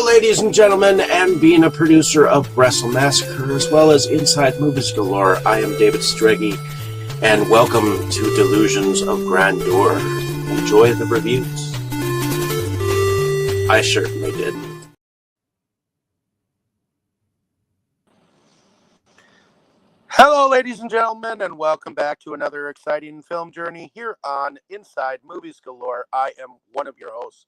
ladies and gentlemen, and being a producer of Wrestle Massacre as well as Inside Movies Galore, I am David Strege, and welcome to Delusions of Grandeur. Enjoy the reviews. I certainly did. Hello, ladies and gentlemen, and welcome back to another exciting film journey here on Inside Movies Galore. I am one of your hosts.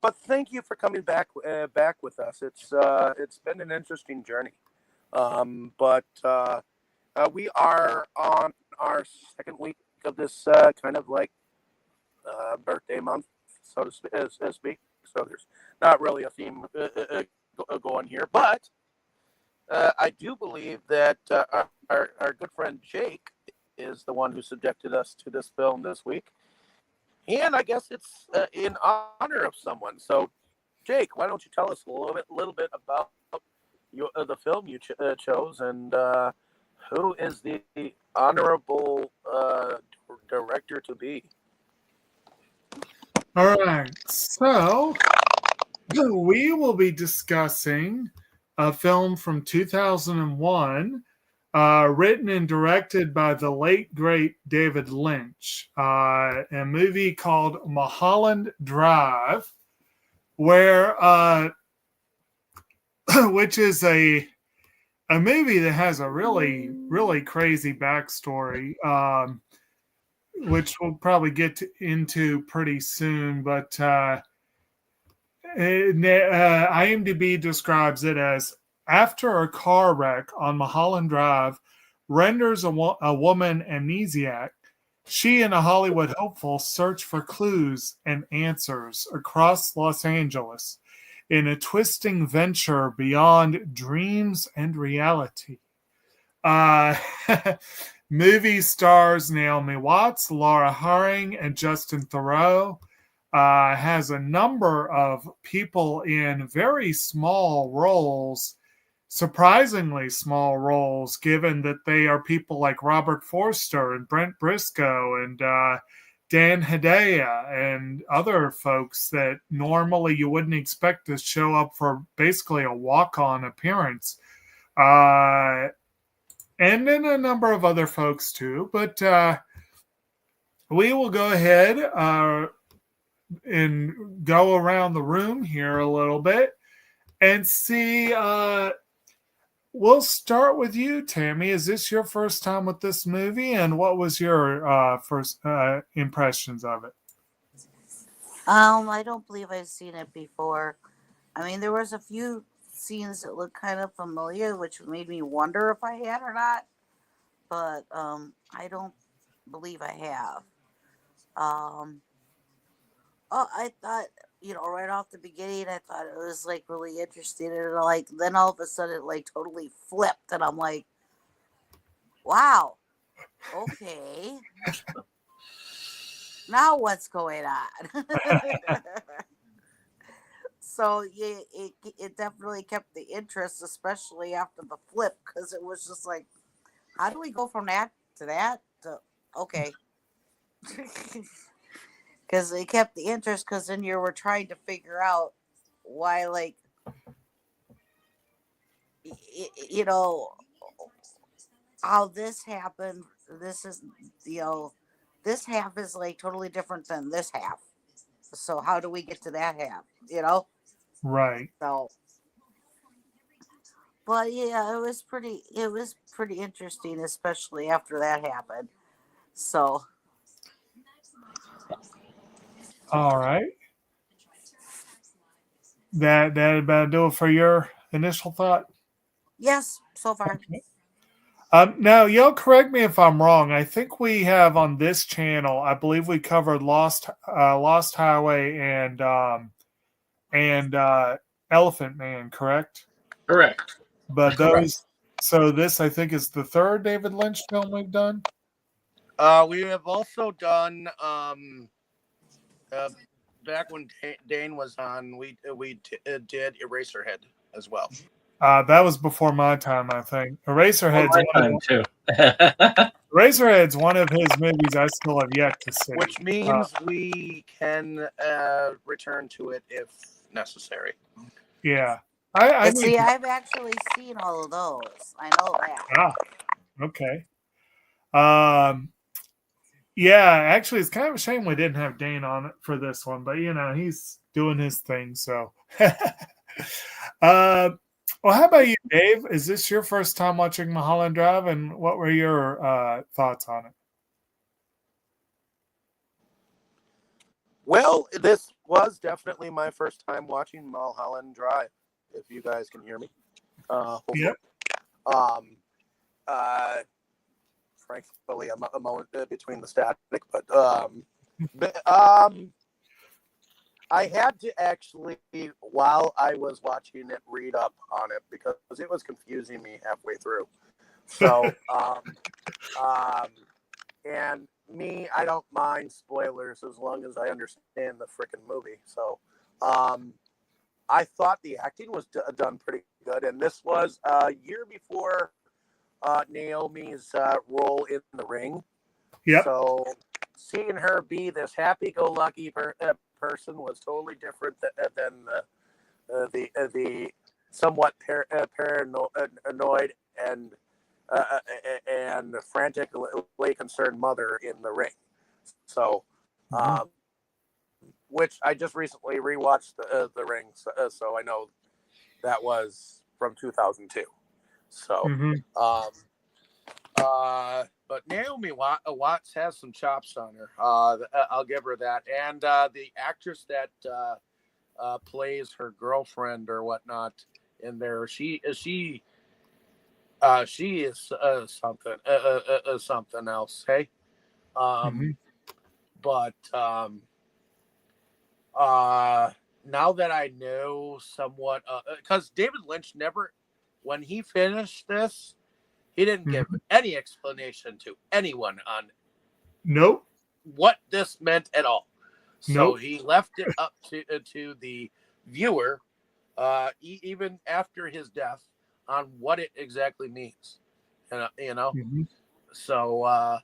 But thank you for coming back with us. It's been an interesting journey, but we are on our second week of this kind of like birthday month, so to speak. So there's not really a theme going here, but I do believe that our good friend Jake is the one who subjected us to this film this week. And I guess it's in honor of someone. So, Jake, why don't you tell us a little bit about the film you chose, and who is the honorable director to be? All right, so we will be discussing a film from 2001. Written and directed by the late, great David Lynch, a movie called Mulholland Drive, where which is a movie that has a really, really crazy backstory, which we'll probably get into pretty soon. But IMDb describes it as, after a car wreck on Mulholland Drive renders a woman amnesiac, she and a Hollywood hopeful search for clues and answers across Los Angeles in a twisting venture beyond dreams and reality. Movie stars Naomi Watts, Laura Harring, and Justin Theroux. Has a number of people in very small roles, surprisingly small roles, given that they are people like Robert Forster and Brent Briscoe and Danejurous and other folks that normally you wouldn't expect to show up for basically a walk-on appearance. And then a number of other folks too. But we will go ahead and go around the room here a little bit and see. We'll start with you, Tammy. Is this your first time with this movie, and what was your first impressions of it? I don't believe I've seen it before. I mean, there was a few scenes that looked kind of familiar, which made me wonder if I had or not. But I don't believe I have. I thought, right off the beginning, I thought it was like really interesting, and then all of a sudden it like totally flipped, and I'm like, wow, okay, now what's going on? So yeah, it definitely kept the interest, especially after the flip, because it was just like, how do we go from that to that to okay? Because it kept the interest, because then you were trying to figure out why, like, how this happened. This is, this half is like totally different than this half. So how do we get to that half? Right. So, but yeah, it was pretty interesting, especially after that happened. So. All right. That about do it for your initial thought? Yes, so far. Okay. Now, you'll correct me if I'm wrong. I think we have on this channel, I believe we covered Lost Highway and Elephant Man, correct? Correct. But those, so this I think is the third David Lynch film we've done. We have also done. Back when Dane was on, we did Eraserhead as well. That was before my time, I think. Eraserhead's too. Eraserhead's one of his movies I still have yet to see. Which means we can return to it if necessary. Yeah. I And need see, to, I've actually seen all of those. I know that. okay. Yeah, actually, it's kind of a shame we didn't have Dane on it for this one, but he's doing his thing. So, well, how about you, Dave? Is this your first time watching Mulholland Drive, and what were your thoughts on it? Well, this was definitely my first time watching Mulholland Drive. If you guys can hear me, hopefully. Yep. Frankly, I'm a moment between the static, but I had to actually, while I was watching it, read up on it because it was confusing me halfway through. So, and me, I don't mind spoilers as long as I understand the freaking movie. So, I thought the acting was done pretty good, and this was a year before Naomi's role in The Ring. Yep. So, seeing her be this happy-go-lucky person was totally different than the somewhat paranoid and frantically concerned mother in The Ring. So, which I just recently rewatched the Ring, so I know that was from 2002. So, but Naomi Watts has some chops on her. I'll give her that. And the actress that plays her girlfriend or whatnot in there, she is something something else. Hey, but now that I know somewhat, because David Lynch never, when he finished this, he didn't give any explanation to anyone on what this meant at all. So he left it up to the viewer, even after his death, on what it exactly means. So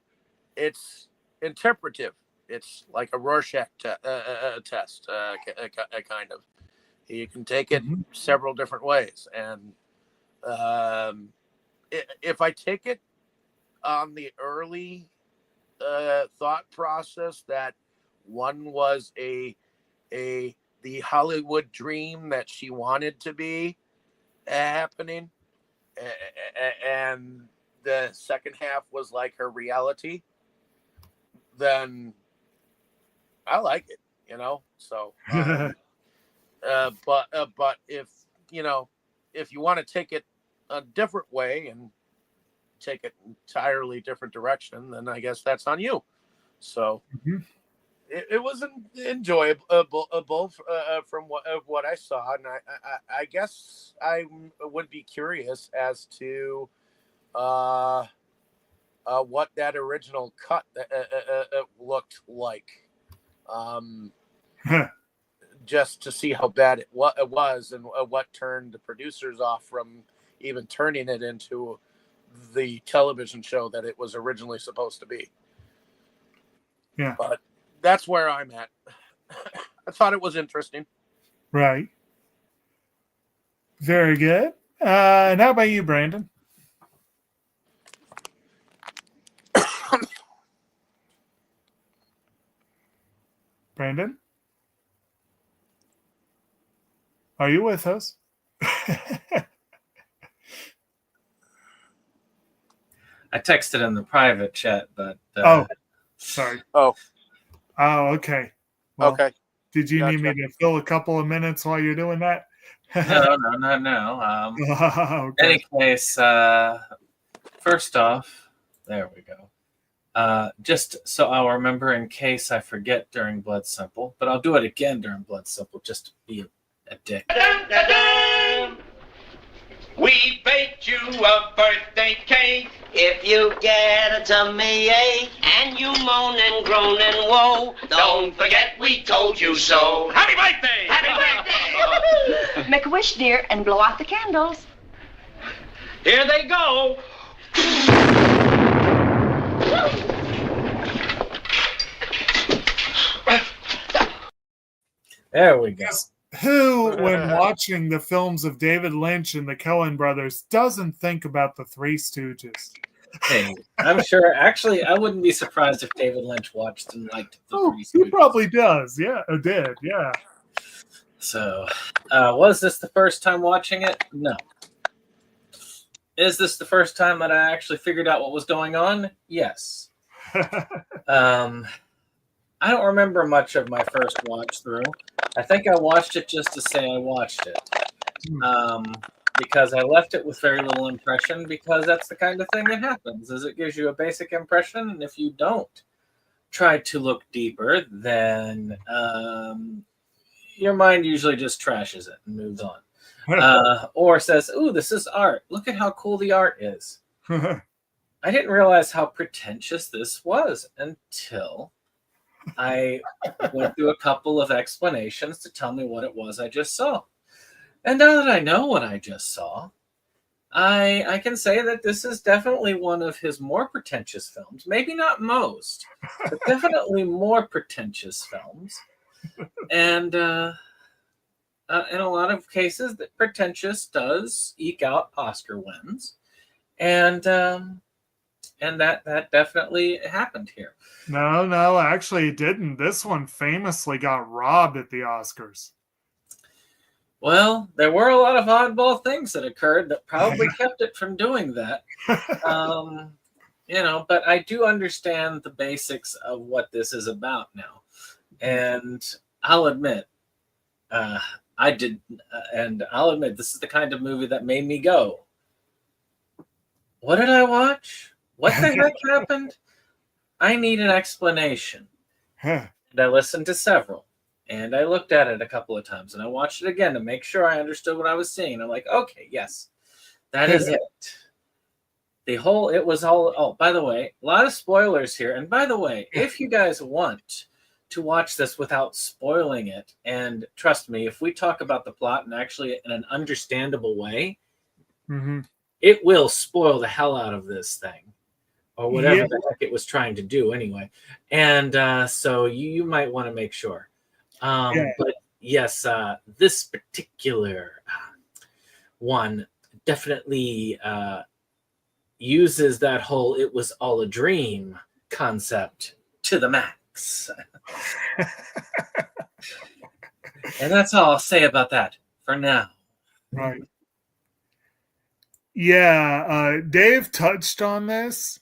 it's interpretive. It's like a Rorschach test, kind of. You can take it several different ways, and if I take it on the early thought process that one was the Hollywood dream that she wanted to be happening, and the second half was like her reality, then I like it, So, but if if you want to take it a different way and take it entirely different direction, then I guess that's on you. So it was enjoyable from what I saw, and I guess I would be curious as to what that original cut looked like, just to see how bad it was and what turned the producers off from even turning it into the television show that it was originally supposed to be. Yeah. But that's where I'm at. I thought it was interesting. Right. Very good. And how about you, Brandon? Brandon? Are you with us? I texted in the private chat, but sorry. Oh, okay. Well, okay. Did you need me to fill a couple of minutes while you're doing that? No. Okay. Any case, first off, there we go. Just so I'll remember in case I forget during Blood Simple, but I'll do it again during Blood Simple just to be a dick. We baked you a birthday cake. If you get a tummy ache and you moan and groan and woe, don't forget we told you so. Happy birthday! Happy birthday! Make a wish, dear, and blow out the candles. Here they go. There we go. who, when watching the films of David Lynch and the Coen brothers, doesn't think about the Three Stooges? Hey, I'm sure. Actually, I wouldn't be surprised if David Lynch watched and liked the Oh, Three he Stooges. probably does. Yeah, or did. Yeah. So, was this the first time watching it? No. Is this the first time that I actually figured out what was going on? Yes. I don't remember much of my first watch through. I think I watched it just to say I watched it. Because I left it with very little impression, because that's the kind of thing that happens, is it gives you a basic impression, and if you don't try to look deeper, then your mind usually just trashes it and moves on. Or says, ooh, this is art. Look at how cool the art is. I didn't realize how pretentious this was until I went through a couple of explanations to tell me what it was I just saw. And now that I know what I just saw, I can say that this is definitely one of his more pretentious films. Maybe not most, but definitely more pretentious films. And in a lot of cases, that pretentious does eke out Oscar wins. And that definitely happened here. No, actually it didn't. This one famously got robbed at the Oscars. Well, there were a lot of oddball things that occurred that probably kept it from doing that. But I do understand the basics of what this is about now. And I'll admit, this is the kind of movie that made me go, what did I watch? What the heck happened? I need an explanation. And I listened to several. And I looked at it a couple of times. And I watched it again to make sure I understood what I was seeing. I'm like, okay, yes, that is it. By the way, a lot of spoilers here. And by the way, if you guys want to watch this without spoiling it, and trust me, if we talk about the plot and actually in an understandable way, it will spoil the hell out of this thing, or whatever the heck it was trying to do anyway. And so you might want to make sure. But yes, this particular one definitely uses that whole "it was all a dream" concept to the max. And that's all I'll say about that for now. Right. Yeah, Dave touched on this.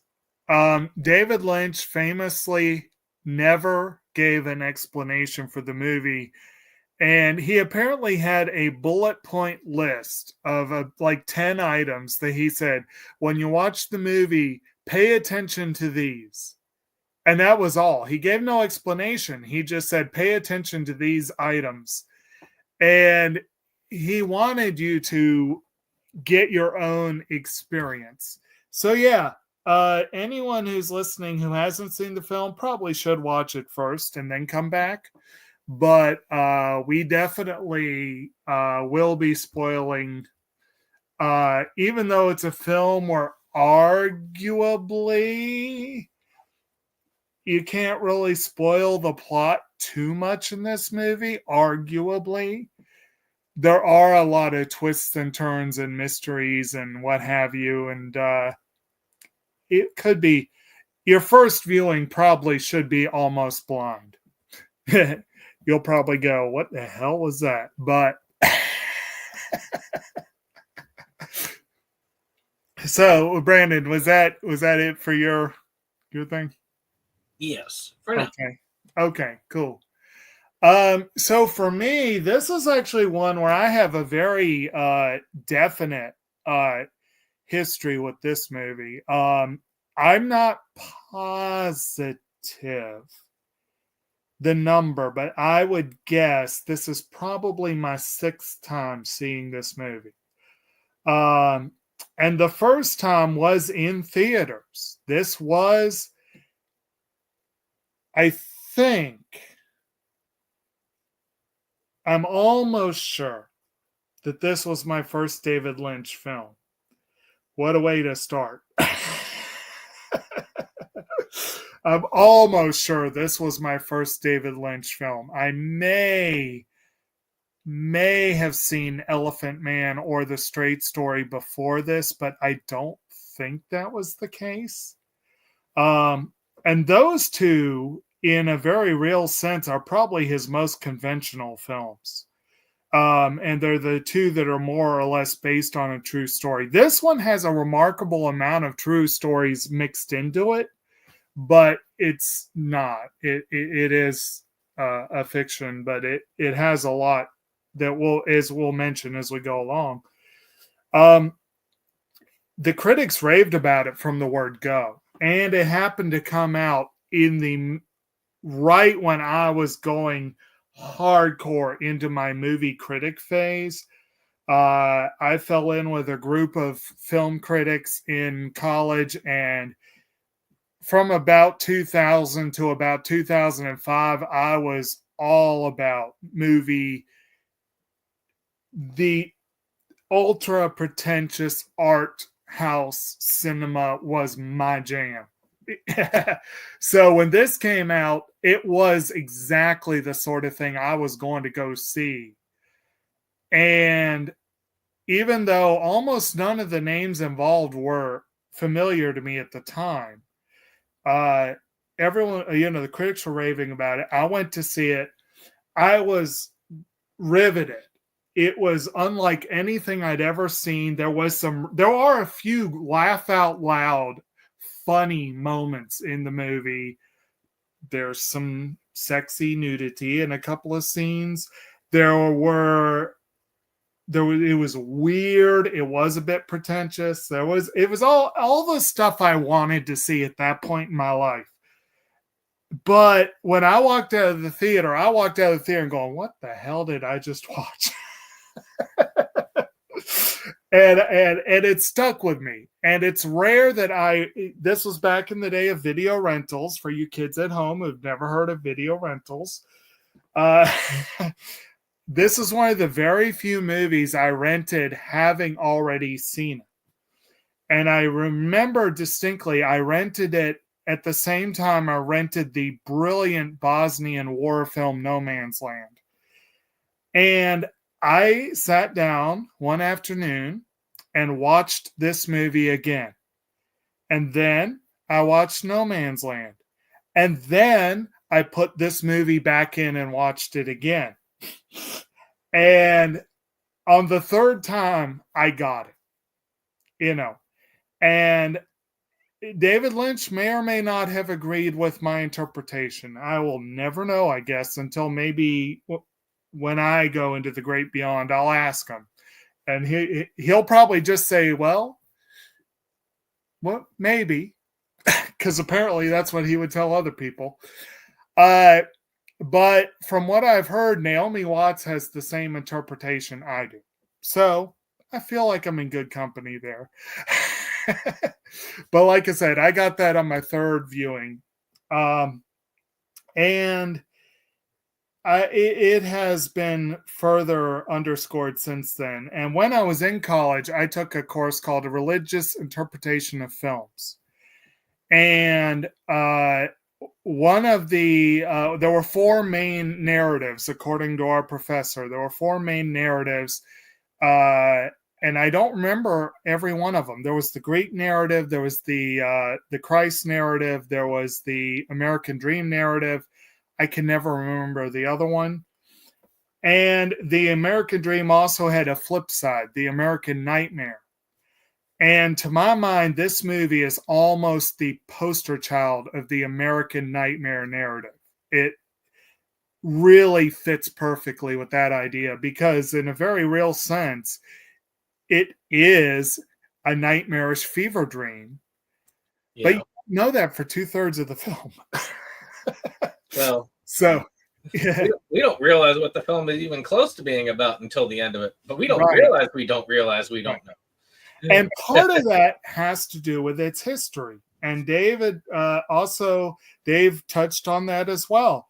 David Lynch famously never gave an explanation for the movie, and he apparently had a bullet point list of like 10 items that he said, when you watch the movie, pay attention to these. And that was all. He gave no explanation. He just said, pay attention to these items. And he wanted you to get your own experience. So yeah, anyone who's listening who hasn't seen the film probably should watch it first and then come back. But we definitely will be spoiling, even though it's a film where arguably you can't really spoil the plot too much in this movie. Arguably, there are a lot of twists and turns and mysteries and what have you. And it could be, your first viewing probably should be almost blind. You'll probably go, what the hell was that? But so, Brandon, was that it for your thing? Yes. For now. Okay, cool. So for me, this is actually one where I have a very definite history with this movie. I'm not positive the number, but I would guess this is probably my 6th time seeing this movie. And the first time was in theaters. This was, I think, I'm almost sure that this was my first David Lynch film. What a way to start. I'm almost sure this was my first David Lynch film. I may may have seen Elephant Man or The Straight Story before this, but I don't think that was the case. And those two, in a very real sense, are probably his most conventional films. And they're the two that are more or less based on a true story. This one has a remarkable amount of true stories mixed into it, but it's not. It is a fiction, but it has a lot that we'll mention as we go along. The critics raved about it from the word go, and it happened to come out in the right when I was going hardcore into my movie critic phase. I fell in with a group of film critics in college, and from about 2000 to about 2005, I was all about movie. The ultra pretentious art house cinema was my jam. So when this came out, it was exactly the sort of thing I was going to go see. And even though almost none of the names involved were familiar to me at the time, everyone, the critics were raving about it. I went to see it. I was riveted. It was unlike anything I'd ever seen. There are a few laugh out loud funny moments in the movie. There's some sexy nudity in a couple of scenes. It was weird. It was a bit pretentious. It was all the stuff I wanted to see at that point in my life. But when I walked out of the theater, and going, what the hell did I just watch? and it stuck with me. And it's rare that this was back in the day of video rentals. For you kids at home who've never heard of video rentals, this is one of the very few movies I rented having already seen it. And I remember distinctly, I rented it at the same time I rented the brilliant Bosnian war film No Man's Land. And I sat down one afternoon and watched this movie again. And then I watched No Man's Land. And then I put this movie back in and watched it again. And on the third time, I got it. And David Lynch may or may not have agreed with my interpretation. I will never know, I guess, until maybe when I go into the great beyond, I'll ask him. And he'll probably just say, well, maybe. Because apparently that's what he would tell other people. But from what I've heard, Naomi Watts has the same interpretation I do. So I feel like I'm in good company there. But like I said, I got that on my third viewing. And it has been further underscored since then. And when I was in college, I took a course called A Religious Interpretation of Films. And one of there were four main narratives, according to our professor. There were four main narratives. And I don't remember every one of them. There was the Greek narrative. There was the Christ narrative. There was the American Dream narrative. I can never remember the other one. And the American Dream also had a flip side, the American Nightmare. And to my mind, this movie is almost the poster child of the American Nightmare narrative. It really fits perfectly with that idea because in a very real sense, it is a nightmarish fever dream. Yeah. But you know that for 2/3 of the film. Well, so yeah. we don't realize what the film is even close to being about until the end of it. But we don't realize we don't know. And part of that has to do with its history. And Dave touched on that as well.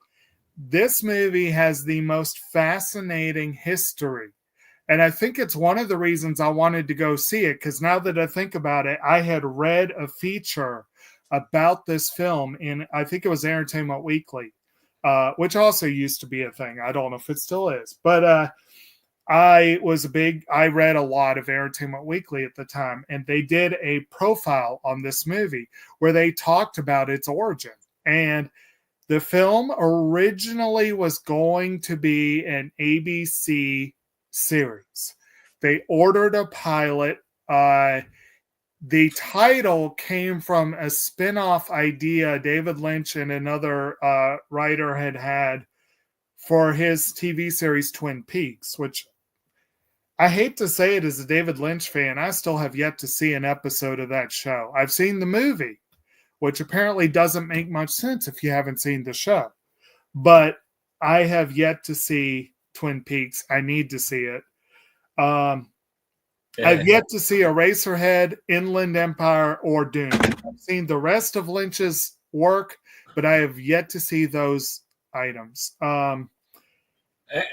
This movie has the most fascinating history. And I think it's one of the reasons I wanted to go see it, because now that I think about it, I had read a feature about this film in, I think it was Entertainment Weekly, which also used to be a thing. I don't know if it still is. But I read a lot of Entertainment Weekly at the time, and they did a profile on this movie where they talked about its origin. And the film originally was going to be an ABC series. They ordered a pilot. The title came from a spin-off idea David Lynch and another writer had for his TV series Twin Peaks, which I hate to say it as a David Lynch fan, I still have yet to see an episode of that show. I've seen the movie, which apparently doesn't make much sense if you haven't seen the show. But I have yet to see Twin Peaks. I need to see it. I've yet to see Eraserhead, Inland Empire, or Dune. I've seen the rest of Lynch's work, but I have yet to see those items.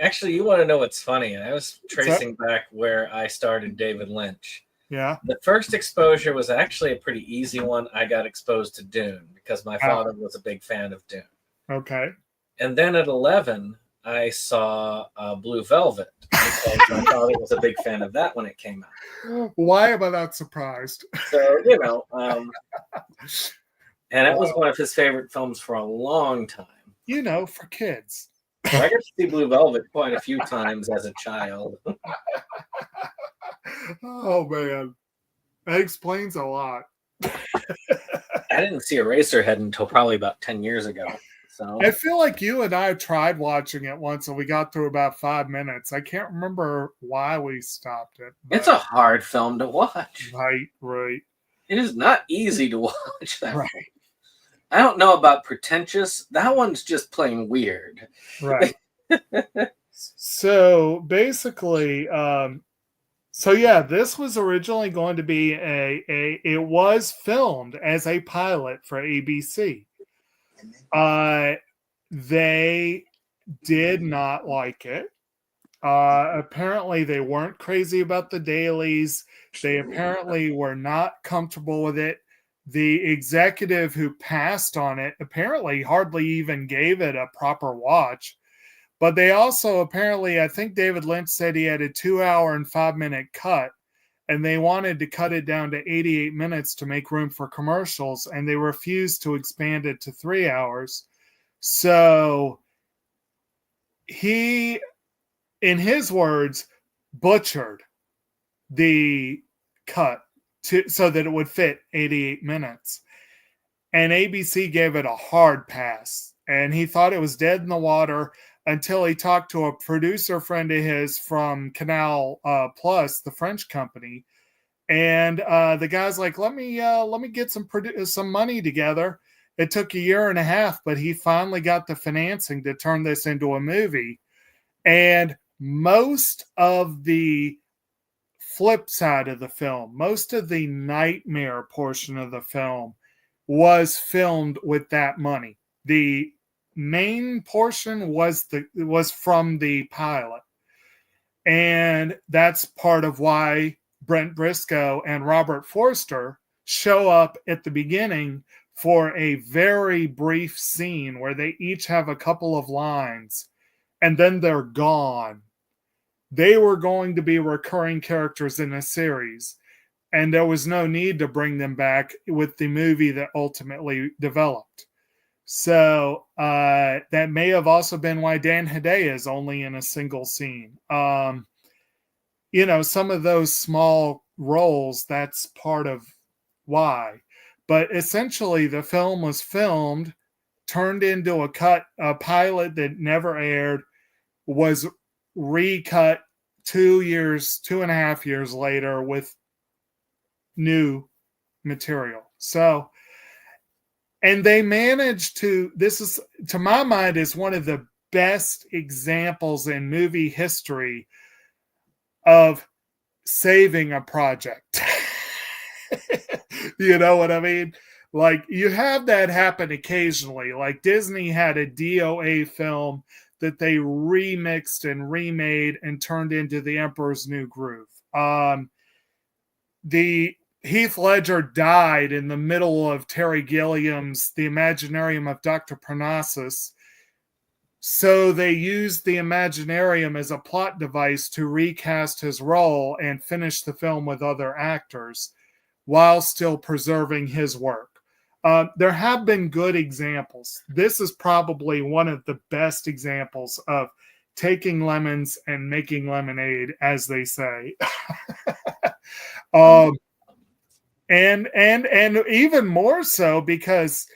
Actually, you want to know what's funny? I was tracing back where I started David Lynch. Yeah. The first exposure was actually a pretty easy one. I got exposed to Dune because my father was a big fan of Dune. Okay. And then at 11, I saw Blue Velvet because my father was a big fan of that when it came out. Why am I not surprised? So, and it was one of his favorite films for a long time. For kids. I got to see Blue Velvet quite a few times as a child. Oh, man. That explains a lot. I didn't see Eraserhead until probably about 10 years ago. So I feel like you and I tried watching it once and we got through about 5 minutes. I can't remember why we stopped it. It's a hard film to watch. Right. It is not easy to watch that. Right. I don't know about pretentious. That one's just plain weird. Right. So basically, this was originally going to be it was filmed as a pilot for ABC. They did not like it. Apparently they weren't crazy about the dailies. They apparently were not comfortable with it. The executive who passed on it apparently hardly even gave it a proper watch. But they also apparently, I think David Lynch said he had a 2-hour and 5-minute cut, and they wanted to cut it down to 88 minutes to make room for commercials, and they refused to expand it to 3 hours. So he, in his words, butchered the cut so that it would fit 88 minutes. And ABC gave it a hard pass. And he thought it was dead in the water until he talked to a producer friend of his from Canal Plus, the French company. And the guy's like, let me get some money together. It took 1.5 years, but he finally got the financing to turn this into a movie. And most of the flip side of the film, most of the nightmare portion of the film was filmed with that money. The main portion was from the pilot. And that's part of why Brent Briscoe and Robert Forster show up at the beginning for a very brief scene where they each have a couple of lines and then they're gone. They were going to be recurring characters in a series, and there was no need to bring them back with the movie that ultimately developed. So that may have also been why Danejurous is only in a single scene. Some of those small roles, that's part of why. But essentially, the film was filmed, turned into a pilot that never aired, was recut 2.5 years later with new material. So, and they managed to, this is, to my mind, is one of the best examples in movie history of saving a project. You know what I mean? Like, you have that happen occasionally. Like Disney had a DOA film that they remixed and remade and turned into The Emperor's New Groove. The Heath Ledger died in the middle of Terry Gilliam's The Imaginarium of Dr. Parnassus. So they used the Imaginarium as a plot device to recast his role and finish the film with other actors while still preserving his work. There have been good examples. This is probably one of the best examples of taking lemons and making lemonade, as they say. And even more so because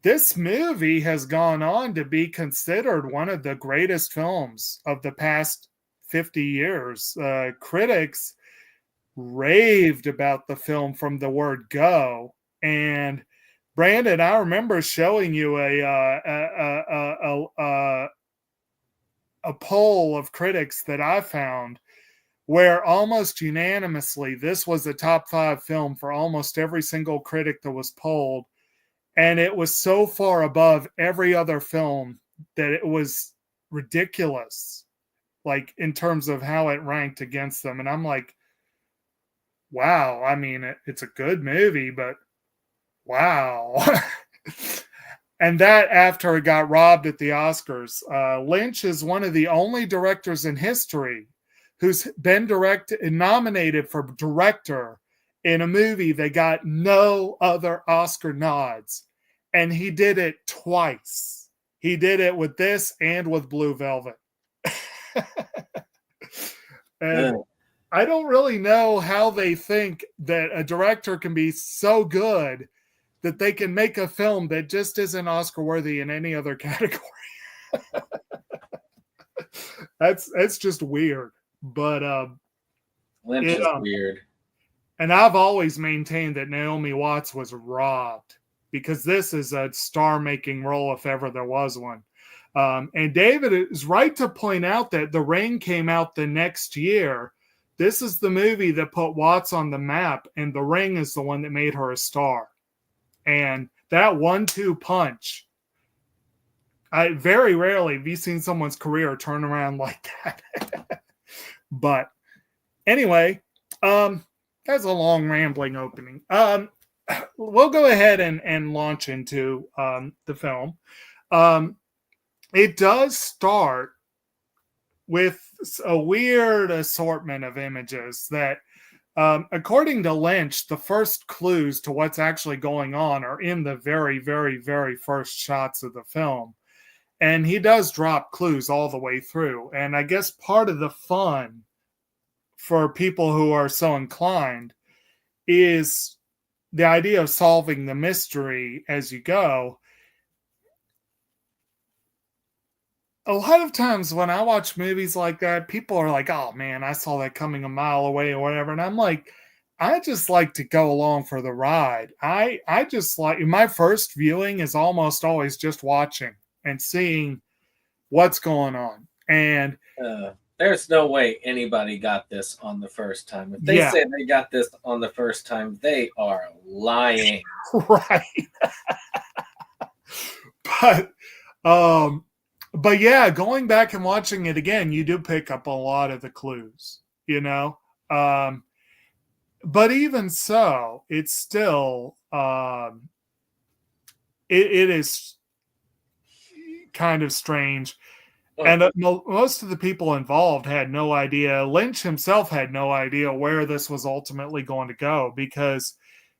this movie has gone on to be considered one of the greatest films of the past 50 years. Critics raved about the film from the word go. And Brandon, I remember showing you a poll of critics that I found where almost unanimously this was a top 5 film for almost every single critic that was polled. And it was so far above every other film that it was ridiculous, like in terms of how it ranked against them. And I'm like, wow, I mean, it's a good movie, but wow. And that after it got robbed at the Oscars. Lynch is one of the only directors in history who's been nominated for director in a movie that got no other Oscar nods. And he did it twice. He did it with this and with Blue Velvet. And I don't really know how they think that a director can be so good that they can make a film that just isn't Oscar worthy in any other category. That's just weird. But Lynch is weird. And I've always maintained that Naomi Watts was robbed, because this is a star-making role if ever there was one. And David is right to point out that The Ring came out the next year. This is the movie that put Watts on the map, and The Ring is the one that made her a star. And that 1-2 punch, I very rarely have you seen someone's career turn around like that. But anyway, that's a long rambling opening. We'll go ahead and launch into the film. It does start with a weird assortment of images that, according to Lynch, the first clues to what's actually going on are in the very, very, very first shots of the film. And he does drop clues all the way through. And I guess part of the fun for people who are so inclined is the idea of solving the mystery as you go. A lot of times when I watch movies like that, people are like, oh man, I saw that coming a mile away or whatever. And I'm like, I just like to go along for the ride. I just like, my first viewing is almost always just watching and seeing what's going on. And there's no way anybody got this on the first time. If they say they got this on the first time, they are lying. Right. But yeah, going back and watching it again, you do pick up a lot of the clues, you know? But even so, it's still, it is kind of strange. And most of the people involved had no idea. Lynch himself had no idea where this was ultimately going to go, because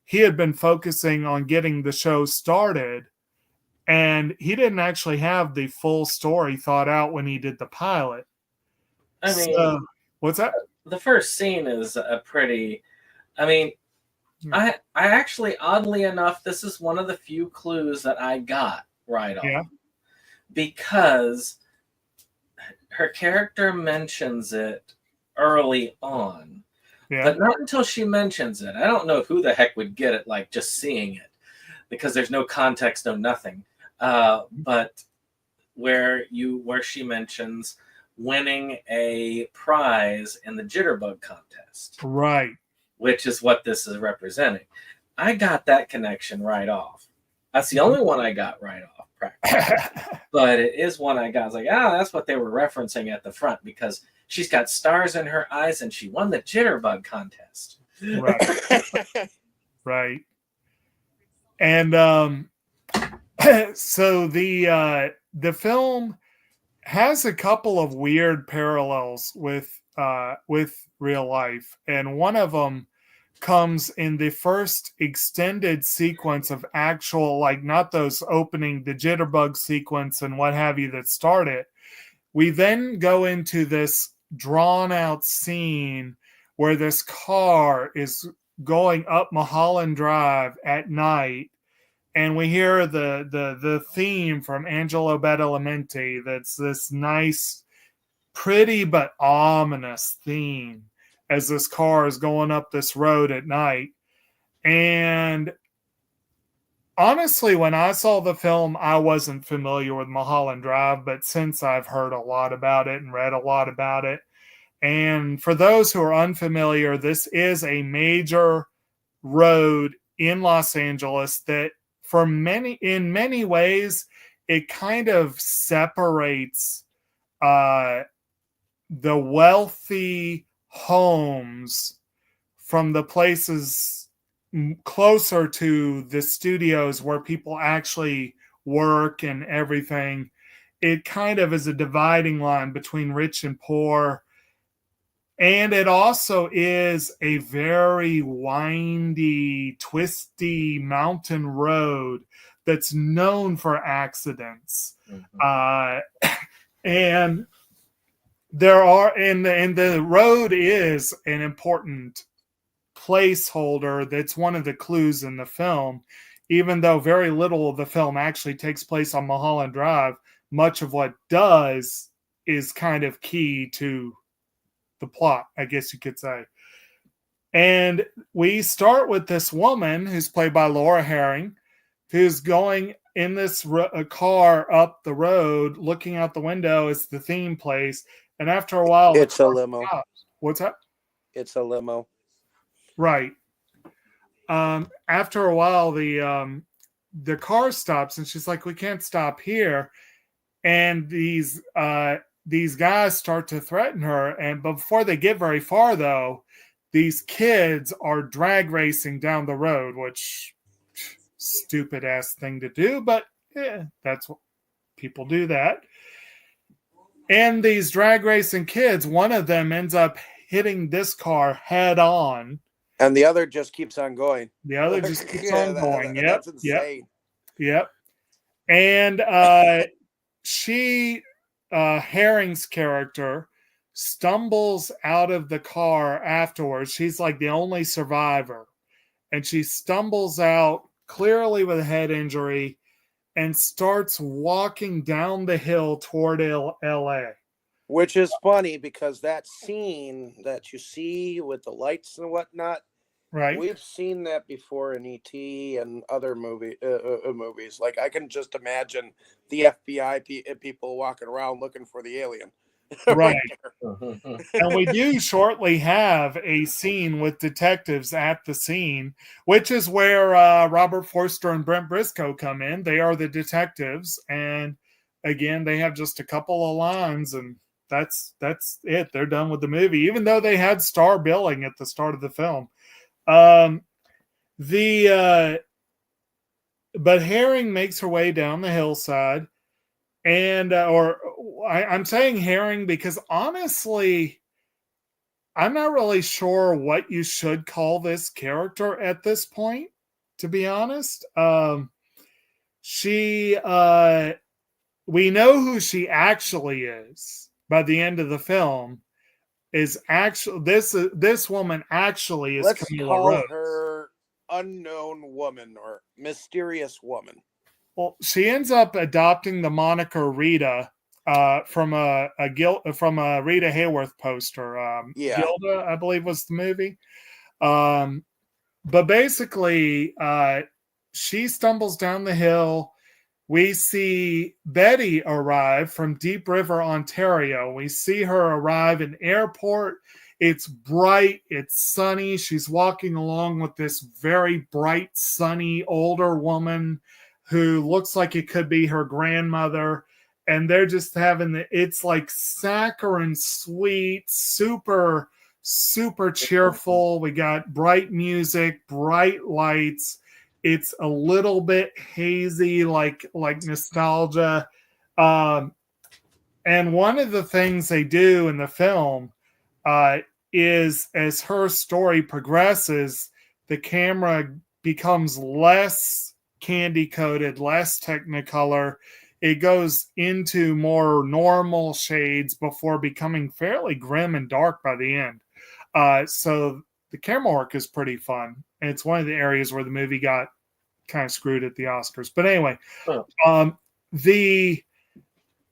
he had been focusing on getting the show started, and he didn't actually have the full story thought out when he did the pilot. I mean, what's that? The first scene is a pretty, I mean, I actually, oddly enough, this is one of the few clues that I got right off. Yeah. Because her character mentions it early on, but not until she mentions it. I don't know who the heck would get it, like just seeing it, because there's no context, no nothing. But where she mentions winning a prize in the jitterbug contest, right? Which is what this is representing. I got that connection right off. That's the only one I got right off, practically. But it is one I got. I was like, that's what they were referencing at the front, because she's got stars in her eyes and she won the jitterbug contest. Right. Right. And so the the film has a couple of weird parallels with real life, and one of them comes in the first extended sequence of actual, like, not those opening, the jitterbug sequence and what have you that start it. We then go into this drawn out scene where this car is going up Mulholland Drive at night, and we hear the theme from Angelo Badalamenti. That's this nice, pretty but ominous theme as this car is going up this road at night. And honestly, when I saw the film, I wasn't familiar with Mulholland Drive, but since I've heard a lot about it and read a lot about it, and for those who are unfamiliar, this is a major road in Los Angeles that in many ways, it kind of separates the wealthy homes from the places closer to the studios where people actually work and everything. It kind of is a dividing line between rich and poor. And it also is a very windy, twisty mountain road that's known for accidents. And there are, and the road is an important placeholder. That's one of the clues in the film. Even though very little of the film actually takes place on Mulholland Drive, much of what does is kind of key to the plot, I guess you could say. And we start with this woman who's played by Laura Herring, who's going in this car up the road, looking out the window as the theme plays. And after a while, it's a limo. Stops. What's that? It's a limo. Right. After a while, the car stops, and she's like, "We can't stop here." And these guys start to threaten her, and before they get very far, though, these kids are drag racing down the road, which stupid ass thing to do, but yeah, that's what people do that. And these drag racing kids, one of them ends up hitting this car head on, and the other just keeps on going. The other just keeps on going. Yep, that's insane. Yep. And Herring's character stumbles out of the car afterwards. She's like the only survivor, and she stumbles out clearly with a head injury and starts walking down the hill toward LA. Which is funny because that scene that you see with the lights and whatnot, right? We've seen that before in E.T. and other movies. Like, I can just imagine the FBI people walking around looking for the alien. Right. And we do shortly have a scene with detectives at the scene, which is where Robert Forster and Brent Briscoe come in. They are the detectives, and again, they have just a couple of lines, and that's it. They're done with the movie, even though they had star billing at the start of the film. But Herring makes her way down the hillside, and I'm saying Herring because honestly, I'm not really sure what you should call this character at this point, to be honest. We know who she actually is by the end of the film. Is actually this woman actually is Let's Camila call Rose. her unknown woman or mysterious woman. Well, she ends up adopting the moniker Rita from a Rita Hayworth poster. Gilda, I believe, was the movie. But basically, she stumbles down the hill. We see Betty arrive from Deep River, Ontario. We see her arrive in airport. It's bright. It's sunny. She's walking along with this very bright, sunny, older woman who looks like it could be her grandmother. And they're just having it's like saccharine sweet, super, super cheerful. We got bright music, bright lights. It's a little bit hazy, like nostalgia. And one of the things they do in the film is, as her story progresses, the camera becomes less candy coated, less technicolor. It goes into more normal shades before becoming fairly grim and dark by the end. So the camera work is pretty fun. And it's one of the areas where the movie got kind of screwed at the Oscars. But anyway,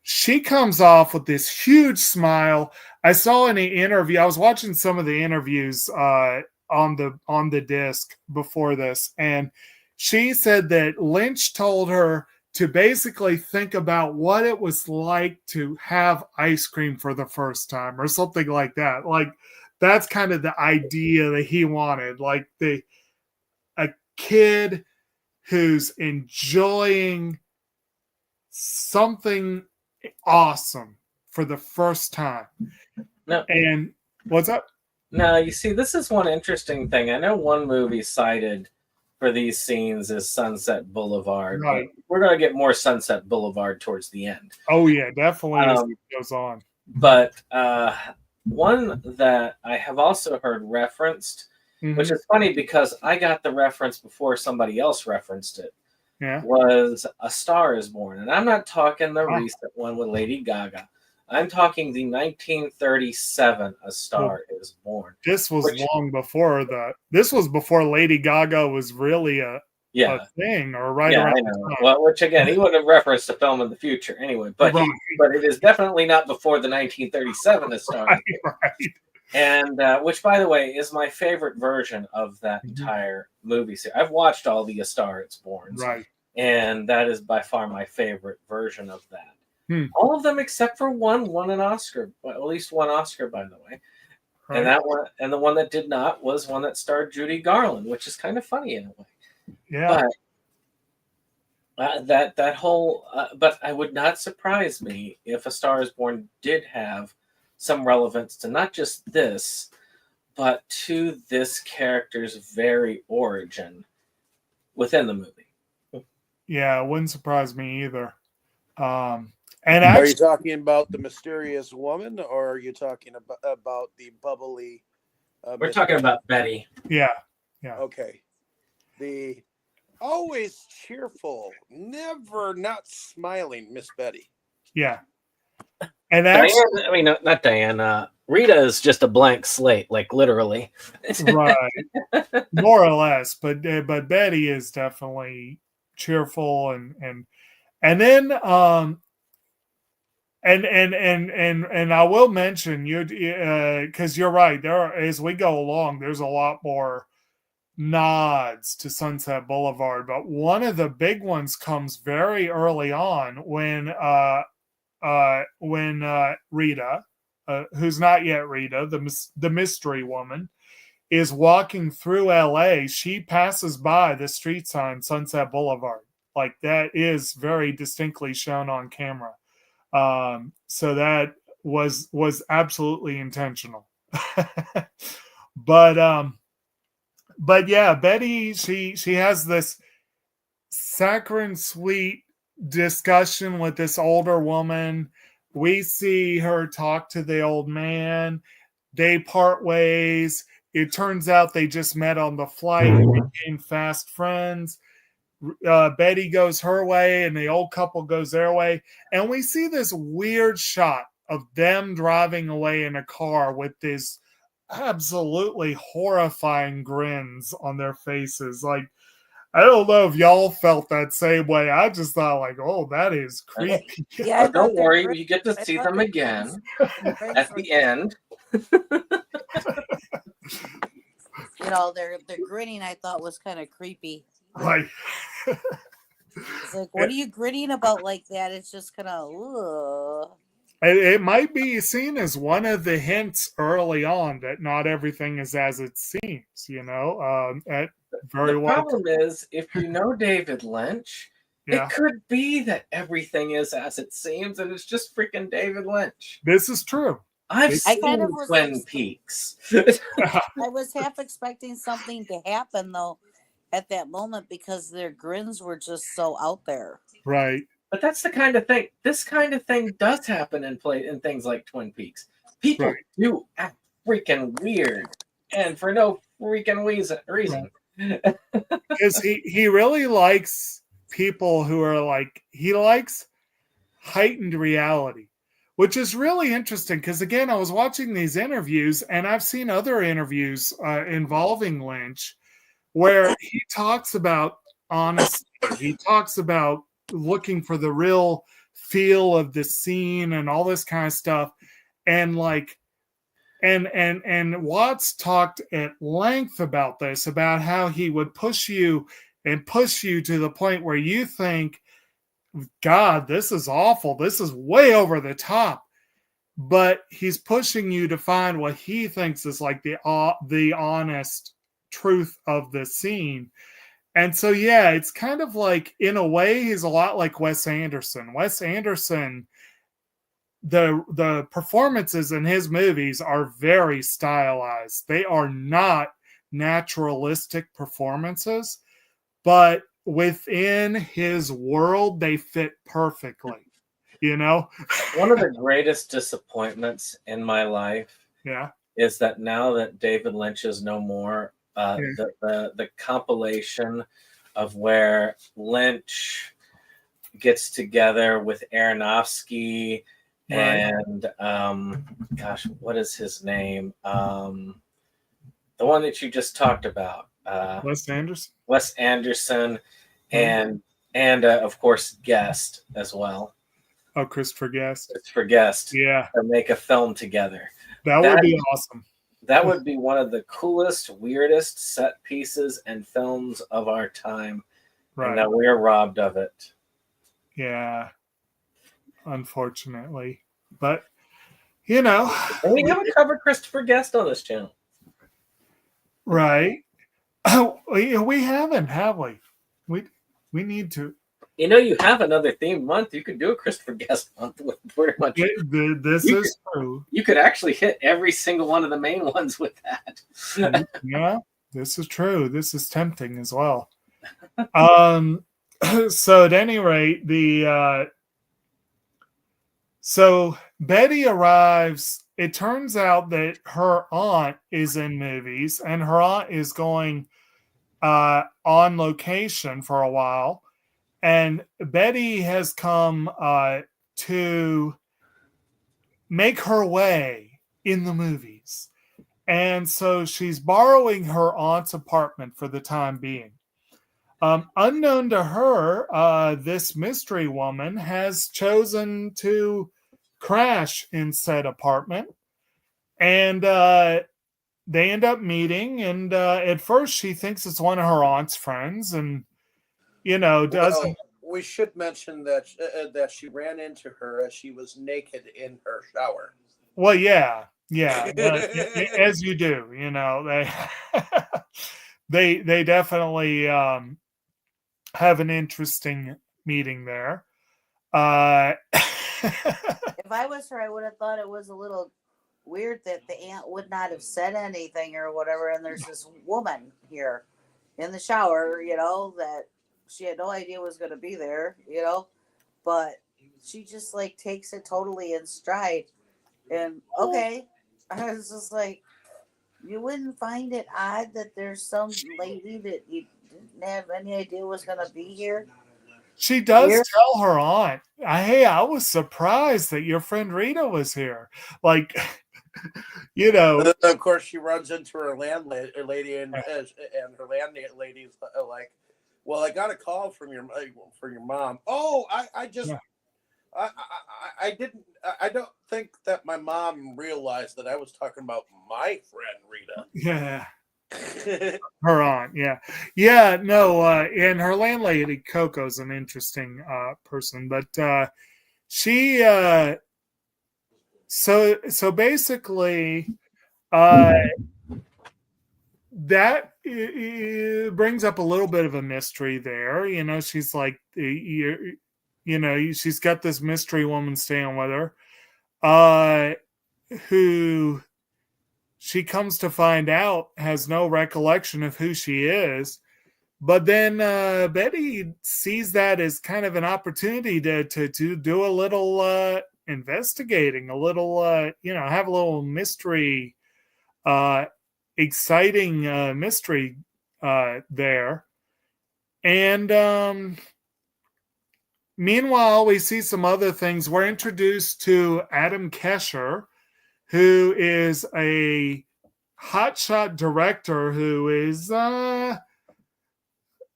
she comes off with this huge smile. I saw in the interview, I was watching some of the interviews on the disc before this, and she said that Lynch told her to basically think about what it was like to have ice cream for the first time or something like that. Like, that's kind of the idea that he wanted. Like a kid who's enjoying something awesome for the first time. No. And what's up? Now, you see, this is one interesting thing. I know one movie cited for these scenes is Sunset Boulevard. Right. We're going to get more Sunset Boulevard towards the end. Oh, yeah, definitely as it goes on. But one that I have also heard referenced, which is funny because I got the reference before somebody else referenced it, was A Star is Born. And I'm not talking the recent one with Lady Gaga. I'm talking the 1937 A Star is Born. This was long before that. This was before Lady Gaga was really a thing, or right around the time. Well, which again, he would have referenced a film in the future anyway. But but it is definitely not before the 1937 A Star. Right. And which, by the way, is my favorite version of that entire movie series. I've watched all the A Star is Born, right? And that is by far my favorite version of that. All of them except for one won an Oscar, well, at least one Oscar, by the way. Right. And that one, and the one that did not was one that starred Judy Garland, which is kind of funny in a way. Yeah. But that whole, but I would not surprise me if A Star is Born did have some relevance to not just this, but to this character's very origin within the movie. Yeah, it wouldn't surprise me either. And actually, are you talking about the mysterious woman, or are you talking about the bubbly? We're talking about Betty. Yeah. Okay. The always cheerful, never not smiling Miss Betty. Yeah. And actually, Diane, I mean, not Diane. Rita is just a blank slate, like literally. Right. More or less, but Betty is definitely cheerful and then and I will mention you because you're right. As we go along, there's a lot more nods to Sunset Boulevard, but one of the big ones comes very early on when Rita, who's not yet Rita, the mystery woman, is walking through LA. She passes by the street sign Sunset Boulevard. Like, that is very distinctly shown on camera. So that was absolutely intentional. But yeah, Betty, she has this saccharine sweet discussion with this older woman. We see her talk to the old man. They part ways. It turns out they just met on the flight and became fast friends. Betty goes her way and the old couple goes their way. And we see this weird shot of them driving away in a car with these absolutely horrifying grins on their faces. Like, I don't know if y'all felt that same way. I just thought, like, oh, that is creepy. Yeah, don't worry, you get to see them again at the end. You know, their grinning, I thought, was kind of creepy. Right. It's like, what are you grinning about like that? It's just kind of, it might be seen as one of the hints early on that not everything is as it seems, you know. The problem is, if you know David Lynch, it could be that everything is as it seems, and it's just freaking David Lynch. This is true. I've seen Twin Peaks. I was half expecting something to happen, though, at that moment, because their grins were just so out there. Right. But that's the kind of thing. This kind of thing does happen in things like Twin Peaks. People Right. do act freaking weird, and for no freaking reason. Because he really likes people who are like, he likes heightened reality, which is really interesting. Because again, I was watching these interviews, and I've seen other interviews involving Lynch where he talks about honesty. He talks about looking for the real feel of the scene and all this kind of stuff. And like, and Watts talked at length about this, about how he would push you to the point where you think, God, this is awful. This is way over the top. But he's pushing you to find what he thinks is like the honest truth of the scene. And so, yeah, it's kind of like, in a way, he's a lot like Wes Anderson. Wes Anderson, the performances in his movies are very stylized. They are not naturalistic performances, but within his world, they fit perfectly. You know? One of the greatest disappointments in my life is that now that David Lynch is no more, the compilation of where Lynch gets together with Aronofsky and gosh, what is his name? The one that you just talked about. Wes Anderson. Wes Anderson, and of course Guest as well. Oh, Christopher Guest. Christopher Guest. Yeah. To make a film together. That would be awesome. That would be one of the coolest, weirdest set pieces and films of our time. Right. And that we're robbed of it. Yeah. Unfortunately. But, you know. And we haven't covered Christopher Guest on this channel. Right. Oh, we haven't, have we? We need to. You know, you have another theme month. You could do a Christopher Guest month with pretty much. This is true. You could actually hit every single one of the main ones with that. Yeah, this is true. This is tempting as well. So at any rate, so Betty arrives. It turns out that her aunt is in movies, and her aunt is going on location for a while. And Betty has come to make her way in the movies. And so she's borrowing her aunt's apartment for the time being. Unknown to her, this mystery woman has chosen to crash in said apartment. And they end up meeting. And at first she thinks it's one of her aunt's friends. And you know, doesn't. Well, we should mention that she ran into her as she was naked in her shower. Well, yeah, as you do, you know, they definitely have an interesting meeting there. If I was her, I would have thought it was a little weird that the aunt would not have said anything or whatever. And there's this woman here in the shower, you know, that she had no idea was going to be there, you know, but she just like takes it totally in stride. And okay, I was just like, you wouldn't find it odd that there's some lady that you didn't have any idea was going to be here? She does tell her aunt, hey, I was surprised that your friend Rita was here. Like, you know. Of course, she runs into her landlady, and her landlady's like, well, I got a call from your mom. Oh, I don't think that my mom realized that I was talking about my friend Rita. Yeah. Her aunt, yeah, no, and her landlady Coco's an interesting person, but she so basically that brings up a little bit of a mystery there. You know, she's like, you know, she's got this mystery woman staying with her, who she comes to find out has no recollection of who she is, But then Betty sees that as kind of an opportunity to do a little investigating, a little, have a little mystery, exciting mystery there. And meanwhile, we see some other things. We're introduced to Adam Kesher, who is a hotshot director who is a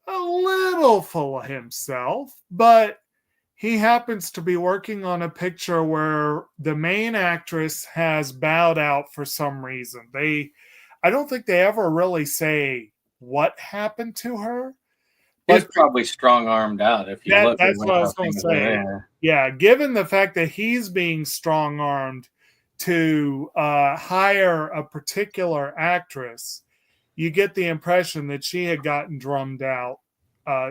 little full of himself, but he happens to be working on a picture where the main actress has bowed out for some reason. I don't think they ever really say what happened to her. He's probably strong-armed out. If you look, that's what I was going to say. Yeah, given the fact that he's being strong-armed to hire a particular actress, you get the impression that she had gotten drummed out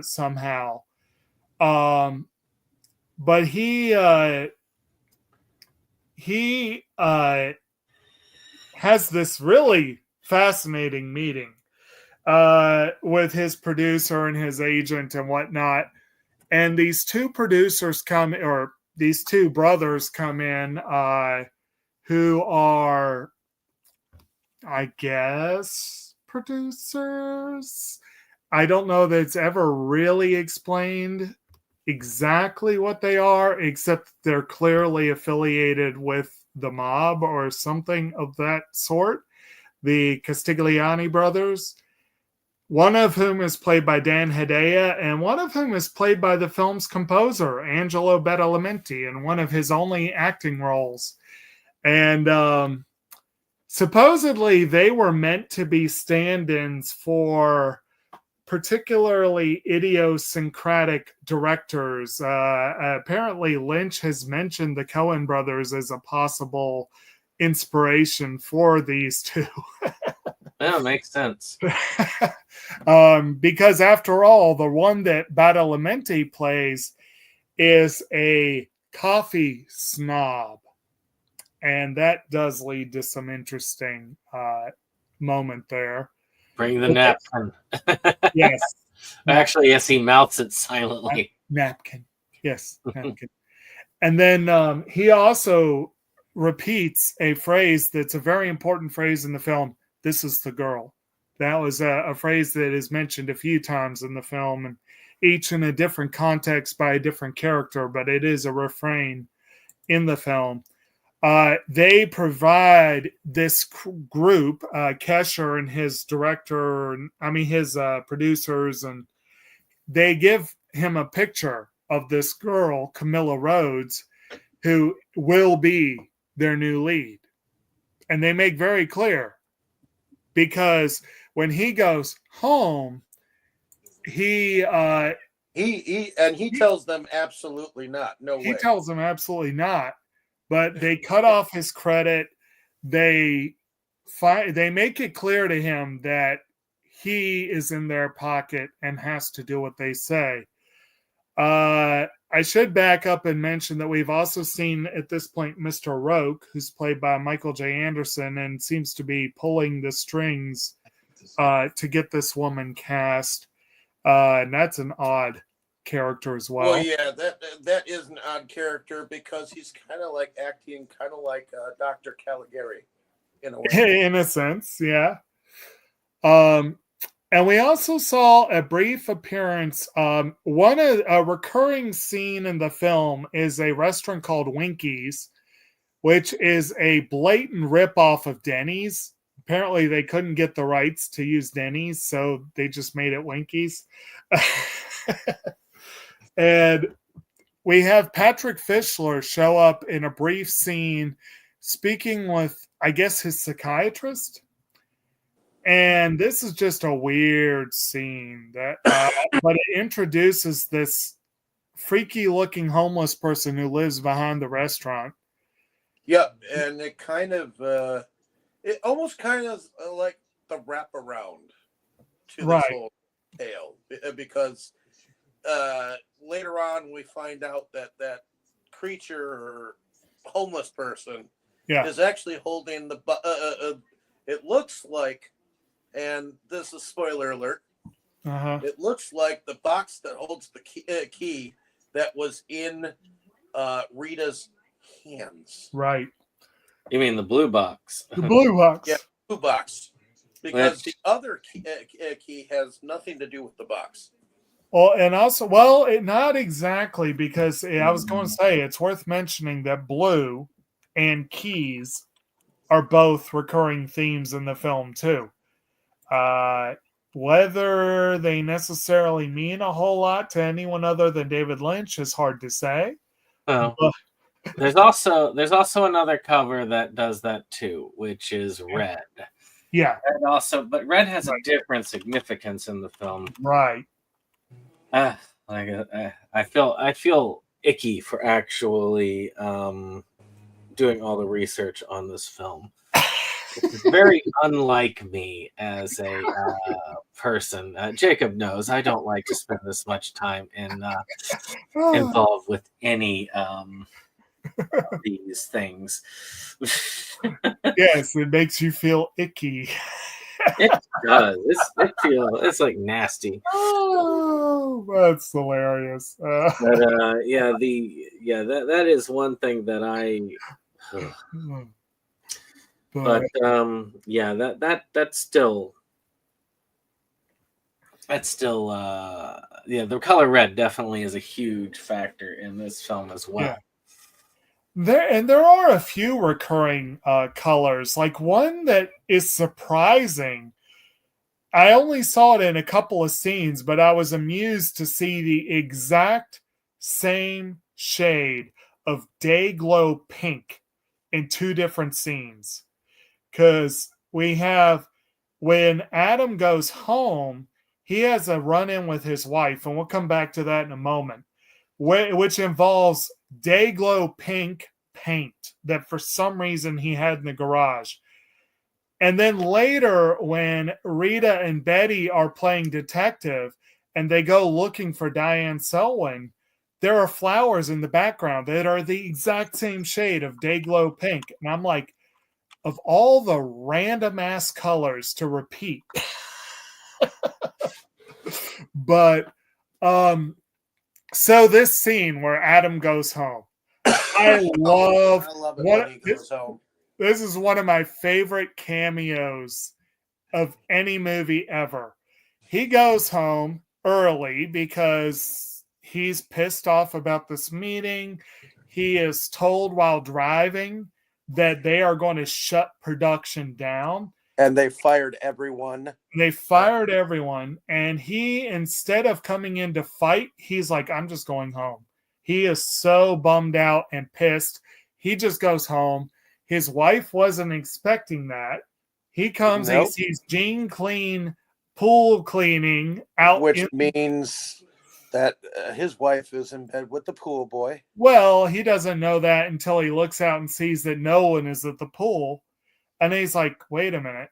somehow. But he has this really fascinating meeting with his producer and his agent and whatnot. And these two producers these two brothers come in who are, I guess, producers. I don't know that it's ever really explained exactly what they are, except they're clearly affiliated with the mob or something of that sort. The Castigliani brothers, one of whom is played by Danejurous, and one of whom is played by the film's composer, Angelo Badalamenti, in one of his only acting roles. And supposedly they were meant to be stand-ins for particularly idiosyncratic directors. Apparently Lynch has mentioned the Coen brothers as a possible inspiration for these two. Yeah, makes sense. Because after all, the one that Badalamenti plays is a coffee snob. And that does lead to some interesting moment there. Bring the napkin. Yes. Actually, yes, he mouths it silently. Napkin. Yes, napkin. And then he also repeats a phrase that's a very important phrase in the film. This is the girl. That was a phrase that is mentioned a few times in the film, and each in a different context by a different character, but it is a refrain in the film. They provide this group, Kesher and his his producers, and they give him a picture of this girl, Camilla Rhodes, who will be their new lead. And they make very clear, because when he goes home, he tells them absolutely not. No way. He tells them absolutely not. But they cut off his credit. They make it clear to him that he is in their pocket and has to do what they say. I should back up and mention that we've also seen at this point Mr. Roke, who's played by Michael J. Anderson and seems to be pulling the strings to get this woman cast. And that's an odd character as well. Well, yeah, that is an odd character because he's kind of like acting kind of like Dr. Caligari in a way. In a sense, yeah. And we also saw a brief appearance. A recurring scene in the film is a restaurant called Winky's, which is a blatant ripoff of Denny's. Apparently, they couldn't get the rights to use Denny's, so they just made it Winky's. And we have Patrick Fischler show up in a brief scene speaking with, I guess, his psychiatrist. And this is just a weird scene that, but it introduces this freaky looking homeless person who lives behind the restaurant. Yep. And it kind of, it almost kind of like the wraparound to this whole tale, because later on we find out that that creature or homeless person is actually holding the, it looks like, and this is spoiler alert, Uh-huh. It looks like the box that holds the key that was in Rita's hands. Right. You mean the blue box? The blue box. Yeah, blue box. Because Which- the other key has nothing to do with the box. Well, and also, well, not exactly, because I was going to say it's worth mentioning that blue and keys are both recurring themes in the film too. Whether they necessarily mean a whole lot to anyone other than David Lynch is hard to say. Oh, But- there's also another cover that does that too, which is red. Yeah, But red has a Right. different significance in the film. right. I feel icky for actually doing all the research on this film. It's very unlike me as a person. Jacob knows I don't like to spend this much time involved with any of these things. Yes, it makes you feel icky. It does. It's like nasty. Oh, that's hilarious. But that is one thing that I. But that's still the color red definitely is a huge factor in this film as well. Yeah. There are a few recurring colors, like one that is surprising. I only saw it in a couple of scenes, but I was amused to see the exact same shade of day glow pink in two different scenes. Because we have, when Adam goes home, he has a run-in with his wife, and we'll come back to that in a moment, which involves day glow pink paint that for some reason he had in the garage. And then later, when Rita and Betty are playing detective and they go looking for Diane Selwyn, there are flowers in the background that are the exact same shade of day glow pink. And I'm like, of all the random ass colors to repeat. But so this scene where Adam goes home, I love it when he goes home. This is one of my favorite cameos of any movie ever. He goes home early because he's pissed off about this meeting. He is told while driving that they are going to shut production down. And they fired everyone. And he, instead of coming in to fight, he's like, I'm just going home. He is so bummed out and pissed. He just goes home. His wife wasn't expecting that. He comes, Nope. He sees Gene clean pool cleaning out. Which means that his wife is in bed with the pool boy. Well, he doesn't know that until he looks out and sees that no one is at the pool. And he's like, wait a minute.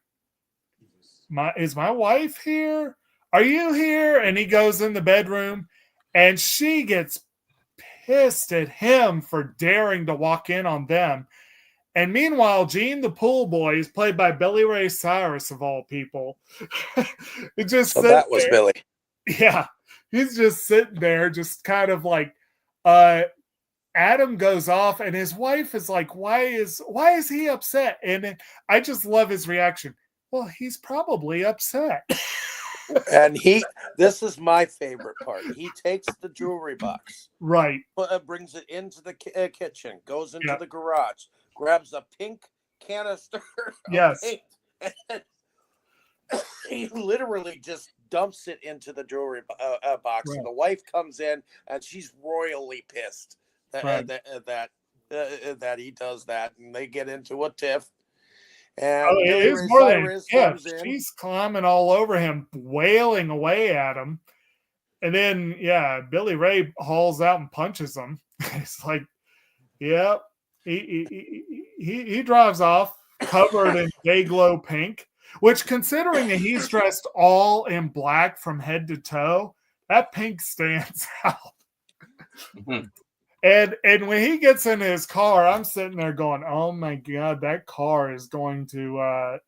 Is my wife here? Are you here? And he goes in the bedroom and she gets pissed at him for daring to walk in on them. And meanwhile, Gene the pool boy is played by Billy Ray Cyrus, of all people. That was Billy. Yeah. He's just sitting there, just kind of like, Adam goes off and his wife is like, why is he upset? And I just love his reaction. Well, he's probably upset. And this is my favorite part. He takes the jewelry box, right, brings it into the kitchen, goes into the garage, grabs a pink canister of paint, and he literally just dumps it into the jewelry box. And the wife comes in and she's royally pissed that he does that, and they get into a tiff. And it is more than she's climbing all over him, wailing away at him. And then, Billy Ray hauls out and punches him. It's like, yep. He drives off covered in day glow pink, which, considering that he's dressed all in black from head to toe, that pink stands out. Mm-hmm. And when he gets in his car, I'm sitting there going, oh my God, that car is going to,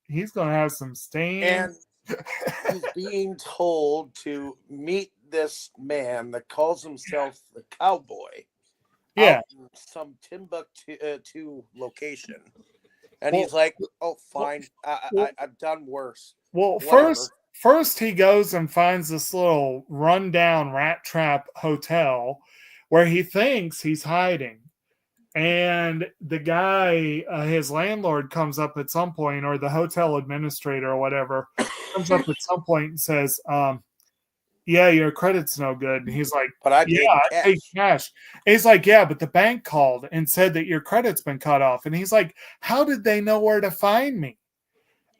he's going to have some stains. he's being told to meet this man that calls himself the cowboy. Yeah. Out in some Timbuktu location. And he's like, oh, fine. I've done worse. Well, Whatever. first he goes and finds this little rundown rat trap hotel where he thinks he's hiding. And the guy, his landlord, comes up at some point, or the hotel administrator or whatever, comes up at some point and says, yeah, your credit's no good. And he's like, But I paid cash. And he's like, yeah, but the bank called and said that your credit's been cut off. And he's like, how did they know where to find me?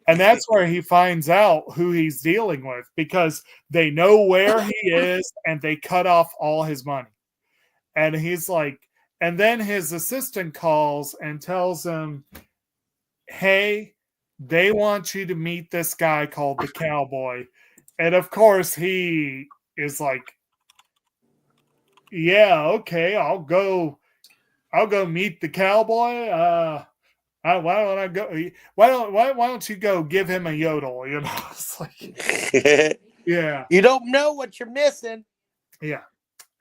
And that's where he finds out who he's dealing with, because they know where he is and they cut off all his money. And he's like, and then his assistant calls and tells him, hey, they want you to meet this guy called the cowboy. And of course he is like, yeah, okay, I'll go meet the cowboy. Why don't I go? Why don't you go give him a yodel? You know, it's like, yeah, you don't know what you're missing. Yeah.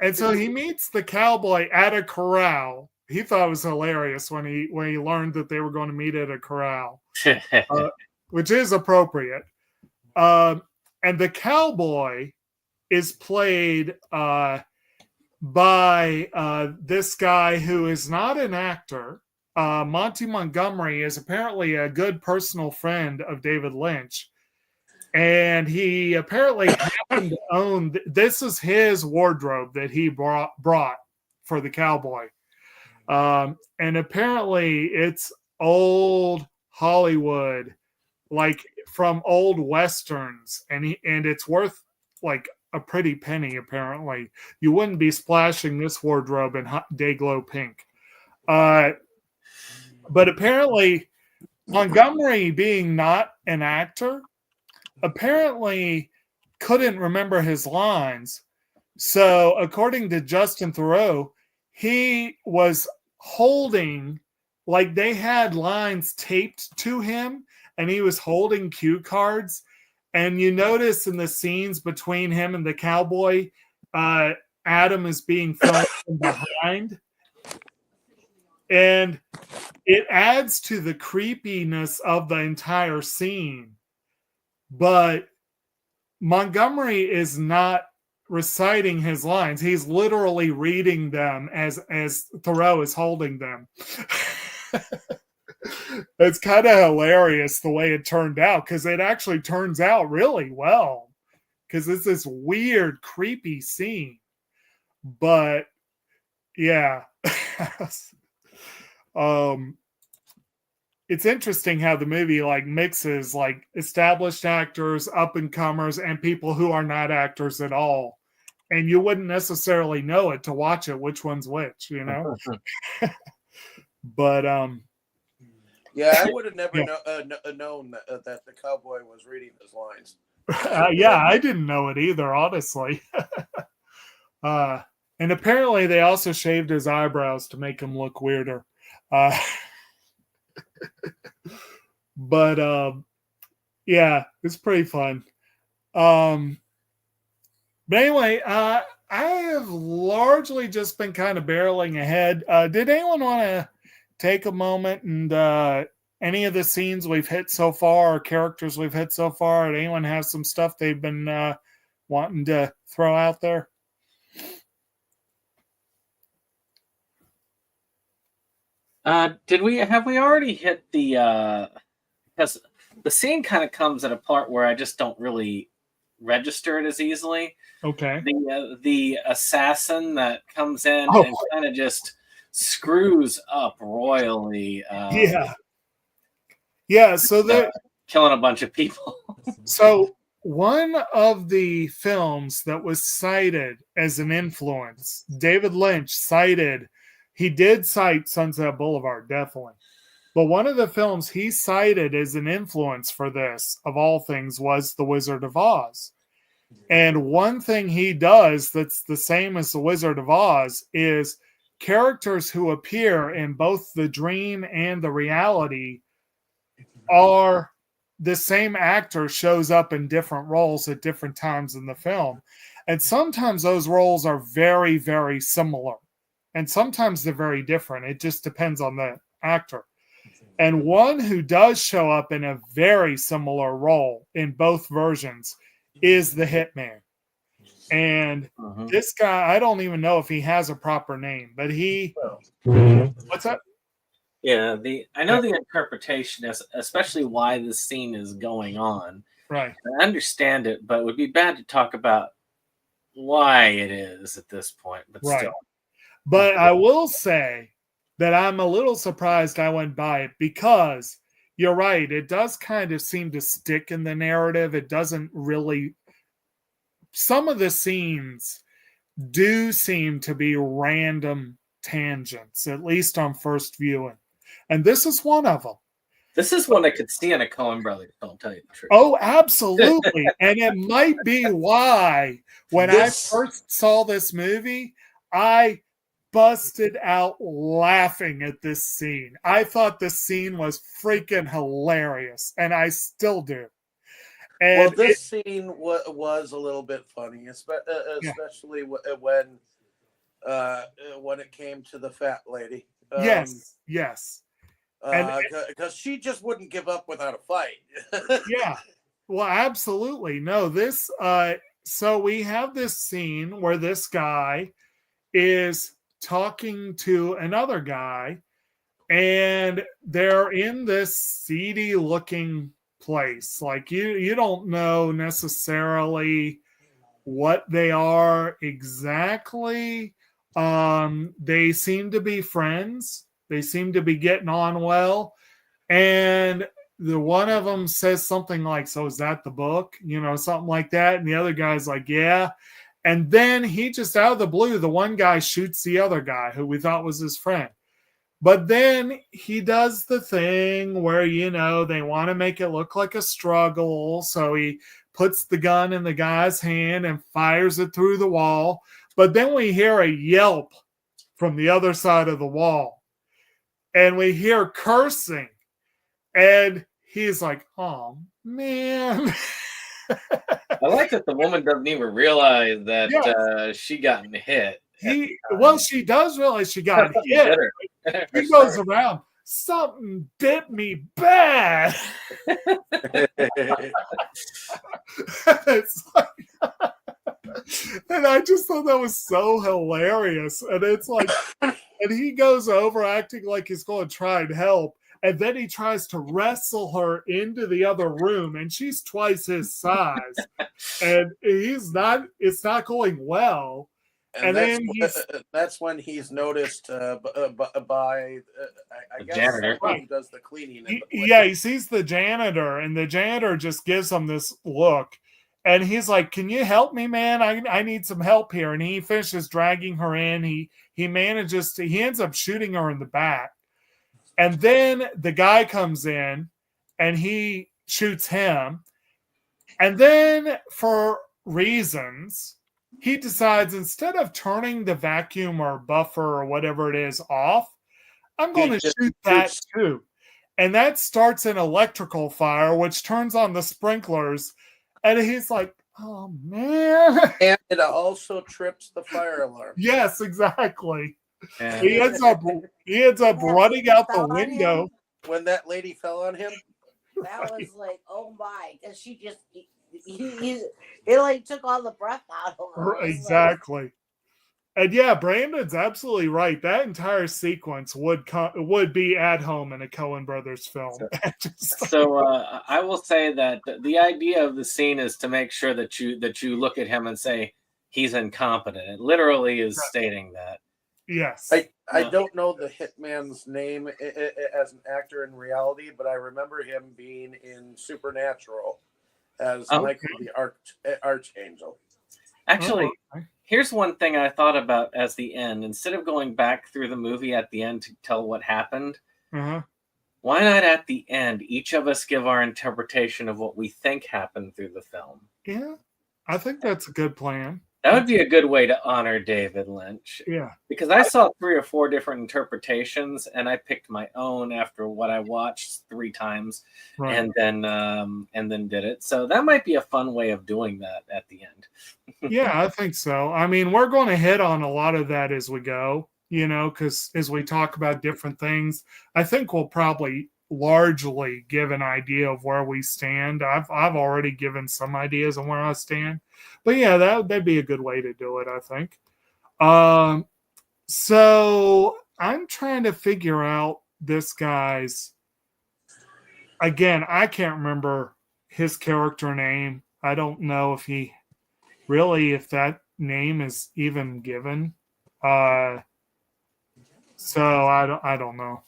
And so he meets the cowboy at a corral. He thought it was hilarious when he learned that they were going to meet at a corral, which is appropriate. And the cowboy is played by this guy who is not an actor. Monty Montgomery is apparently a good personal friend of David Lynch. And he apparently happened to own, this is his wardrobe that he brought for the cowboy. And apparently it's old Hollywood, like from old Westerns. And it's worth like a pretty penny, apparently. You wouldn't be splashing this wardrobe in Dayglow pink. But apparently Montgomery, being not an actor, apparently couldn't remember his lines. So according to Justin Theroux, he was holding, like they had lines taped to him and he was holding cue cards. And you notice in the scenes between him and the cowboy, Adam is being filmed from behind. And it adds to the creepiness of the entire scene. But Montgomery is not reciting his lines. He's literally reading them as Thoreau is holding them. It's kind of hilarious the way it turned out, because it actually turns out really well, because it's this weird, creepy scene. But yeah. It's interesting how the movie like mixes like established actors, up and comers, and people who are not actors at all, and you wouldn't necessarily know it to watch it which one's which, you know. But yeah, I would have never known that the cowboy was reading his lines. Yeah, I didn't know it either, honestly. And apparently they also shaved his eyebrows to make him look weirder. But yeah, it's pretty fun. But anyway, I have largely just been kind of barreling ahead. Did anyone want to take a moment and any of the scenes we've hit so far, or characters we've hit so far, did anyone have some stuff they've been wanting to throw out there? Have we already hit the because the scene kind of comes at a part where I just don't really register it as easily. Okay. The assassin that comes in and kind of just screws up royally. Yeah, so they're killing a bunch of people. So one of the films that was cited as an influence, David Lynch he did cite Sunset Boulevard, definitely. But one of the films he cited as an influence for this, of all things, was The Wizard of Oz. And one thing he does that's the same as The Wizard of Oz is characters who appear in both the dream and the reality are the same actor shows up in different roles at different times in the film. And sometimes those roles are very, very similar. And sometimes they're very different. It just depends on the actor. And one who does show up in a very similar role in both versions is the Hitman. And this guy, I don't even know if he has a proper name, but what's that? Yeah, I know the interpretation is, especially why this scene is going on. Right. I understand it, but it would be bad to talk about why it is at this point. But still. But I will say that I'm a little surprised I went by it, because you're right. It does kind of seem to stick in the narrative. It doesn't really. Some of the scenes do seem to be random tangents, at least on first viewing. And this is one of them. This is one I could see in a Coen Brothers film, tell you the truth. Oh, absolutely. And it might be why when I first saw this movie, I busted out laughing at this scene. I thought the scene was freaking hilarious, and I still do. And well, this scene was a little bit funny, especially when it came to the fat lady. Yes. Because she just wouldn't give up without a fight. Yeah. Well, absolutely. No, this so we have this scene where this guy is talking to another guy, and they're in this seedy looking place. Like you don't know necessarily what they are exactly. They seem to be friends. They seem to be getting on well. And the one of them says something like, "So is that the book?" Something like that. And the other guy's like, "Yeah." And then he just out of the blue, the one guy shoots the other guy who we thought was his friend. But then he does the thing where, they want to make it look like a struggle. So he puts the gun in the guy's hand and fires it through the wall. But then we hear a yelp from the other side of the wall. And we hear cursing. And he's like, "Oh, man." I like that the woman doesn't even realize that she got hit. She does realize she got hit. He goes around, "Something bit me bad." It's like, and I just thought that was so hilarious. And it's like, and he goes over acting like he's going to try and help. And then he tries to wrestle her into the other room, and she's twice his size. And it's not going well. And that's when he's noticed by I guess janitor who does the cleaning. He sees the janitor, and the janitor just gives him this look. And he's like, "Can you help me, man? I need some help here." And he finishes dragging her in. He ends up shooting her in the back. And then the guy comes in and he shoots him. And then for reasons, he decides, instead of turning the vacuum or buffer or whatever it is off, I'm going to shoot that too. And that starts an electrical fire, which turns on the sprinklers. And he's like, "Oh, man." And it also trips the fire alarm. Yes, exactly. And he ends up running out the window. When that lady fell on him? That was like, oh my, because she just, it like took all the breath out of her. Exactly. And yeah, Brandon's absolutely right. That entire sequence would be at home in a Coen Brothers film. So I will say that the idea of the scene is to make sure that you look at him and say he's incompetent. It literally is stating that. Yes. I don't know the hitman's name as an actor in reality, but I remember him being in Supernatural as Michael the Archangel. Actually, here's one thing I thought about as the end. Instead of going back through the movie at the end to tell what happened, why not at the end, each of us give our interpretation of what we think happened through the film? Yeah, I think that's a good plan. That would be a good way to honor David Lynch. Yeah. Because I saw 3 or 4 different interpretations, and I picked my own after what I watched 3 times, Right. and then did it. So that might be a fun way of doing that at the end. Yeah, I think so. I mean, we're going to hit on a lot of that as we go, because as we talk about different things, I think we'll probably largely give an idea of where we stand. I've already given some ideas on where I stand, but yeah, that'd be a good way to do it, I think. So I'm trying to figure out this guy's. Again, I can't remember his character name. I don't know if that name is even given. So I don't know.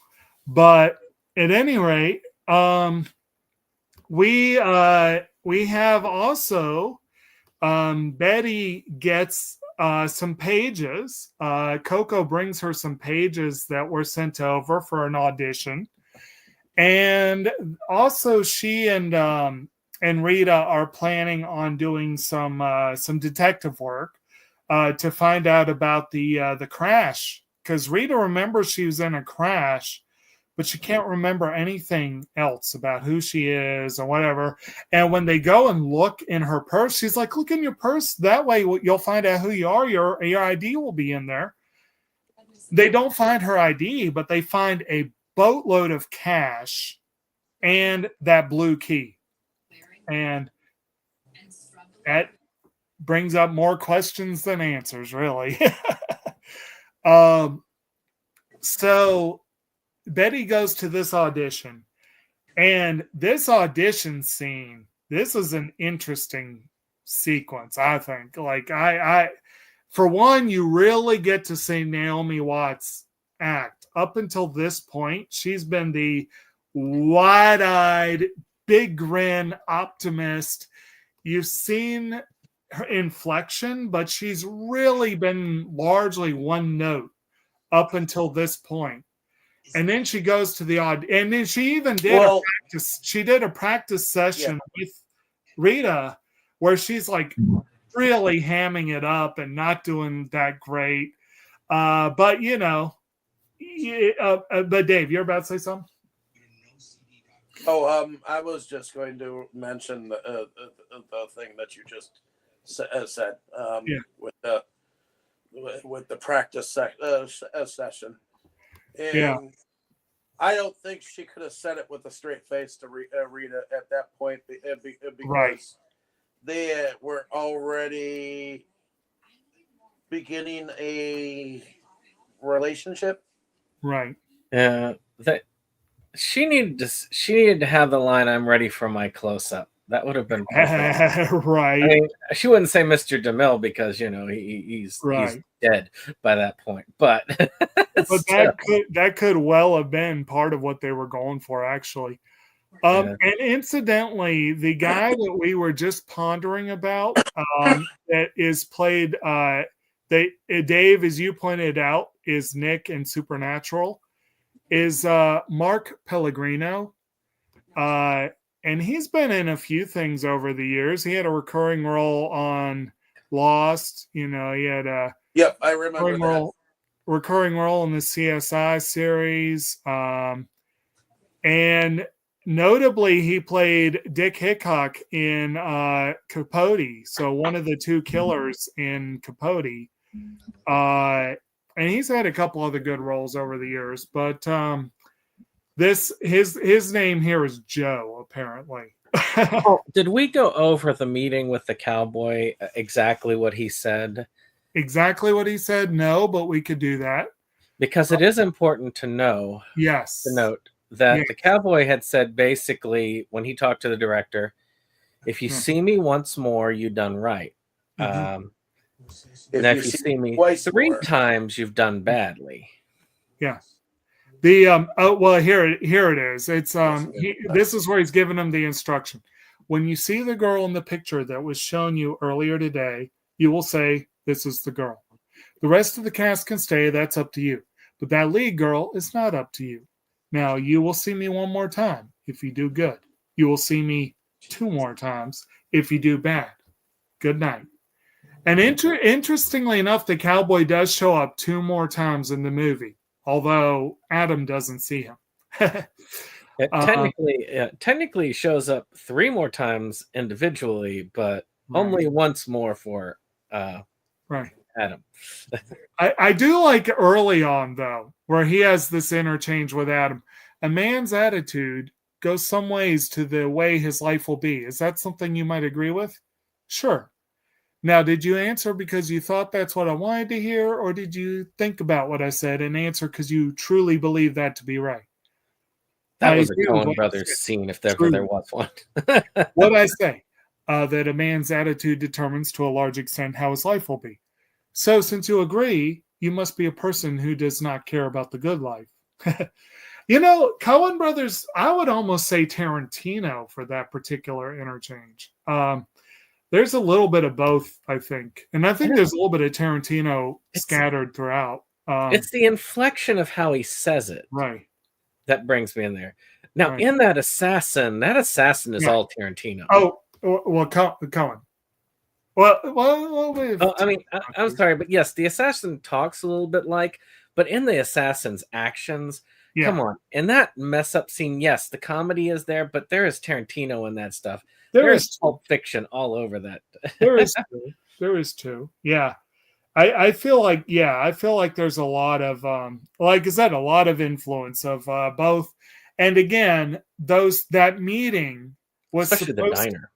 But at any rate, we have also Betty gets some pages. Coco brings her some pages that were sent over for an audition. And also she and Rita are planning on doing some detective work to find out about the crash, because Rita remembers she was in a crash, but she can't remember anything else about who she is or whatever. And when they go and look in her purse, she's like, "Look in your purse. That way you'll find out who you are. Your ID will be in there." They don't find her ID, but they find a boatload of cash and that blue key. And that brings up more questions than answers, really. So Betty goes to this audition, and this audition scene, this is an interesting sequence, I think. Like I for one, you really get to see Naomi Watts act. Up until this point, she's been the wide-eyed, big grin optimist. You've seen her inflection, but she's really been largely one note up until this point. And then she goes to the odd, and then she even did a practice. She did a practice session with Rita where she's like really hamming it up and not doing that great. But but Dave, you're about to say something? I was just going to mention the thing that you just said with the practice session. And I don't think she could have said it with a straight face to Rita at that point because they were already beginning a relationship. Right. Yeah. She needed to have the line, "I'm ready for my close-up." That would have been perfect. Right. I mean, she wouldn't say Mr. DeMille because he's dead by that point. But that could well have been part of what they were going for, actually. And incidentally, the guy that we were just pondering about that is played, Dave, as you pointed out, is Nick in Supernatural, is Mark Pellegrino. And he's been in a few things over the years. He had a recurring role on Lost. He had a I remember recurring role in the CSI series. And notably, he played Dick Hickok in Capote. So one of the 2 killers in Capote. And he's had a couple other good roles over the years. But his name here is Joe, apparently. Did we go over the meeting with the cowboy, exactly what he said? Exactly what he said? No, but we could do that. Because it is important to know. Yes. To note that the cowboy had said basically when he talked to the director, "If you see me once more, you done right. If you see me 3 times, you've done badly." Yeah. Here it is. It's this is where he's giving him the instruction. When you see the girl in the picture that was shown you earlier today, you will say, "This is the girl." The rest of the cast can stay. That's up to you. But that lead girl is not up to you. Now, you will see me 1 more time if you do good. You will see me 2 more times if you do bad. Good night. And interestingly enough, the cowboy does show up 2 more times in the movie, although Adam doesn't see him. It technically shows up 3 more times individually, but only once more for right. Adam. I do like early on, though, where he has this interchange with Adam. A man's attitude goes some ways to the way his life will be. Is that something you might agree with? Sure. Now, did you answer because you thought that's what I wanted to hear, or did you think about what I said and answer because you truly believe that to be right? That was a Coen Brothers scene, if ever there was one. What I say, that a man's attitude determines to a large extent how his life will be. So, since you agree, you must be a person who does not care about the good life. Coen Brothers, I would almost say Tarantino for that particular interchange. There's a little bit of both, I think. And I think there's a little bit of Tarantino scattered throughout. It's the inflection of how he says it. Right. That brings me in there. Now, in that assassin is all Tarantino. Oh, well, Coen. Well, I mean, I'm sorry, but yes, the assassin talks a little bit but in the assassin's actions, come on. In that mess up scene, yes, the comedy is there, but there is Tarantino in that stuff. There is Pulp Fiction all over that. There is too. Yeah. I feel like there's a lot of like I said, a lot of influence of both. And again, that meeting was especially the diner.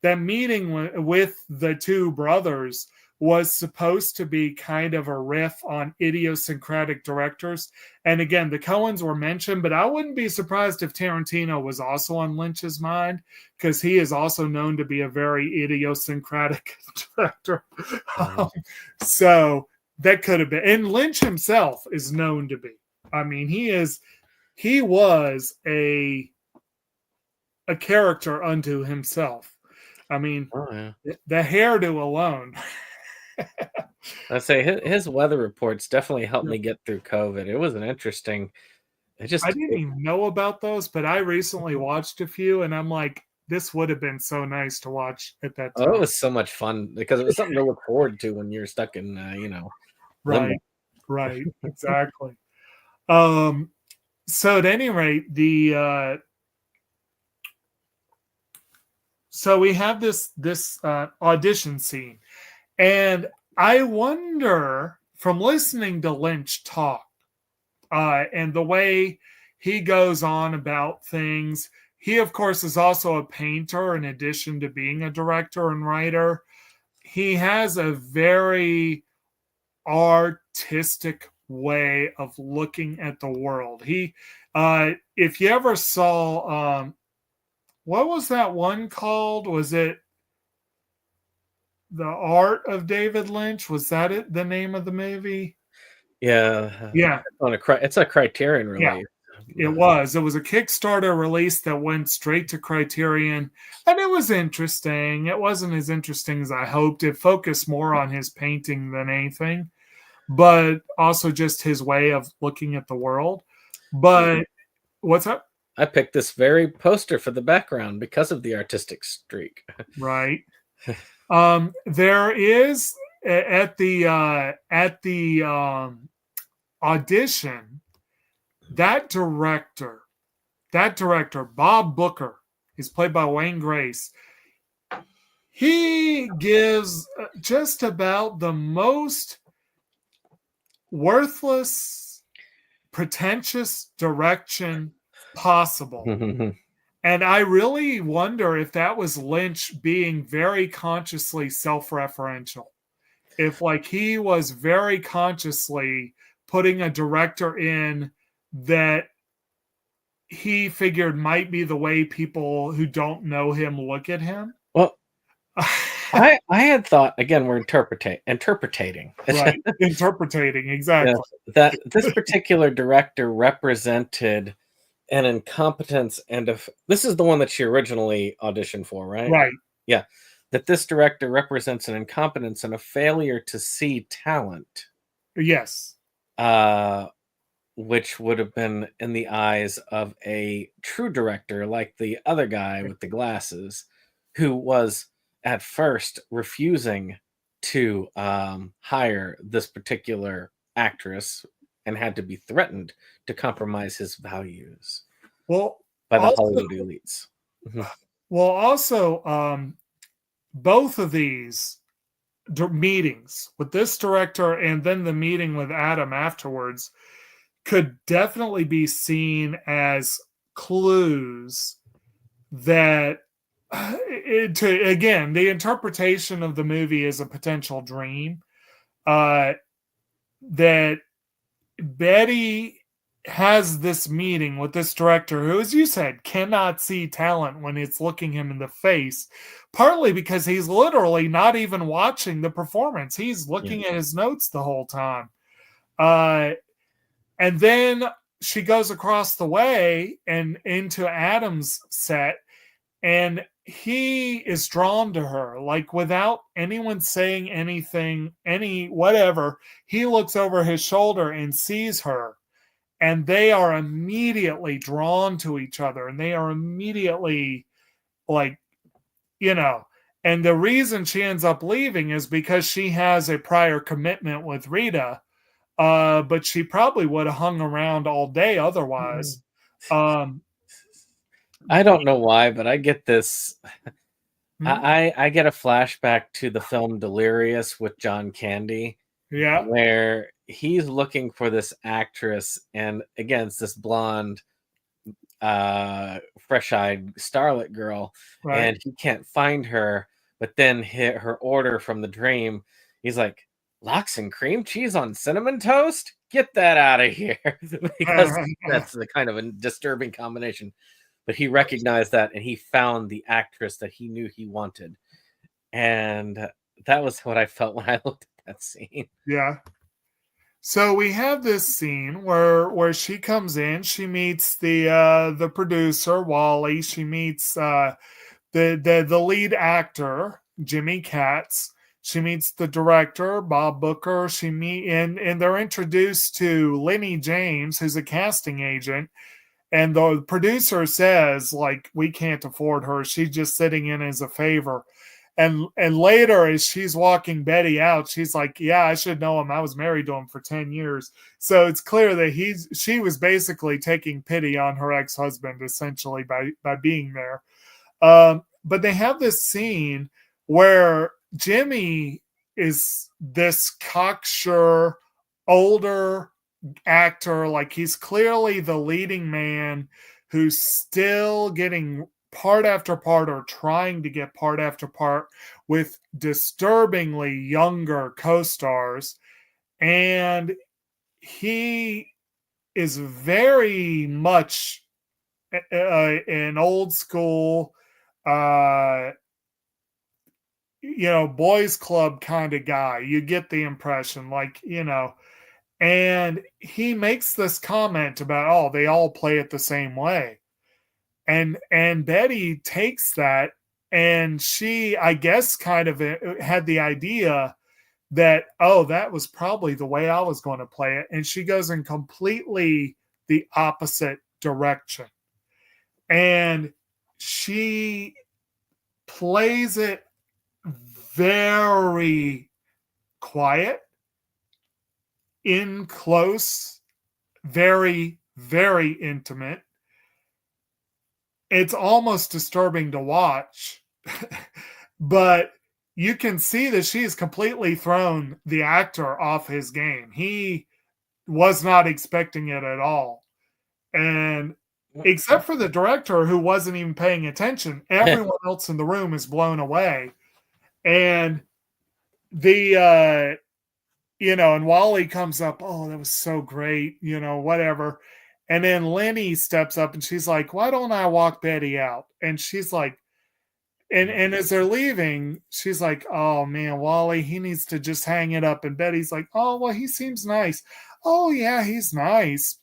That meeting with the 2 brothers was supposed to be kind of a riff on idiosyncratic directors. And again, the Coens were mentioned, but I wouldn't be surprised if Tarantino was also on Lynch's mind, because he is also known to be a very idiosyncratic director. So that could have been. And Lynch himself is known to be. I mean, he was a character unto himself. I mean, the hairdo alone. I'd say his weather reports definitely helped me get through COVID. It was an interesting. I didn't even know about those, but I recently watched a few, and I'm like, this would have been so nice to watch at that time. Oh, it was so much fun because it was something to look forward to when you're stuck in, right, exactly. So at any rate, so we have this audition scene, and I wonder, from listening to Lynch talk and the way he goes on about things, he of course is also a painter in addition to being a director and writer. He has a very artistic way of looking at the world. If you ever saw what was that one called? Was it The Art of David Lynch? Was that it? The name of the movie? Yeah. Yeah. It's a Criterion release. Yeah, it was. It was a Kickstarter release that went straight to Criterion, and it was interesting. It wasn't as interesting as I hoped. It focused more on his painting than anything, but also just his way of looking at the world. But what's up? I picked this very poster for the background because of the artistic streak. Right. There is at the audition, that director, Bob Booker, is played by Wayne Grace. He gives just about the most worthless, pretentious direction possible. And I really wonder if that was Lynch being very consciously self-referential. If he was very consciously putting a director in that he figured might be the way people who don't know him look at him. Well, I had thought, again, we're interpreting. Right, interpreting, exactly. Yes, that this particular director represented an incompetence this is the one that she originally auditioned for, right? Right. Yeah. That this director represents an incompetence and a failure to see talent. Yes. Which would have been in the eyes of a true director like the other guy with the glasses, who was at first refusing to hire this particular actress and had to be threatened to compromise his values Well, by the also, Hollywood elites. Both of these meetings with this director and then the meeting with Adam afterwards could definitely be seen as clues that again, the interpretation of the movie is a potential dream, that Betty has this meeting with this director who, as you said, cannot see talent when it's looking him in the face, partly because he's literally not even watching the performance. He's looking at his notes the whole time. And then she goes across the way and into Adam's set, and he is drawn to her, like without anyone saying anything, whatever. He looks over his shoulder and sees her, and they are immediately drawn to each other, and they are immediately like, and the reason she ends up leaving is because she has a prior commitment with Rita, but she probably would have hung around all day otherwise. I don't know why, but I get this. I get a flashback to the film Delirious with John Candy. Yeah. Where he's looking for this actress, and again, it's this blonde, fresh-eyed starlet girl, right. And he can't find her, but then hit her order from the dream. He's like, lox and cream cheese on cinnamon toast? Get that out of here. Because that's the kind of a disturbing combination. But he recognized that, and he found the actress that he knew he wanted. And that was what I felt when I looked at that scene. Yeah. So we have this scene where she comes in, she meets the producer, Wally, she meets the lead actor, Jimmy Katz, she meets the director, Bob Booker, and they're introduced to Lenny James, who's a casting agent. And the producer says, like, we can't afford her. She's just sitting in as a favor. And later, as she's walking Betty out, she's like, yeah, I should know him. I was married to him for 10 years. So it's clear that she was basically taking pity on her ex-husband, essentially, by being there. But they have this scene where Jimmy is this cocksure, older actor, like he's clearly the leading man who's still getting part after part, or trying to get part after part, with disturbingly younger co-stars, and he is very much an old school boys club kind of guy. You get the impression, like, and he makes this comment about, they all play it the same way. And Betty takes that, and she, I guess, kind of had the idea that, that was probably the way I was going to play it. And she goes in completely the opposite direction. And she plays it very quiet, in close, very, very intimate. It's almost disturbing to watch, but you can see that she's completely thrown the actor off his game. He was not expecting it at all. And except for the director, who wasn't even paying attention, everyone else in the room is blown away. And and Wally comes up, that was so great, whatever. And then Lenny steps up and she's like, why don't I walk Betty out? And she's like, and as they're leaving, she's like, oh man, Wally, he needs to just hang it up. And Betty's like, oh, well, he seems nice. Oh yeah, he's nice.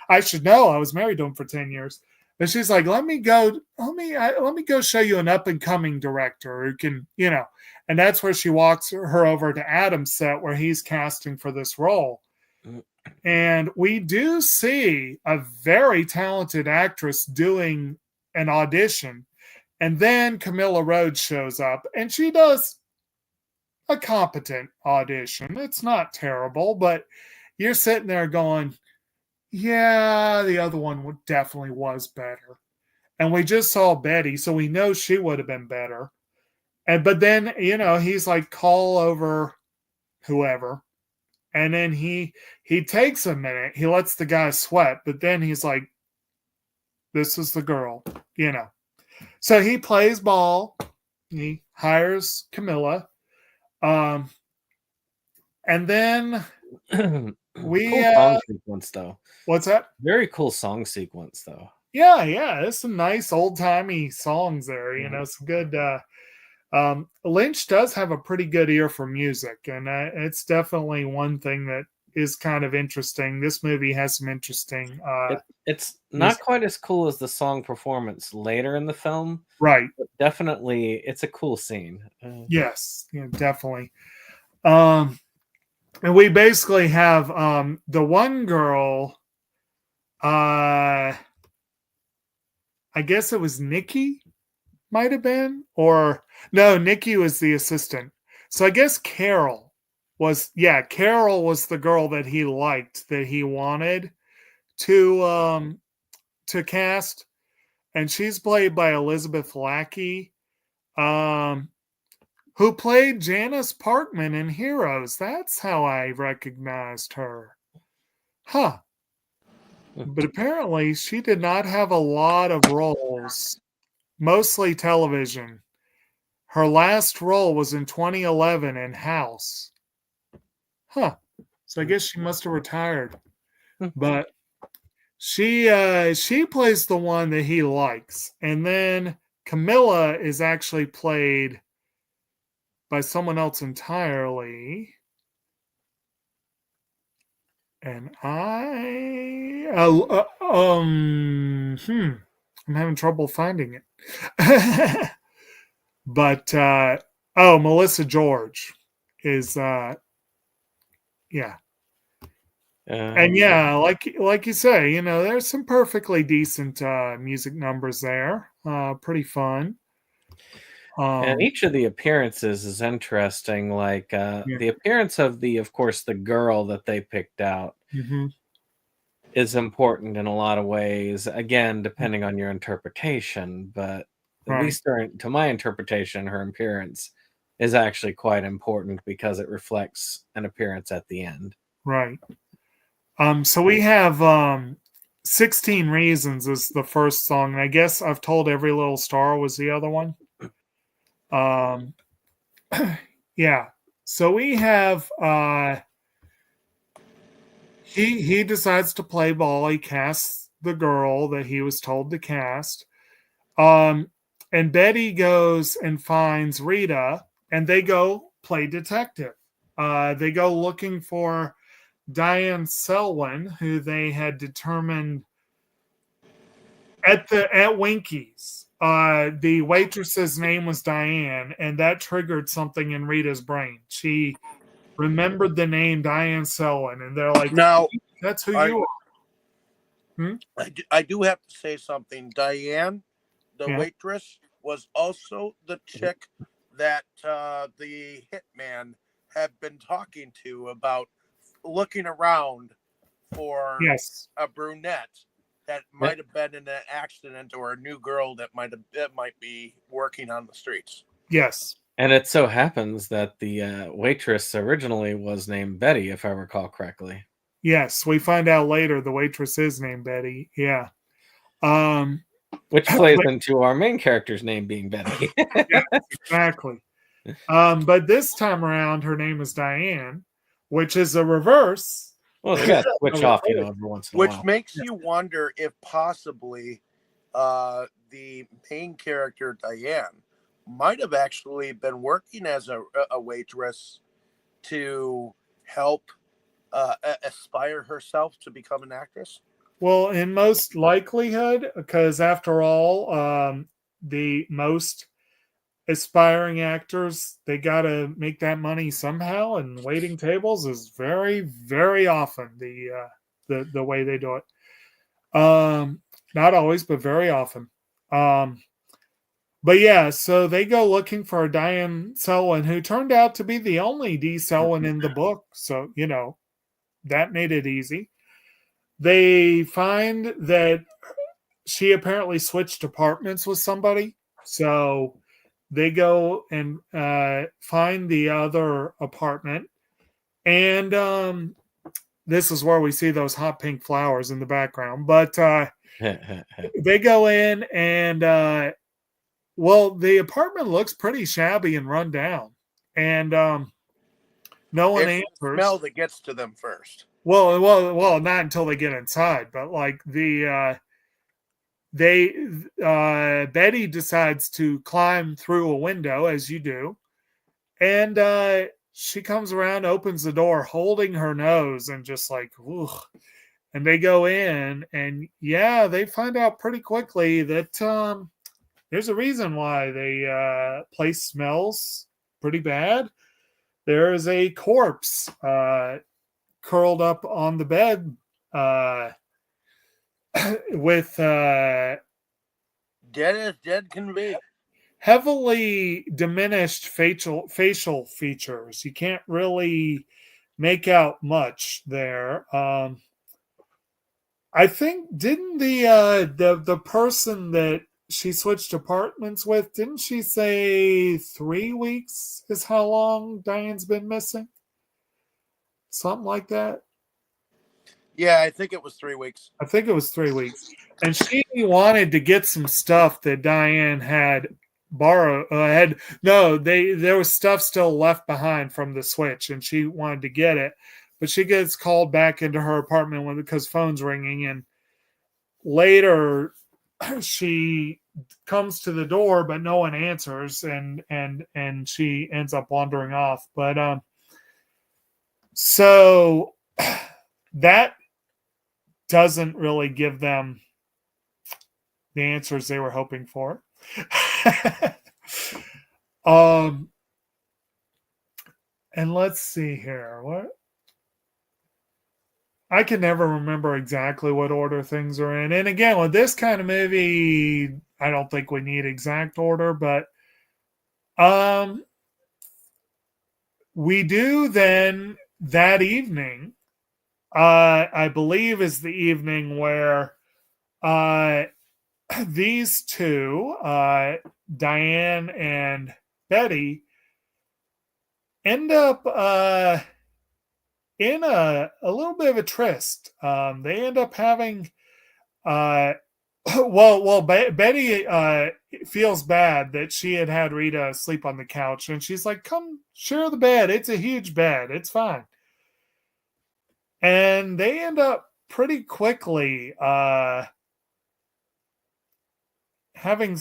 I should know. I was married to him for 10 years. But she's like, let me go show you an up and coming director who can, and that's where she walks her over to Adam's set, where he's casting for this role. And we do see a very talented actress doing an audition. And then Camilla Rhodes shows up, and she does a competent audition. It's not terrible, but you're sitting there going, yeah, the other one definitely was better. And we just saw Betty, so we know she would have been better. But then, he's like, call over whoever. And then he takes a minute. He lets the guy sweat, but then he's like, this is the girl, So he plays ball. He hires Camilla. And then we cool song sequence though. What's that? Very cool song sequence though. Yeah, there's some nice old-timey songs there, some good Lynch does have a pretty good ear for music, and it's definitely one thing that is kind of interesting. This movie has some interesting it's not quite as cool as the song performance later in the film, right? But definitely it's a cool scene. Yes, definitely. And we basically have the one girl, I guess it was Nikki, might have been, or no, Nikki was the assistant. So I guess Carol was the girl that he liked, that he wanted to cast, and she's played by Elizabeth Lackey, who played Janice Parkman in Heroes. That's how I recognized her. Huh. But apparently she did not have a lot of roles, mostly television. Her last role was in 2011 in House. Huh. So I guess she must have retired. But she plays the one that he likes. And then Camilla is actually played by someone else entirely. And I'm having trouble finding it. But Melissa George is and like you say, there's some perfectly decent music numbers there. Pretty fun. And each of the appearances is interesting. Like the appearance of course, the girl that they picked out is important in a lot of ways. Again, depending on your interpretation, but at least to my interpretation, her appearance is actually quite important because it reflects an appearance at the end. Right. So we have 16 Reasons is the first song. And I guess I've Told Every Little Star was the other one. Yeah. So we have he decides to play ball. He casts the girl that he was told to cast. And Betty goes and finds Rita, and they go play detective. They go looking for Diane Selwyn, who they had determined at Winky's. The waitress's name was Diane, and that triggered something in Rita's brain. She remembered the name Diane Selwyn, and they're like, "Now that's who you are." I do have to say something. Diane, the waitress, was also the chick that the hitman had been talking to about looking around for a brunette that might have been in an accident, or a new girl that might be working on the streets. Yes. And it so happens that the waitress originally was named Betty, if I recall correctly. Yes, we find out later the waitress is named Betty. Yeah. Which plays into our main character's name being Betty. Yes, exactly. But this time around, her name is Diane, which is a reverse. Well, yeah, switch off, every once in a while. Which makes you wonder if possibly the main character, Diane, might have actually been working as a waitress to help aspire herself to become an actress. Well, in most likelihood, because after all, the most aspiring actors, they got to make that money somehow, and waiting tables is very, very often the way they do it. Not always, but very often. But yeah, so they go looking for Diane Selwyn, who turned out to be the only D. Selwyn in the book. So, that made it easy. They find that she apparently switched apartments with somebody. So they go and find the other apartment. And this is where we see those hot pink flowers in the background. But they go in and... well, the apartment looks pretty shabby and run down, and no one It's the answers. smell that gets to them first. Well, not until they get inside. But like Betty decides to climb through a window, as you do, and she comes around, opens the door, holding her nose, and just like, ugh. And they go in, and yeah, they find out pretty quickly that there's a reason why the place smells pretty bad. There is a corpse curled up on the bed with dead as dead can be. Heavily diminished facial features. You can't really make out much there. I think didn't the person that she switched apartments with, didn't she say 3 weeks is how long Diane's been missing? Something like that. Yeah, I think it was 3 weeks. I think it was 3 weeks. And she wanted to get some stuff that Diane had borrowed. There was stuff still left behind from the switch, and she wanted to get it. But she gets called back into her apartment because phone's ringing, and later she comes to the door, but no one answers, and she ends up wandering off. But so that doesn't really give them the answers they were hoping for. And let's see here. What? I can never remember exactly what order things are in. And again, with this kind of movie, I don't think we need exact order, but we do then that evening, I believe is the evening where these two, Diane and Betty, end up in a little bit of a tryst. They end up having Betty feels bad that she had Rita sleep on the couch, and she's like, come share the bed. It's a huge bed. It's fine. And they end up pretty quickly having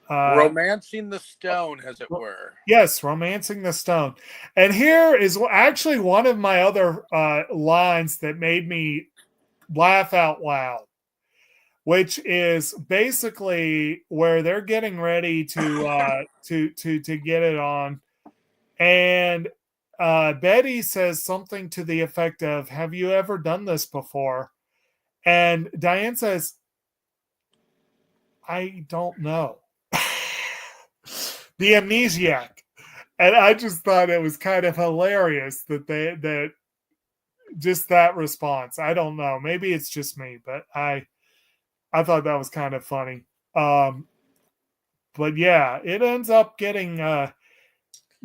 romancing the stone, as it were. Yes, romancing the stone. And here is actually one of my other lines that made me laugh out loud, which is basically where they're getting ready to get it on, and Betty says something to the effect of, "Have you ever done this before?" And Diane says, "I don't know." The amnesiac. And I just thought it was kind of hilarious that just that response. I don't know. Maybe it's just me, but I thought that was kind of funny. But yeah, it ends up getting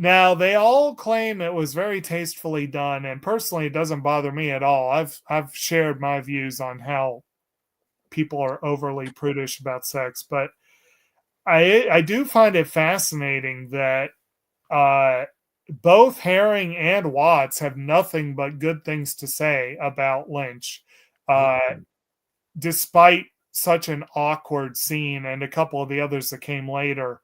now they all claim it was very tastefully done, and personally it doesn't bother me at all. I've shared my views on how people are overly prudish about sex, but I do find it fascinating that both Herring and Watts have nothing but good things to say about Lynch, despite such an awkward scene and a couple of the others that came later.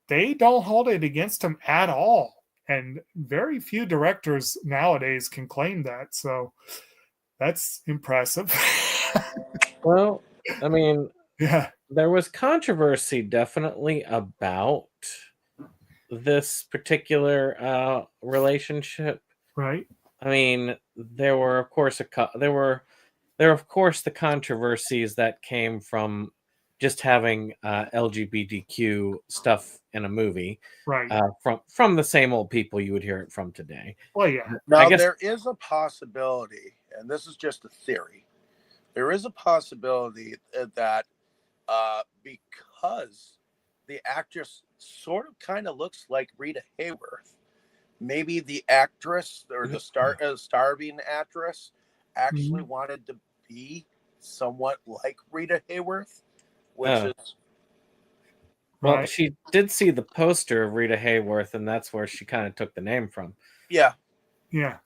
They don't hold it against him at all, and very few directors nowadays can claim that. So that's impressive. Well, I mean, yeah, there was controversy definitely about this particular relationship, right? I mean, there were of course the controversies that came from just having LGBTQ stuff in a movie, Right. From the same old people you would hear it from today. Well, yeah. Now, I guess there is a possibility, and this is just a theory. There is a possibility that because the actress sort of kind of looks like Rita Hayworth, maybe the actress or the starving actress actually wanted to be somewhat like Rita Hayworth, which is... Well, Right. she did see the poster of Rita Hayworth, and that's where she kind of took the name from. Yeah. Yeah.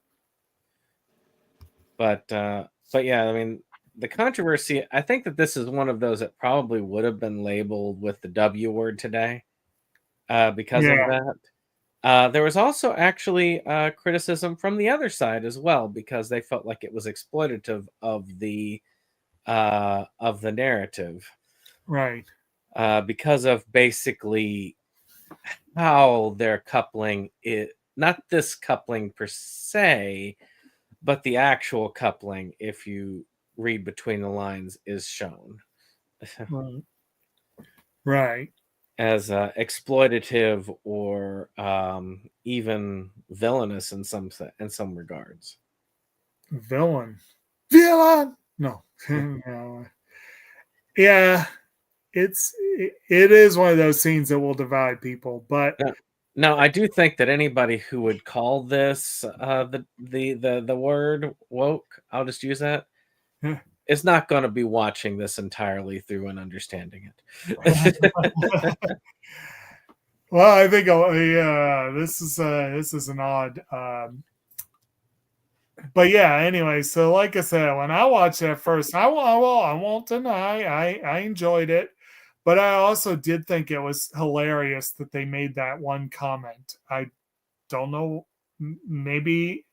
But yeah, I mean, the controversy, I think that this is one of those that probably would have been labeled with the W word today because of that. There was also actually criticism from the other side as well, because they felt like it was exploitative of the narrative. Right. Because of basically how their coupling is, not this coupling per se, but the actual coupling, if you read between the lines, is shown Right. as exploitative or even villainous in some regards. Villain. No. No. Yeah. It is one of those scenes that will divide people, but no, I do think that anybody who would call this the word woke, I'll just use that, is not going to be watching this entirely through and understanding it. Well, I think this is an odd. But yeah, anyway, so like I said, when I watched that first, I won't deny I enjoyed it, but I also did think it was hilarious that they made that one comment. I don't know, maybe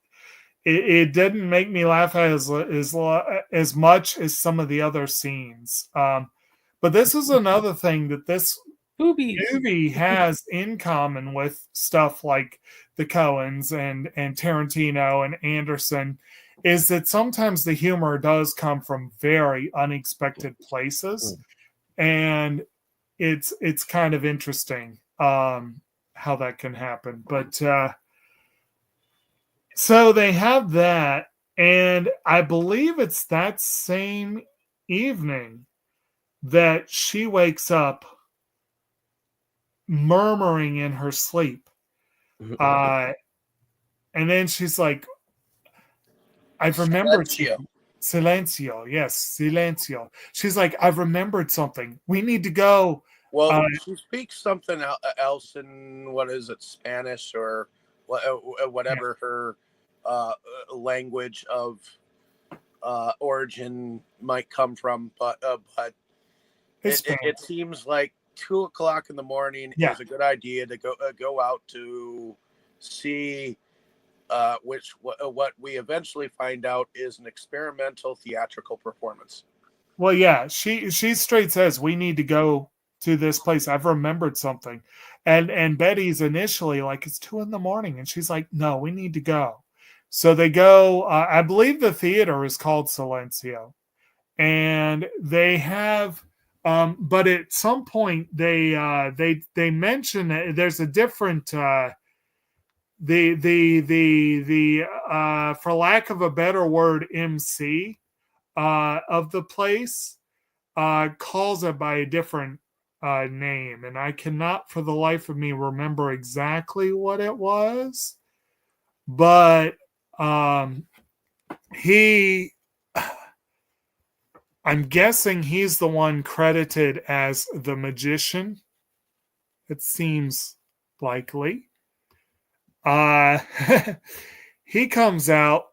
it didn't make me laugh as much as some of the other scenes. But this is another thing that this movie has in common with stuff like the Coens and Tarantino and Anderson, is that sometimes the humor does come from very unexpected places, and it's kind of interesting how that can happen. But so they have that, and I believe it's that same evening that she wakes up murmuring in her sleep. And then she's like, I've remembered Silencio. Yes, Silencio. She's like, I've remembered something. We need to go. Well, she speaks something else in, what is it, Spanish or whatever her language of origin might come from, but it seems like 2:00 in the morning is a good idea to go out to see what we eventually find out is an experimental theatrical performance. Well, yeah, she straight says we need to go to this place. I've remembered something, and Betty's initially like, it's 2 a.m, and she's like, no, we need to go. So they go. I believe the theater is called Silencio, and they have. But at some point they mention that there's a different the for lack of a better word, MC of the place calls it by a different name, and I cannot for the life of me remember exactly what it was, but I'm guessing he's the one credited as the magician. It seems likely. He comes out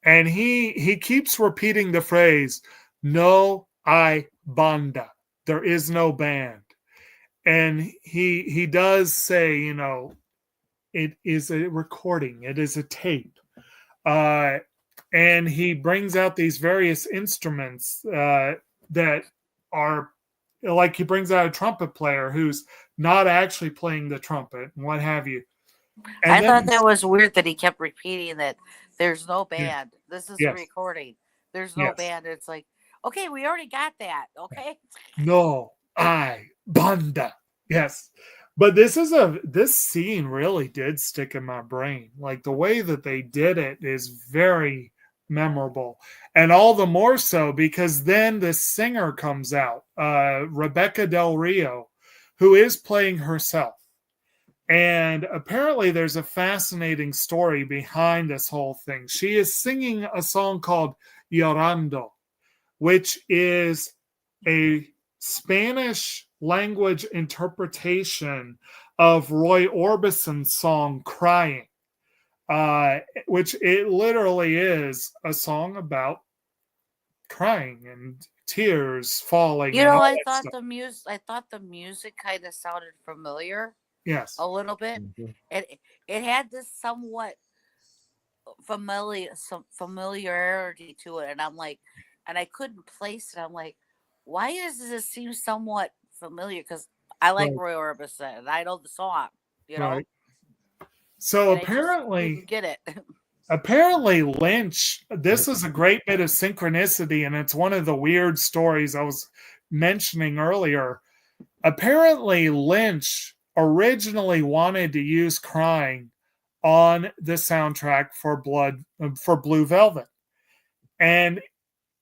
and he keeps repeating the phrase, no hay banda. There is no band. And he does say, it is a recording. It is a tape. And he brings out these various instruments that are like, he brings out a trumpet player who's not actually playing the trumpet and what have you. And I thought that was weird that he kept repeating that there's no band. This is a recording. There's no band. It's like, okay, we already got that. Okay. No. I Banda. Yes. But this scene really did stick in my brain. Like the way that they did it is very memorable. And all the more so because then the singer comes out, Rebecca Del Rio, who is playing herself. And apparently there's a fascinating story behind this whole thing. She is singing a song called Llorando, which is a Spanish language interpretation of Roy Orbison's song Crying, which it literally is a song about crying and tears falling. You and know, all I that thought stuff. I thought the music kind of sounded familiar Yes. a little bit. Mhm. It had this somewhat familiarity to it, and I'm like, and I couldn't place it. I'm like, why does this seem somewhat familiar? Because I like Right. Roy Orbison, and I know the song, you know, Right. So and I just apparently didn't get it. Apparently, Lynch, this is a great bit of synchronicity, and it's one of the weird stories I was mentioning earlier. Apparently, Lynch originally wanted to use crying on the soundtrack for Blue Velvet, and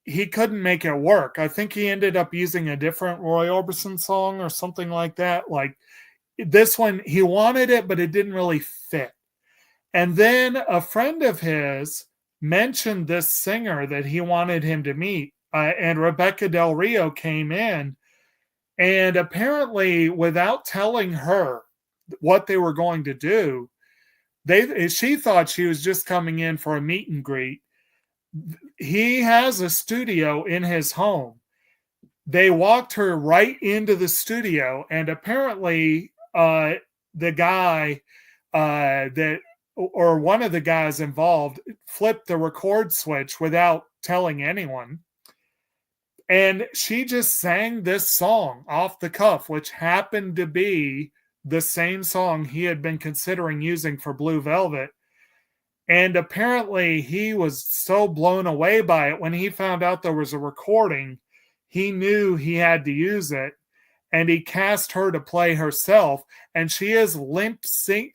he couldn't make it work. I think he ended up using a different Roy Orbison song or something like that. Like this one, he wanted it, but it didn't really fit. And then a friend of his mentioned this singer that he wanted him to meet, and Rebecca Del Rio came in, and apparently, without telling her what they were going to do, she thought she was just coming in for a meet and greet. He has a studio in his home. They walked her right into the studio, and apparently, the guy that or one of the guys involved flipped the record switch without telling anyone. And she just sang this song off the cuff, which happened to be the same song he had been considering using for Blue Velvet. And apparently he was so blown away by it when he found out there was a recording, he knew he had to use it. And he cast her to play herself, and she is lip syncing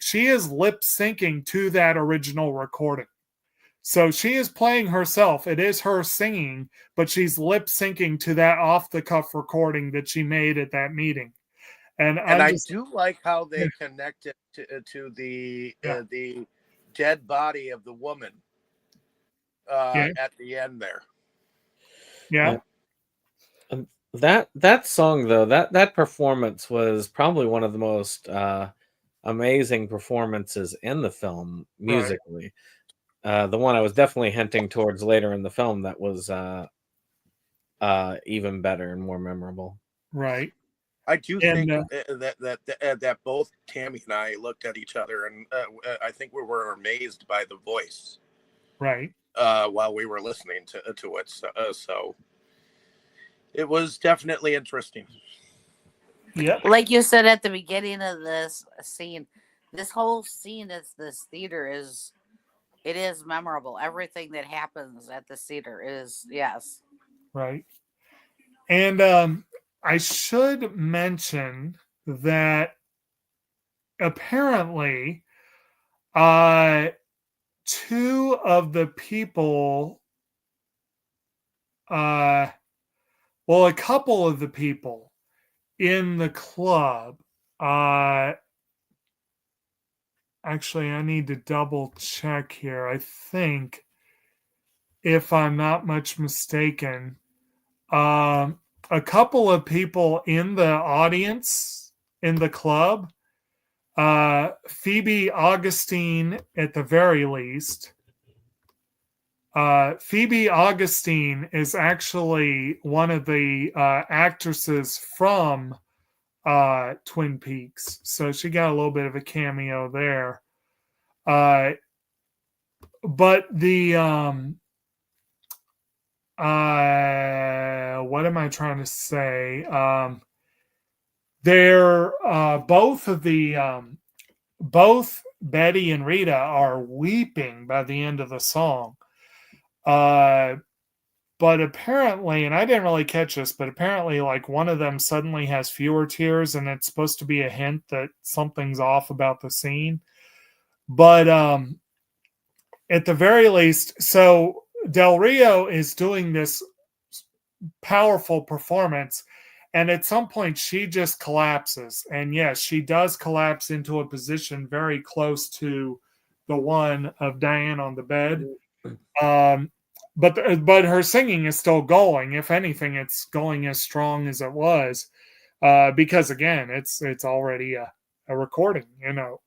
to that original recording. So she is playing herself. It is her singing, but she's lip syncing to that off the cuff recording that she made at that meeting. And I do like how they connected to the Yeah. the dead body of the woman at the end there. Yeah. That song though, that performance was probably one of the most amazing performances in the film musically. Right. The one I was definitely hinting towards later in the film that was even better and more memorable. Right. I do think that both Tammy and I looked at each other, and I think we were amazed by the voice. Right. While we were listening to it, so it was definitely interesting. Yeah. Like you said at the beginning of this scene, this whole scene at this theater is memorable. Everything that happens at the theater is, yes. Right. And I should mention that apparently two of the people a couple of the people in the club actually I need to double check here. I think if I'm not much mistaken, a couple of people in the audience in the club, Phoebe Augustine at the very least. Phoebe Augustine is actually one of the actresses from Twin Peaks, so she got a little bit of a cameo there. But the what am I trying to say? They're both Betty and Rita are weeping by the end of the song. But apparently, and I didn't really catch this, but apparently, like, one of them suddenly has fewer tears, and it's supposed to be a hint that something's off about the scene. But at the very least, so Del Rio is doing this powerful performance, and at some point she just collapses. And yes, she does collapse into a position very close to the one of Diane on the bed. But her singing is still going. If anything, it's going as strong as it was, because again, it's already a recording, you know.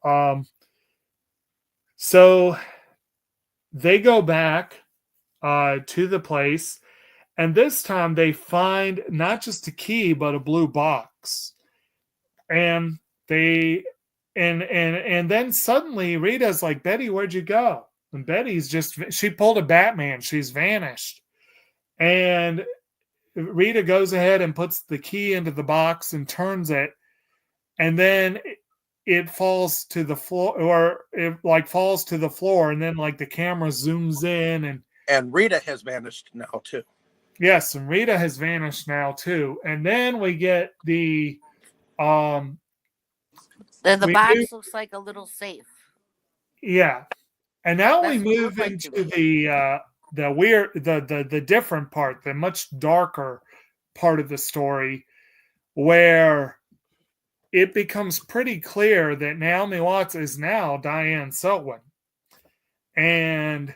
So they go back to the place, and this time they find not just a key but a blue box, and they and then suddenly Rita's like, Betty, where'd you go? And Betty's she pulled a Batman. She's vanished. And Rita goes ahead and puts the key into the box and turns it. And then it falls to the floor, or it like falls to the floor. And then like the camera zooms in, and Rita has vanished now too. Yes. And Rita has vanished now too. And then we get the box looks like a little safe. Yeah. And now we move into the weird, the different part, the much darker part of the story, where it becomes pretty clear that Naomi Watts is now Diane Selwyn. And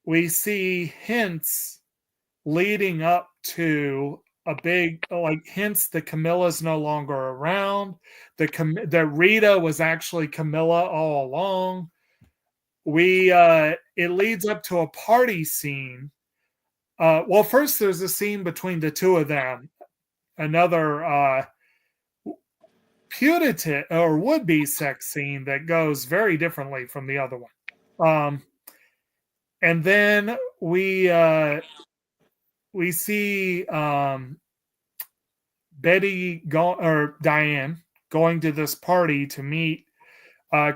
we see hints leading up to a big, like, hints that Camilla's no longer around, that Rita was actually Camilla all along. It leads up to a party scene. Well, first there's a scene between the two of them, another putative or would-be sex scene that goes very differently from the other one. And then we see Diane going to this party to meet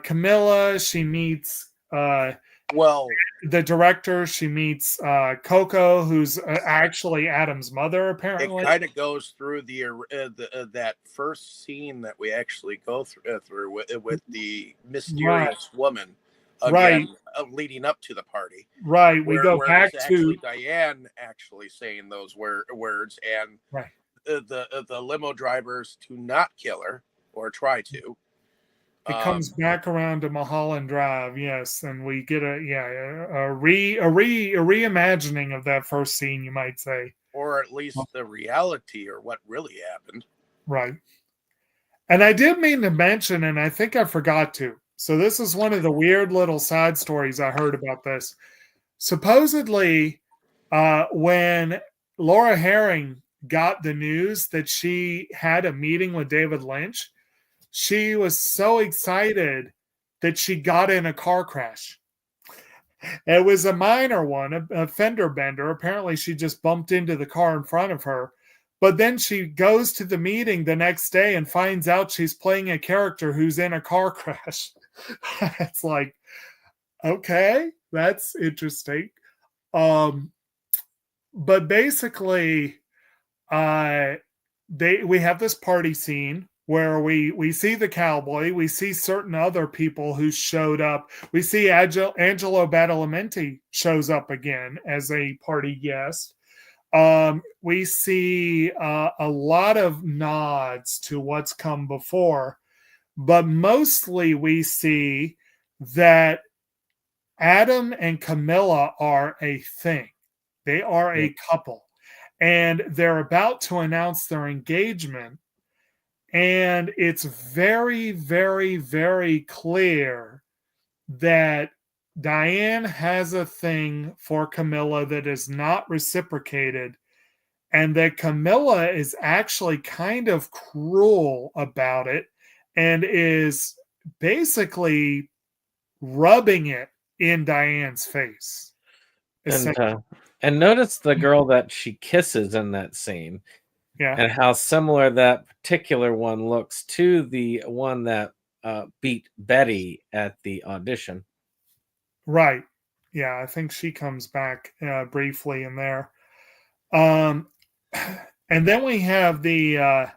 Camilla. She meets the director. She meets Coco, who's actually Adam's mother. Apparently, it kind of goes through that first scene that we actually go through with the mysterious woman. Again, leading up to the party. Right. We go back to Diane actually saying those words, and the limo drivers to not kill her or try to. It comes back around to Mulholland Drive, yes, and we get a reimagining of that first scene, you might say, or at least the reality or what really happened. Right. And I did mean to mention, and I think I forgot to. So this is one of the weird little side stories I heard about this. Supposedly, when Laura Herring got the news that she had a meeting with David Lynch, she was so excited that she got in a car crash. It was a minor one, a fender bender. Apparently, she just bumped into the car in front of her. But then she goes to the meeting the next day and finds out she's playing a character who's in a car crash. It's like, okay, that's interesting. But basically, we have this party scene where we see the cowboy, we see certain other people who showed up. We see Angelo Badalamenti shows up again as a party guest. We see a lot of nods to what's come before, but mostly we see that Adam and Camilla are a thing. They are a couple, and they're about to announce their engagement. And it's very, very, very clear that Diane has a thing for Camilla that is not reciprocated, and that Camilla is actually kind of cruel about it and is basically rubbing it in Diane's face. And notice the girl that she kisses in that scene. Yeah. And how similar that particular one looks to the one that beat Betty at the audition. Right. Yeah, I think she comes back briefly in there. And then we have the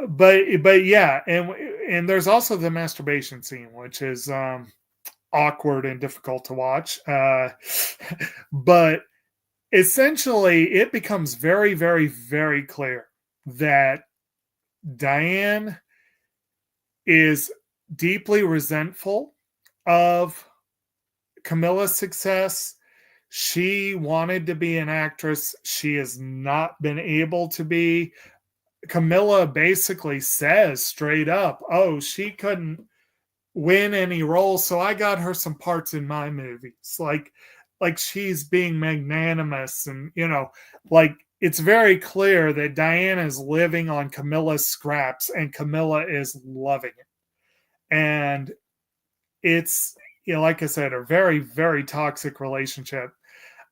but yeah, and there's also the masturbation scene, which is awkward and difficult to watch. But essentially, it becomes very, very, very clear that Diane is deeply resentful of Camilla's success. She wanted to be an actress. She has not been able to be. Camilla basically says straight up, oh, she couldn't win any roles, so I got her some parts in my movies. Like she's being magnanimous, and like it's very clear that Diana is living on Camilla's scraps and Camilla is loving it. And it's, like I said, a very, very toxic relationship.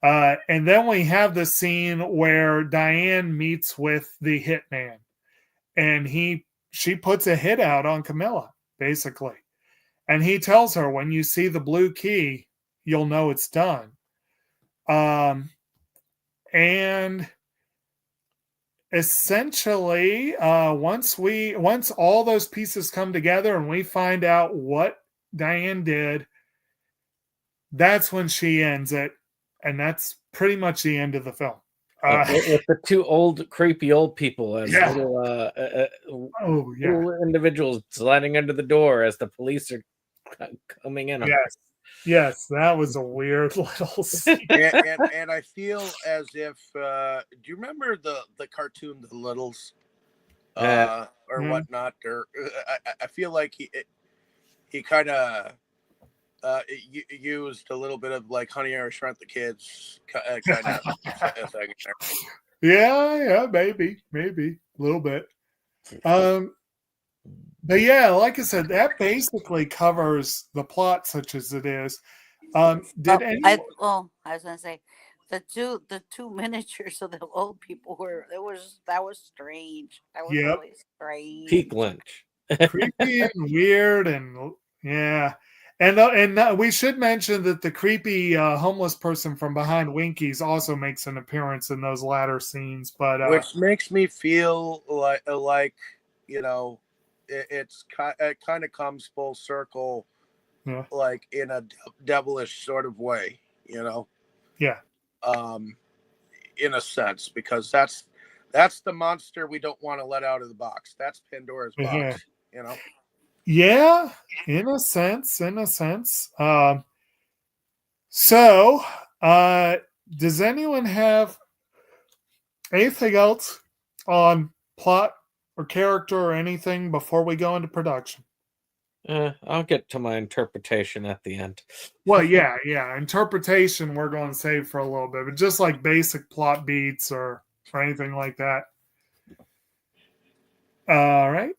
And then we have the scene where Diane meets with the hitman, and she puts a hit out on Camilla, basically. And he tells her, when you see the blue key, you'll know it's done. And essentially, once all those pieces come together and we find out what Diane did, that's when she ends it. And that's pretty much the end of the film. With the two creepy old people as little individuals sliding under the door as the police are coming in. Yes, that was a weird little scene. and I feel as if do you remember the cartoon The Littles or whatnot? Or I feel like he kind of used a little bit of like Honey, I Shrunk the Kids kind of thing. Yeah, maybe a little bit. But yeah, like I said, that basically covers the plot, such as it is. I was gonna say the two miniatures of the old people that was strange. That was really strange. Peak Lynch. Creepy and weird, and yeah. And we should mention that the creepy homeless person from behind Winkies also makes an appearance in those latter scenes. But which makes me feel like it kind of comes full circle, like in a devilish sort of way, Yeah. In a sense, because that's the monster we don't want to let out of the box. That's Pandora's box, Yeah, in a sense. So, does anyone have anything else on plot or character or anything before we go into production? I'll get to my interpretation at the end. Well, yeah. Interpretation we're going to save for a little bit, but just like basic plot beats or anything like that. All right.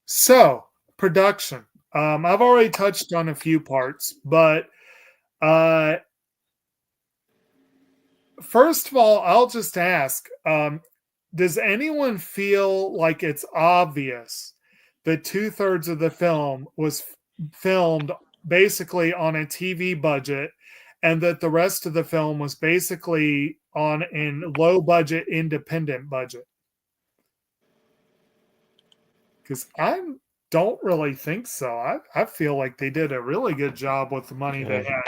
So, production. I've already touched on a few parts, but first of all, I'll just ask, does anyone feel like it's obvious that 2/3 of the film was filmed basically on a TV budget and that the rest of the film was basically on a low budget independent budget? Because I don't really think so. I feel like they did a really good job with the money they had.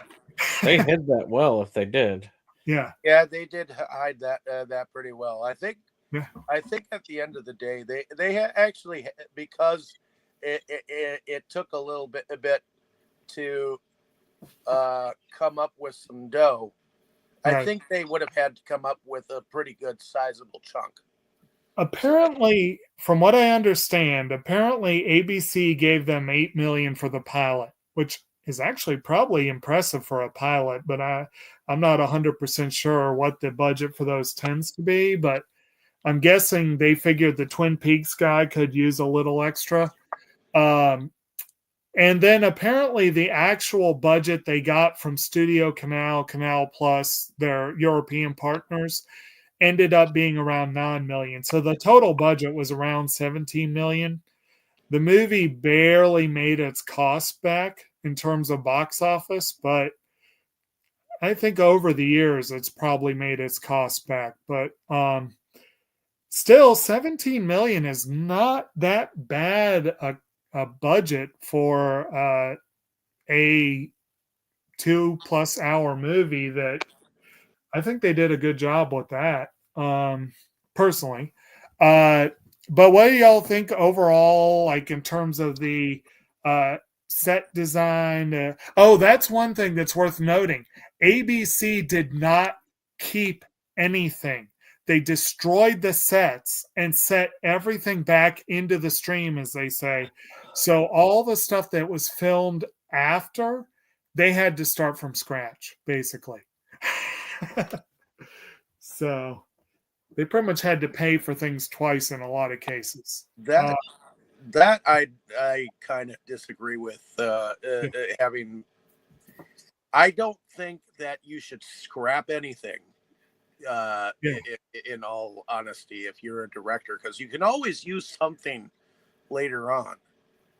They hid that well if they did. Yeah, they did hide that pretty well. I think at the end of the day, they actually, because it took a bit to come up with some dough. Right. I think they would have had to come up with a pretty good sizable chunk. Apparently, from what I understand, ABC gave them $8 million for the pilot, which is actually probably impressive for a pilot, but I'm not 100% sure what the budget for those tends to be, but I'm guessing they figured the Twin Peaks guy could use a little extra. And then apparently the actual budget they got from Studio Canal Plus, their European partners, ended up being around $9 million. So the total budget was around $17 million. The movie barely made its cost back in terms of box office, but I think over the years it's probably made its cost back, but still 17 million is not that bad a budget for a 2+ hour movie. That I think they did a good job with that, personally. But what do y'all think overall, like in terms of the set design? Oh, that's one thing that's worth noting. ABC did not keep anything. They destroyed the sets and set everything back into the stream, as they say. So all the stuff that was filmed after, they had to start from scratch, basically. So they pretty much had to pay for things twice in a lot of cases. That I kind of disagree with. Having, I don't think that you should scrap anything. In all honesty, if you're a director, because you can always use something later on.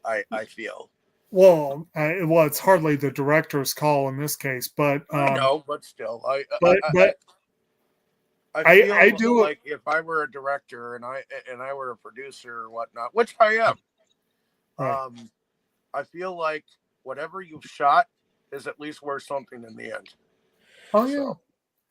I feel. Well, it's hardly the director's call in this case, but I know, but still, I feel I do like if I were a director and I were a producer or whatnot, which I am, right. I feel like whatever you've shot is at least worth something in the end. Oh yeah. So.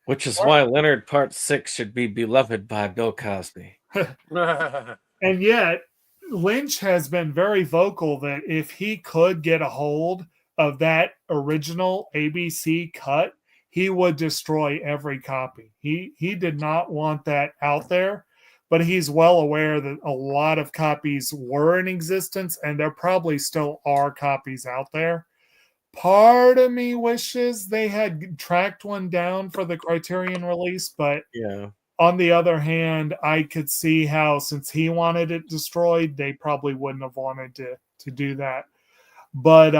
Which is why Leonard Part 6 should be beloved by Bill Cosby. And yet, Lynch has been very vocal that if he could get a hold of that original ABC cut, he would destroy every copy. He did not want that out there, but he's well aware that a lot of copies were in existence, and there probably still are copies out there. Part of me wishes they had tracked one down for the Criterion release, but yeah. On the other hand, I could see how, since he wanted it destroyed, they probably wouldn't have wanted to do that. But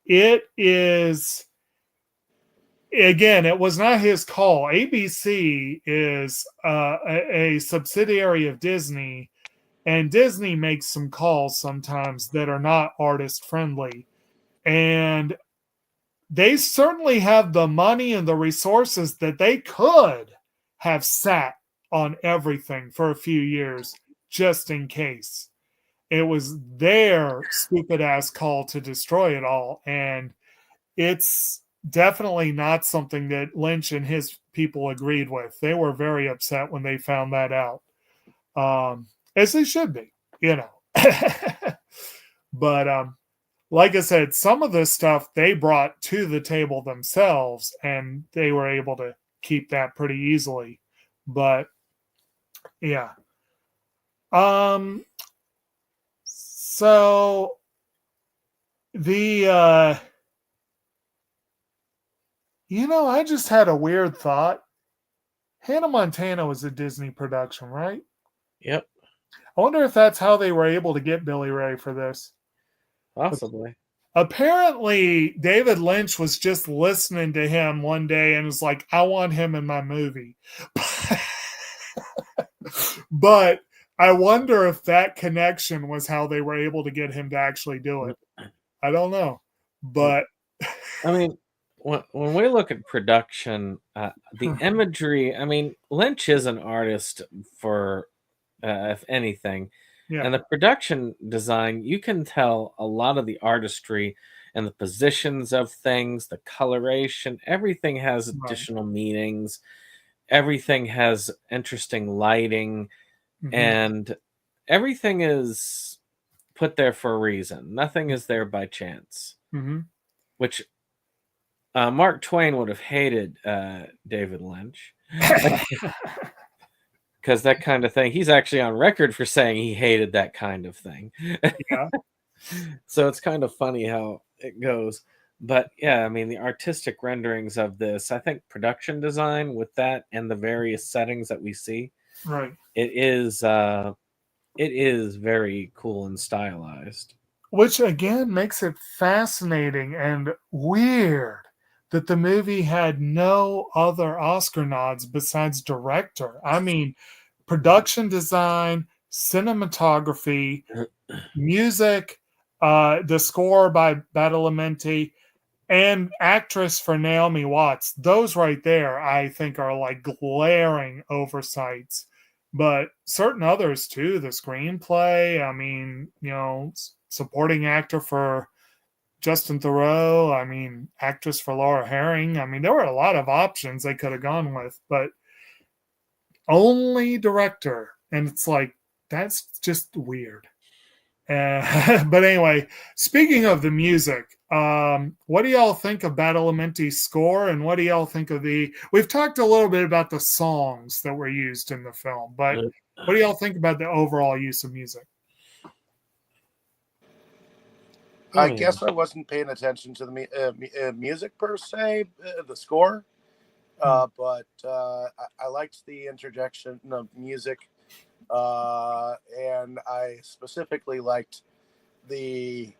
it is, again, it was not his call. ABC is a subsidiary of Disney, and Disney makes some calls sometimes that are not artist friendly. And they certainly have the money and the resources that they could have sat on everything for a few years just in case. It was their stupid ass call to destroy it all. And it's definitely not something that Lynch and his people agreed with. They were very upset when they found that out. As they should be, you know. But like I said, some of this stuff they brought to the table themselves, and they were able to keep that pretty easily. But yeah. So the I just had a weird thought. Hannah Montana was a Disney production, right? Yep. I wonder if that's how they were able to get Billy Ray for this. Possibly. Apparently, David Lynch was just listening to him one day and was like, I want him in my movie. But I wonder if that connection was how they were able to get him to actually do it. I don't know. But I mean, when we look at production, the imagery, I mean, Lynch is an artist for, if anything. yeah. And the production design, you can tell a lot of the artistry and the positions of things, the coloration, everything has additional meanings. Everything has interesting lighting, and everything is put there for a reason. Nothing is there by chance, which Mark Twain would have hated David Lynch. Because that kind of thing, he's actually on record for saying he hated that kind of thing. Yeah. So it's kind of funny how it goes. But yeah, I mean, the artistic renderings of this, I think production design with that and the various settings that we see, right, it is very cool and stylized. Which again makes it fascinating and weird that the movie had no other Oscar nods besides director. I mean, production design, cinematography, music, the score by Badalamenti, and actress for Naomi Watts. Those right there, I think, are like glaring oversights. But certain others too. The screenplay. I mean, supporting actor for Justin Theroux. I mean, actress for Laura Herring. I mean, there were a lot of options they could have gone with, but only director. And it's like, that's just weird. But anyway, speaking of the music, what do y'all think of Badalamenti's score, and what do y'all think of we've talked a little bit about the songs that were used in the film, but what do y'all think about the overall use of music? I guess I wasn't paying attention to the music per se, the score, but I liked the interjection of music, and I specifically liked the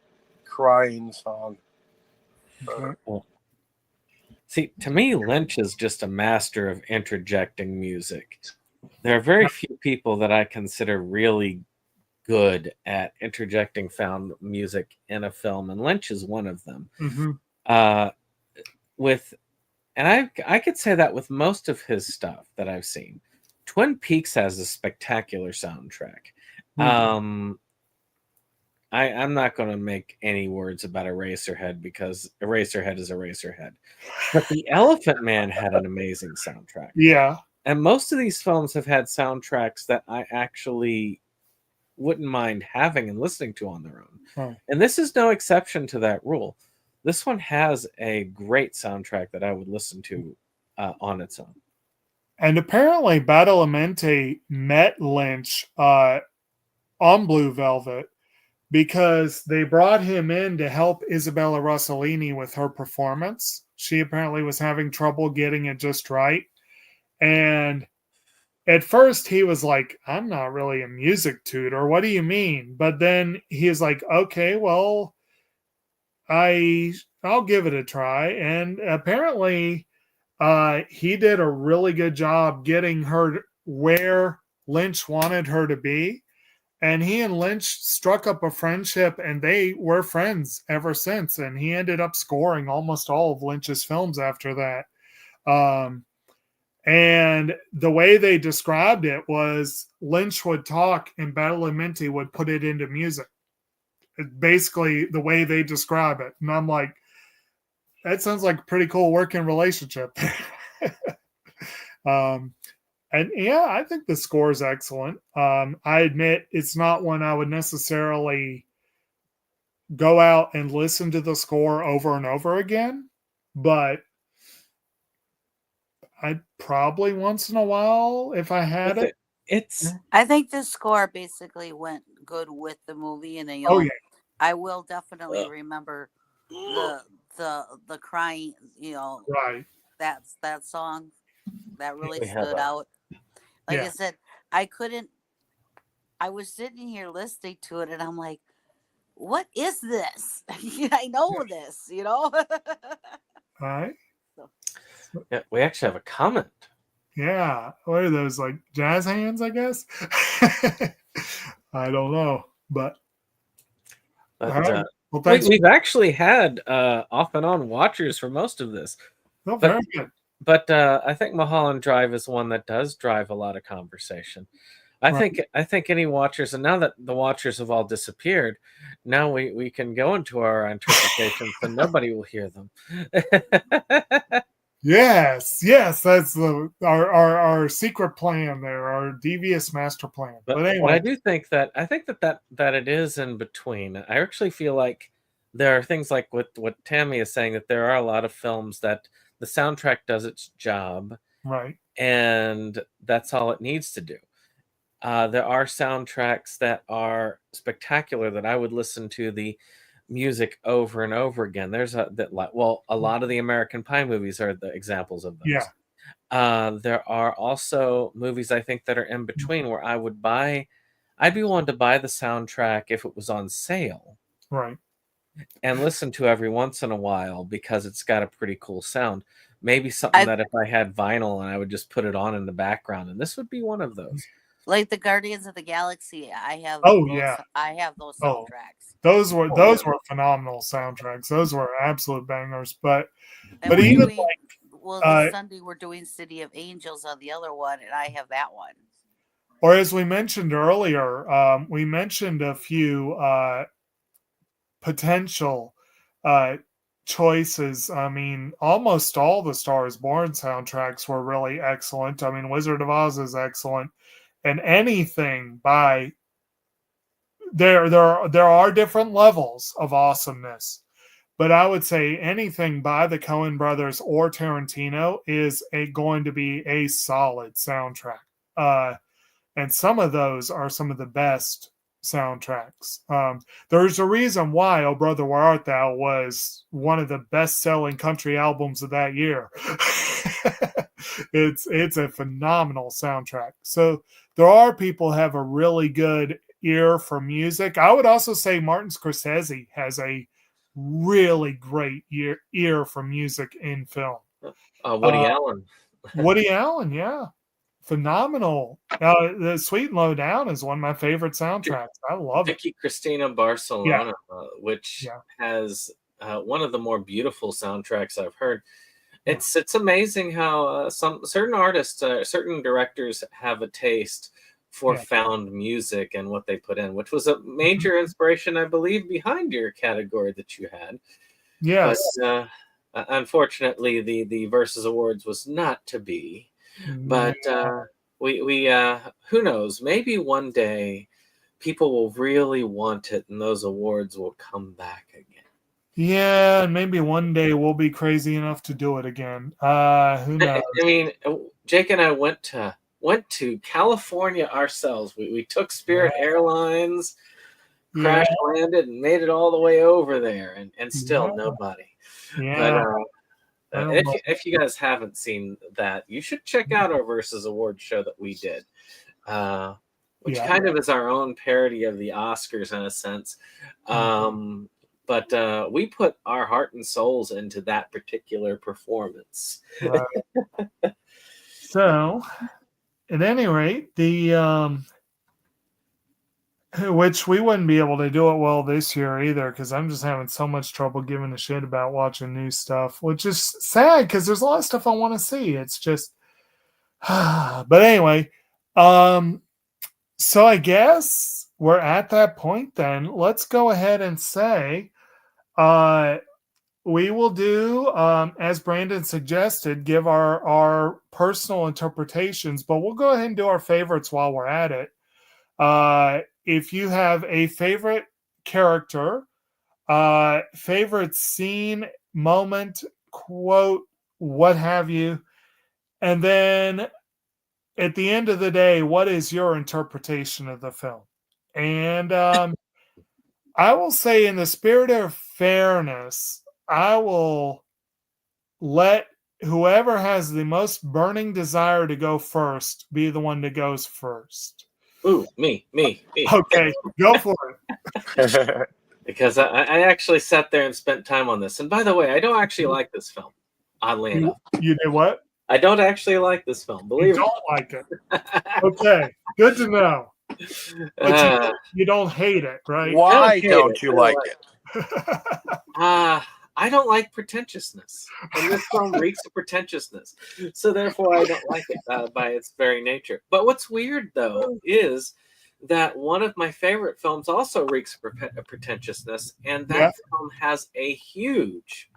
crying song. See, to me, Lynch is just a master of interjecting music. There are very few people that I consider really good at interjecting found music in a film, and Lynch is one of them. Mm-hmm. I could say that with most of his stuff that I've seen. Twin Peaks has a spectacular soundtrack. Mm-hmm. I'm not going to make any words about Eraserhead because Eraserhead is Eraserhead. But The Elephant Man had an amazing soundtrack. Yeah. And most of these films have had soundtracks that I actually wouldn't mind having and listening to on their own. And this is no exception to that rule. This one has a great soundtrack that I would listen to on its own. And apparently Badalamenti met Lynch on Blue Velvet because they brought him in to help Isabella Rossellini with her performance. She apparently was having trouble getting it just right. And at first he was like, I'm not really a music tutor. What do you mean? But then he was like, okay, well, I'll give it a try. And apparently he did a really good job getting her where Lynch wanted her to be. And he and Lynch struck up a friendship, and they were friends ever since. And he ended up scoring almost all of Lynch's films after that. And the way they described it was Lynch would talk and Badalamenti would put it into music. It's basically the way they describe it. And I'm like, that sounds like a pretty cool working relationship. And yeah, I think the score is excellent. I admit it's not one I would necessarily go out and listen to the score over and over again, but I'd probably once in a while if I had it. I think the score basically went good with the movie, and I will definitely remember the crying, right. That song that really stood out. Like I said, I was sitting here listening to it and I'm like, what is this? I know this, All right. Yeah, we actually have a comment. Yeah. What are those, like jazz hands, I guess? I don't know, but right. Well, we've actually had off and on watchers for most of this. Oh, very good. But I think Mulholland Drive is one that does drive a lot of conversation. I think any watchers, and now that the watchers have all disappeared, now we can go into our interpretations and nobody will hear them. Yes, that's our secret plan there, our devious master plan. But anyway, I do think that it is in between. I actually feel like there are things like what Tammy is saying, that there are a lot of films that the soundtrack does its job, right, and that's all it needs to do. There are soundtracks that are spectacular that I would listen to the music over and over again. There's a lot of the American Pie movies are the examples of those. Yeah. There are also movies I think that are in between where I'd be willing to buy the soundtrack if it was on sale. Right. And listen to every once in a while because it's got a pretty cool sound. Maybe something that if I had vinyl and I would just put it on in the background, and this would be one of those. Like the Guardians of the Galaxy, I have. Oh, I have those soundtracks. Those were phenomenal soundtracks. Those were absolute bangers. But And even this like Sunday we're doing City of Angels on the other one, and I have that one. or as we mentioned earlier, we mentioned a few potential choices. I mean, almost all the Stars Born soundtracks were really excellent. I mean, Wizard of Oz is excellent, and anything by there are different levels of awesomeness, but I would say anything by the Coen brothers or Tarantino is going to be a solid soundtrack. And some of those are some of the best soundtracks. There's a reason why "Oh Brother, Where Art Thou" was one of the best-selling country albums of that year. It's a phenomenal soundtrack. So there are people who have a really good ear for music. I would also say Martin Scorsese has a really great ear for music in film. Woody Allen. Woody Allen, yeah. Phenomenal. The Sweet and Low Down is one of my favorite soundtracks. I love it. Vicky Cristina Barcelona, which has one of the more beautiful soundtracks I've heard. It's amazing how some certain artists, certain directors have a taste for found music and what they put in, which was a major inspiration, I believe, behind your category that you had. Yes. But unfortunately, the Versus Awards was not to be. But we who knows? Maybe one day people will really want it, and those awards will come back again. Yeah, and maybe one day we'll be crazy enough to do it again. Who knows? I mean, Jake and I went to California ourselves. We took Spirit Airlines, crash landed, and made it all the way over there, and still nobody. Yeah. But if you guys haven't seen that, you should check out our Versus Awards show that we did, which kind of is our own parody of the Oscars in a sense. But we put our heart and souls into that particular performance. So, at any rate, which we wouldn't be able to do it well this year either, because I'm just having so much trouble giving a shit about watching new stuff, which is sad because there's a lot of stuff I want to see. It's just, but anyway, so I guess we're at that point then. Let's go ahead and say, we will do, as Brandon suggested, give our personal interpretations, but we'll go ahead and do our favorites while we're at it. If you have a favorite character, favorite scene, moment, quote, what have you, and then at the end of the day, what is your interpretation of the film? And I will say, in the spirit of fairness, I will let whoever has the most burning desire to go first be the one that goes first. Ooh, me. Okay, go for it. Because I actually sat there and spent time on this. And by the way, I don't actually like this film, oddly enough. You did what? I don't actually like this film, believe me. You don't like it. Okay, good to know. But you don't hate it, right? Why don't you like it? I don't like pretentiousness, and this film reeks of pretentiousness. So therefore, I don't like it by its very nature. But what's weird, though, is that one of my favorite films also reeks of pretentiousness, and that film has a huge,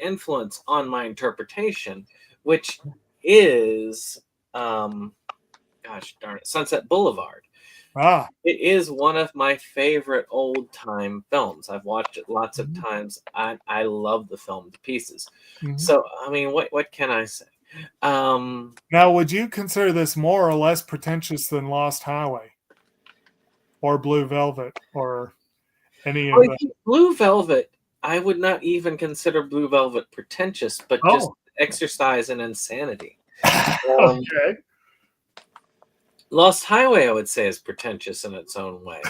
influence on my interpretation, which is, gosh darn it, Sunset Boulevard. It is one of my favorite old-time films. I've watched it lots of times. I love the film to pieces. So, I mean, what can I say? Now, would you consider this more or less pretentious than Lost Highway? Or Blue Velvet? Or any of that? Blue Velvet, I would not even consider Blue Velvet pretentious, but just exercise in insanity. Okay. Lost Highway, I would say, is pretentious in its own way.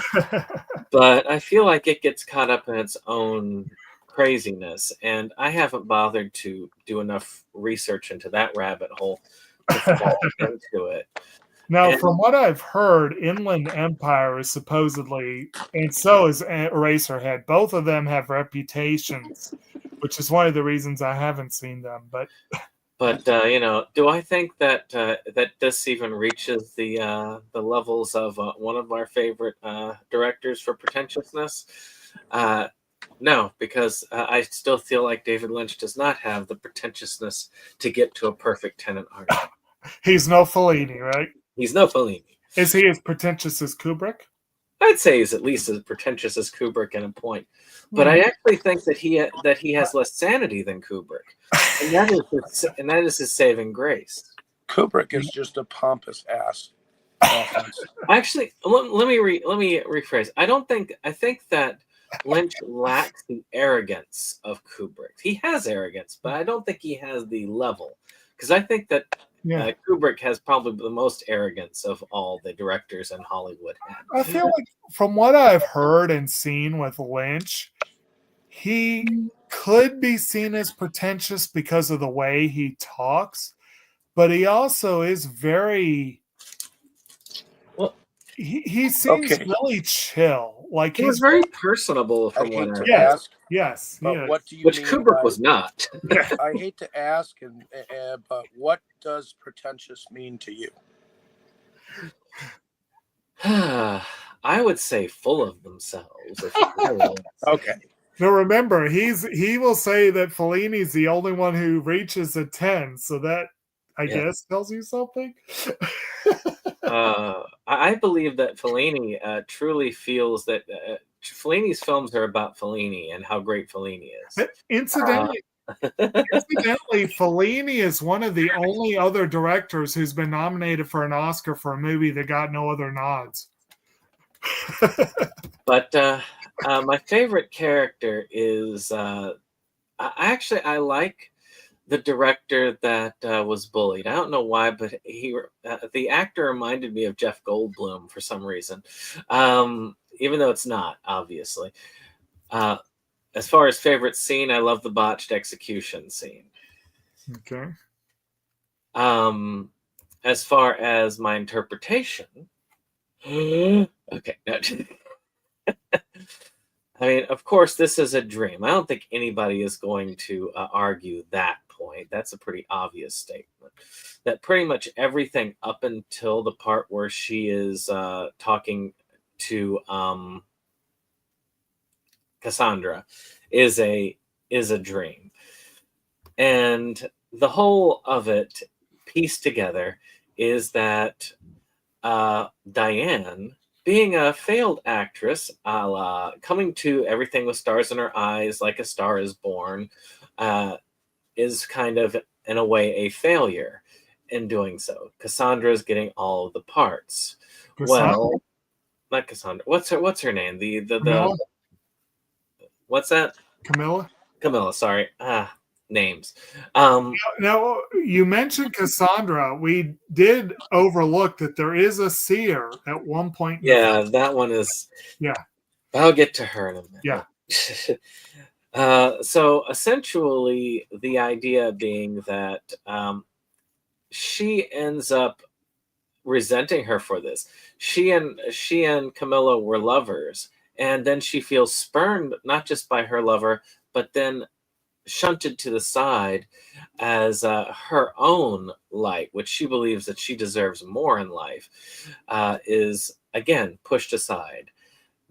But I feel like it gets caught up in its own craziness, and I haven't bothered to do enough research into that rabbit hole to fall into it. Now, And- from what I've heard, Inland Empire is supposedly, and so is Eraserhead. Both of them have reputations, which is one of the reasons I haven't seen them. But do I think that that this even reaches the levels of one of our favorite directors for pretentiousness? No, because I still feel like David Lynch does not have the pretentiousness to get to a perfect Tenet art. he's no Fellini, right? He's no Fellini. Is he as pretentious as Kubrick? I'd say he's at least as pretentious as Kubrick in a point, but I actually think that he has less sanity than Kubrick, and that is his saving grace. Kubrick is just a pompous ass. Actually, let me rephrase. I think that Lynch lacks the arrogance of Kubrick. He has arrogance, but I don't think he has the level, because I think that Kubrick has probably the most arrogance of all the directors in Hollywood. I feel like from what I've heard and seen with Lynch, he could be seen as pretentious because of the way he talks, but he also is very... He seems really chill. Like he was very personable from what I ask. Yes, but what do you which mean Kubrick was not. I hate to ask, but what does pretentious mean to you? I would say full of themselves. Okay. Now remember, he will say that Fellini's the only one who reaches a 10, so that I guess tells you something. I believe that Fellini truly feels that Fellini's films are about Fellini and how great Fellini is. Incidentally, Fellini is one of the only other directors who's been nominated for an Oscar for a movie that got no other nods. But my favorite character is I like the director that was bullied. I don't know why, but the actor reminded me of Jeff Goldblum for some reason, even though it's not, obviously. As far as favorite scene, I love the botched execution scene. Okay. As far as my interpretation, okay. No. I mean, of course, this is a dream. I don't think anybody is going to argue that point. That's a pretty obvious statement. That pretty much everything up until the part where she is talking to Cassandra is a dream, and the whole of it pieced together is that Diane, being a failed actress, a la Coming to Everything with Stars in Her Eyes, Like a Star is Born, is kind of, in a way, a failure in doing so. Cassandra's getting all of the parts. Cassandra? Well, not Cassandra. What's her name? Camilla? What's that? Camilla, sorry. Names. Now, you mentioned Cassandra. We did overlook that there is a seer at one point. Yeah, that one is. Yeah. I'll get to her in a minute. Yeah. So essentially, the idea being that she ends up resenting her for this. She and Camilla were lovers, and then she feels spurned not just by her lover, but then shunted to the side as her own light, which she believes that she deserves more in life, is again pushed aside.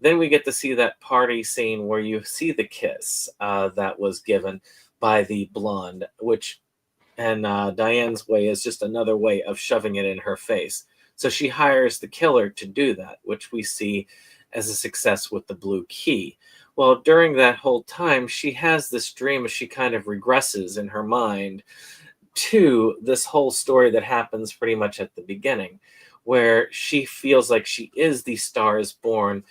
Then we get to see that party scene where you see the kiss that was given by the blonde, and Diane's way is just another way of shoving it in her face. So she hires the killer to do that, which we see as a success with the blue key. Well, during that whole time, she has this dream as she kind of regresses in her mind to this whole story that happens pretty much at the beginning, where she feels like she is the Star is Born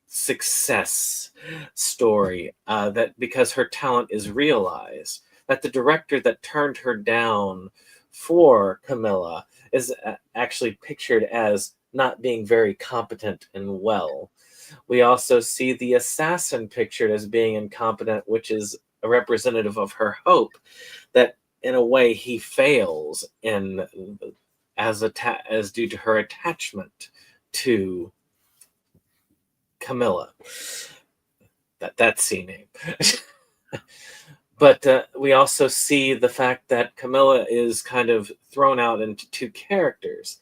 success story, that because her talent is realized, that the director that turned her down for Camilla is actually pictured as not being very competent and well. We also see the assassin pictured as being incompetent, which is a representative of her hope that in a way he fails in as due to her attachment to Camilla. That's C name. But we also see the fact that Camilla is kind of thrown out into two characters,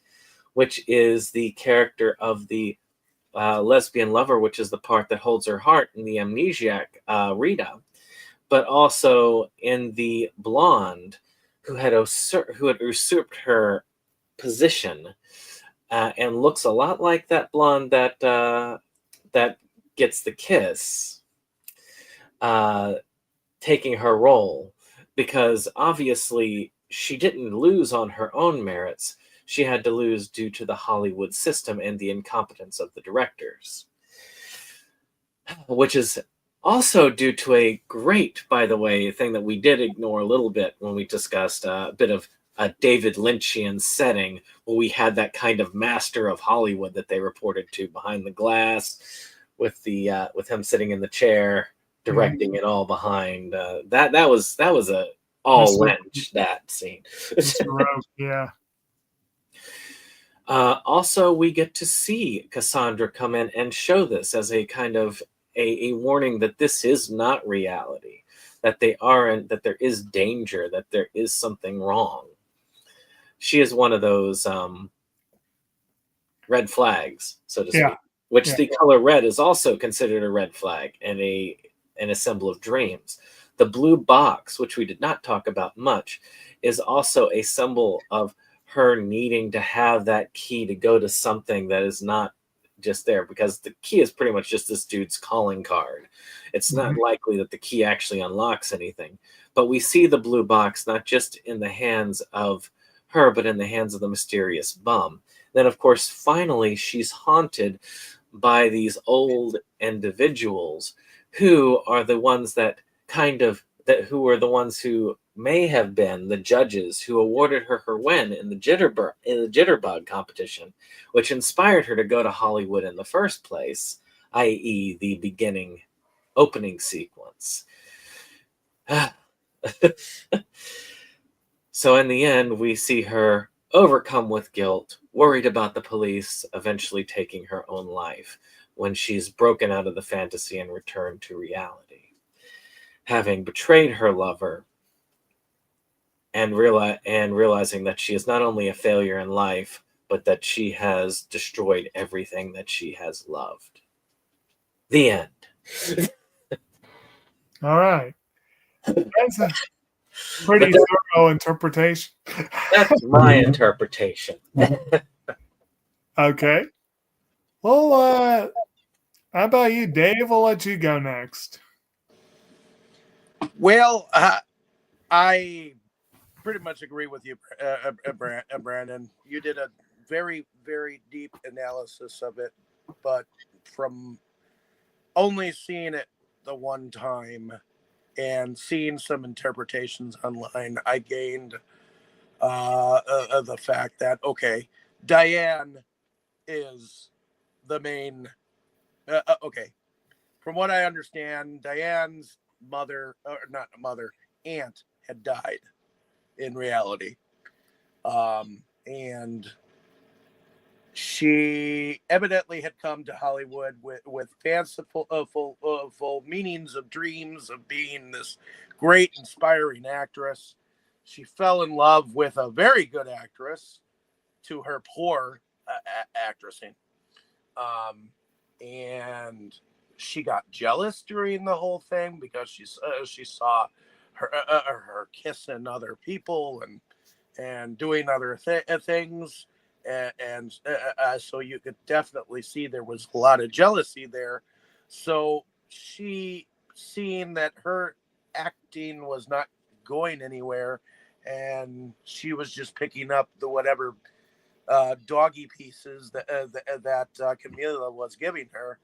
which is the character of the lesbian lover, which is the part that holds her heart in the amnesiac Rita, but also in the blonde who had usurped her position and looks a lot like that blonde that gets the kiss, taking her role, because obviously she didn't lose on her own merits. She had to lose due to the Hollywood system and the incompetence of the directors, which is also due to a great, by the way, thing that we did ignore a little bit when we discussed a bit of a David Lynchian setting, where we had that kind of master of Hollywood that they reported to behind the glass, with him sitting in the chair directing it all behind. That was a all Lynch, that scene. Yeah. Also, we get to see Cassandra come in and show this as a kind of a warning that this is not reality, that that there is danger, that there is something wrong. She is one of those red flags, so to speak, which the color red is also considered a red flag and a symbol of dreams. The blue box, which we did not talk about much, is also a symbol of her needing to have that key to go to something that is not just there, because the key is pretty much just this dude's calling card. It's not likely that the key actually unlocks anything, but we see the blue box not just in the hands of her, but in the hands of the mysterious bum. Then, of course, finally, she's haunted by these old individuals who are the ones who were the ones who may have been the judges who awarded her win in the jitterbug competition, which inspired her to go to Hollywood in the first place, i.e. the opening sequence. So in the end, we see her overcome with guilt, worried about the police eventually taking her own life, when she's broken out of the fantasy and returned to reality, having betrayed her lover and realizing that she is not only a failure in life, but that she has destroyed everything that she has loved. The end. All right. That's a pretty thorough interpretation. That's my interpretation. Okay. Well, how about you, Dave? I'll let you go next. Well, I pretty much agree with you, Brandon. You did a very, very deep analysis of it, but from only seeing it the one time and seeing some interpretations online, I gained the fact that, okay, Diane is the main. Okay, from what I understand, Diane's aunt had died in reality. And she evidently had come to Hollywood with fanciful full meanings of dreams of being this great, inspiring actress. She fell in love with a very good actress to her poor actressing. And she got jealous during the whole thing because she saw her kissing other people and doing other things, and so you could definitely see there was a lot of jealousy there. So she, seeing that her acting was not going anywhere, and she was just picking up the whatever doggy pieces that Camilla was giving her,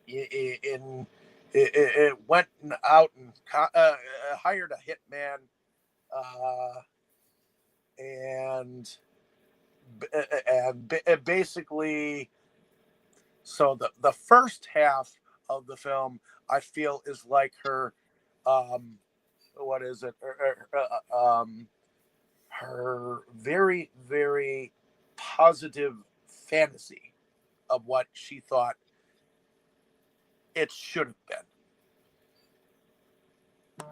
it went out and hired a hitman, and basically, so the first half of the film, I feel, is like her, what is it? her very, very positive fantasy of what she thought it should have been.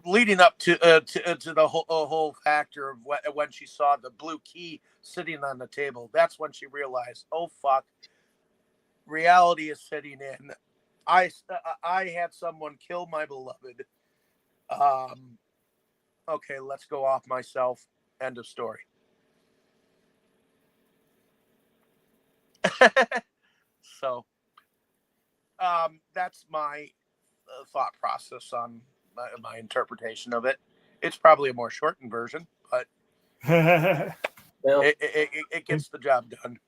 Leading up to the whole factor of when she saw the blue key sitting on the table, that's when she realized, oh fuck, reality is sitting in. I had someone kill my beloved. Okay, let's go off myself. End of story. So, that's my thought process on my interpretation of it. It's probably a more shortened version, but Well, it gets the job done.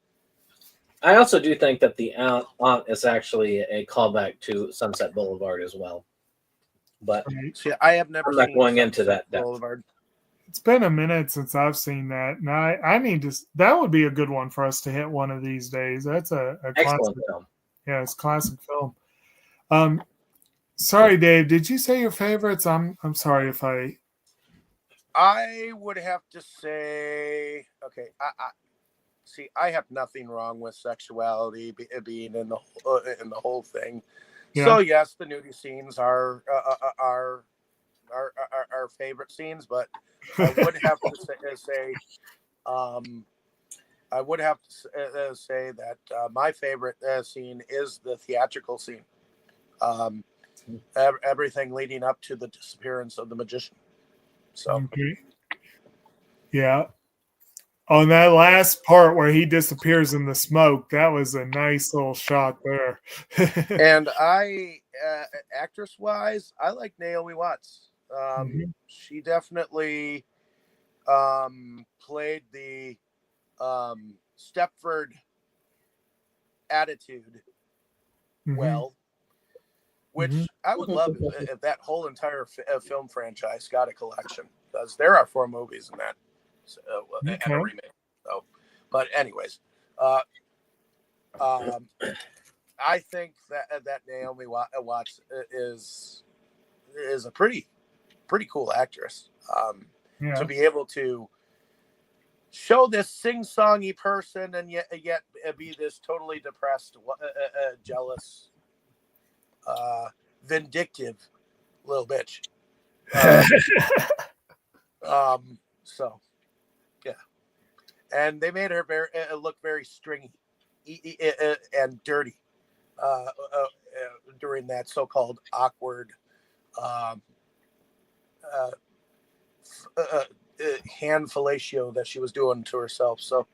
I also do think that the aunt is actually a callback to Sunset Boulevard as well. But see, I have never I'm not seen going into that depth. Boulevard. It's been a minute since I've seen that, and I need to. That would be a good one for us to hit one of these days. That's a Excellent classic film. Yeah, it's a classic film. Sorry, Dave. Did you say your favorites? I'm sorry if I. I would have to say, okay. I have nothing wrong with sexuality being in the whole thing. Yeah. So yes, the nudie scenes are our favorite scenes, but I would have to say that my favorite scene is the theatrical scene. Everything leading up to the disappearance of the magician. So, okay. Yeah. On that last part where he disappears in the smoke, that was a nice little shot there. And actress-wise, I like Naomi Watts. She definitely played the Stepford attitude well, which I would love if that whole entire film franchise got a collection, because there are 4 movies in that and a remake. So, but anyways, I think that Naomi Watts is a pretty cool actress. To be able to show this sing-songy person and yet be this totally depressed, jealous, vindictive little bitch. So yeah, and they made her look very stringy and dirty during that so-called awkward hand fellatio that she was doing to herself. So,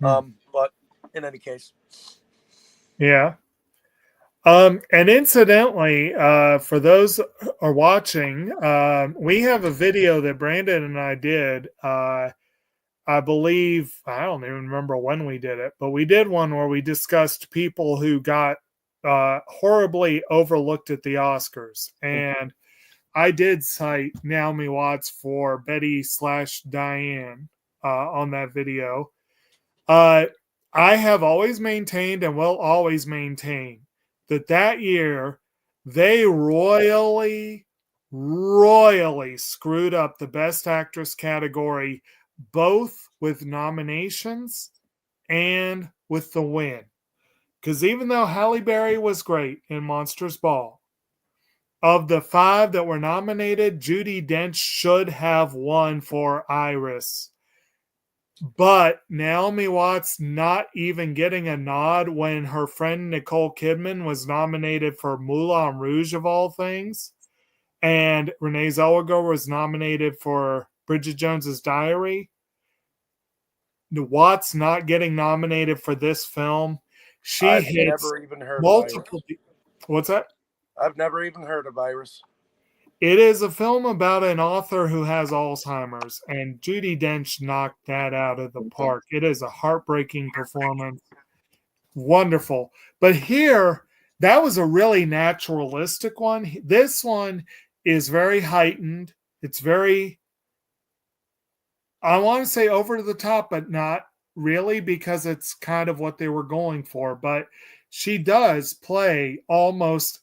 but in any case, yeah. And incidentally, for those who are watching, we have a video that Brandon and I did. I believe, I don't even remember when we did it, but we did one where we discussed people who got horribly overlooked at the Oscars. And I did cite Naomi Watts for Betty/Diane on that video. I have always maintained and will always maintain that year they royally screwed up the Best Actress category, both with nominations and with the win. Because even though Halle Berry was great in Monsters Ball, of the 5 that were nominated, Judi Dench should have won for Iris. But Naomi Watts not even getting a nod when her friend Nicole Kidman was nominated for Moulin Rouge of all things, and Renee Zellweger was nominated for Bridget Jones's Diary. Watts not getting nominated for this film. She hits never even heard multiple. What's that? I've never even heard of Iris. It is a film about an author who has Alzheimer's, and Judi Dench knocked that out of the park. It is a heartbreaking performance. Wonderful. But here, that was a really naturalistic one. This one is very heightened. It's very, I want to say over the top, but not really, because it's kind of what they were going for. But she does play almost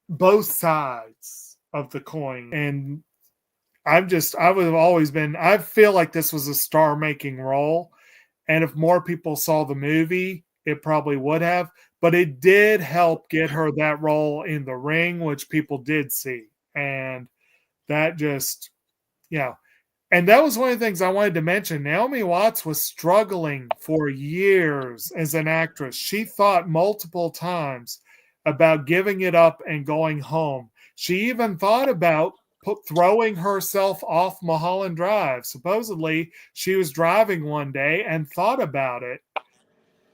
both sides of the coin. And I would have always been, I feel like this was a star making role. And if more people saw the movie, it probably would have. But it did help get her that role in The Ring, which people did see. And that just, yeah. And that was one of the things I wanted to mention. Naomi Watts was struggling for years as an actress. She thought multiple times about giving it up and going home. She even thought about throwing herself off Mulholland Drive. Supposedly, she was driving one day and thought about it.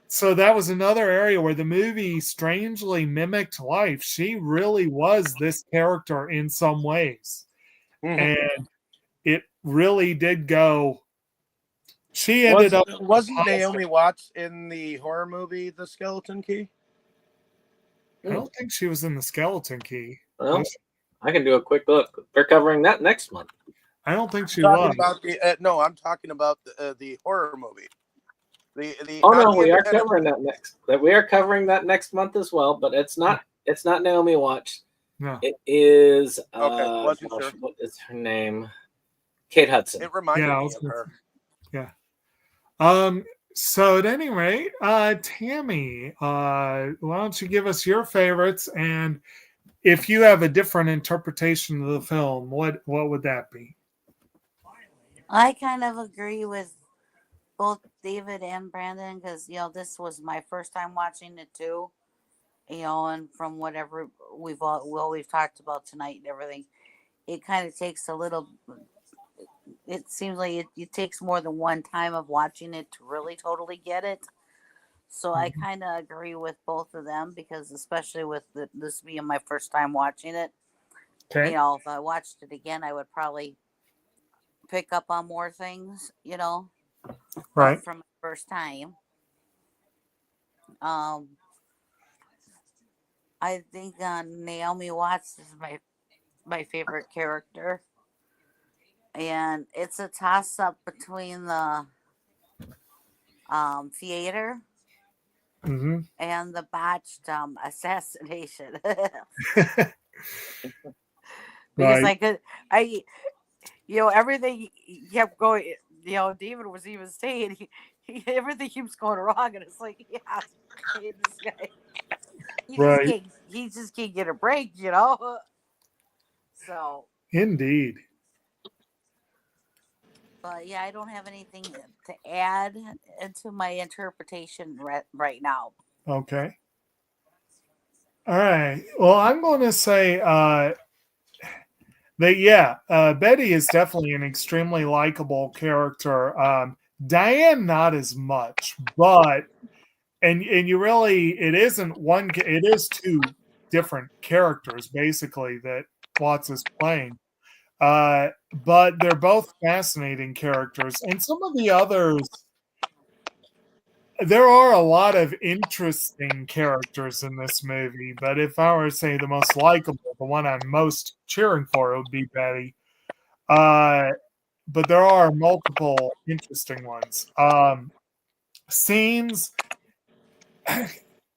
So that was another area where the movie strangely mimicked life. She really was this character in some ways. Mm-hmm. And it really did go. She ended up. Wasn't Naomi Watts in the horror movie The Skeleton Key? I don't think she was in The Skeleton Key. Well, I can do a quick look. We're covering that next month. I don't think she was. No, I'm talking about the horror movie. No, we are covering that next. We are covering that next month as well, but it's not Naomi Watts. No, it is. Wasn't sure. What is her name? Kate Hudson. It reminded me of her. Yeah. So at any rate, Tammy, why don't you give us your favorites, and if you have a different interpretation of the film, what would that be? I kind of agree with both David and Brandon because this was my first time watching it too. And from whatever we've talked about tonight and everything, it kind of takes a little. It seems like it takes more than one time of watching it to really totally get it. So I kind of agree with both of them because especially with this being my first time watching it, Okay. if I watched it again, I would probably pick up on more things, Right. from the first time. I think Naomi Watts is my favorite character. And it's a toss-up between the theater and the botched assassination. Because everything kept going. David was even saying everything keeps going wrong, and it's like, this guy, he just can't get a break, So indeed. But I don't have anything to add into my interpretation right now. Okay. All right. Well, I'm going to say that Betty is definitely an extremely likable character. Diane, not as much, but and you really it is two different characters basically that Watts is playing. But they're both fascinating characters. And some of the others, there are a lot of interesting characters in this movie. But if I were to say the most likable, the one I'm most cheering for, it would be Betty. But there are multiple interesting ones. Scenes,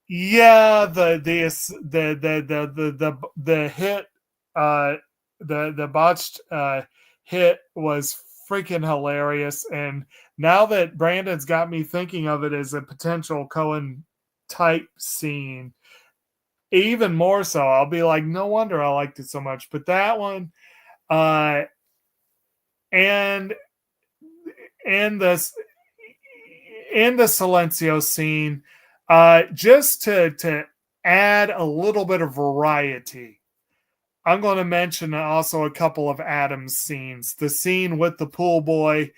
yeah, the hit, the botched hit was freaking hilarious. And now that Brandon's got me thinking of it as a potential Coen type scene, even more so, I'll be like, no wonder I liked it so much. But that one, and the Silencio scene, just to add a little bit of variety, I'm going to mention also a couple of Adam's scenes. The scene with the pool boy,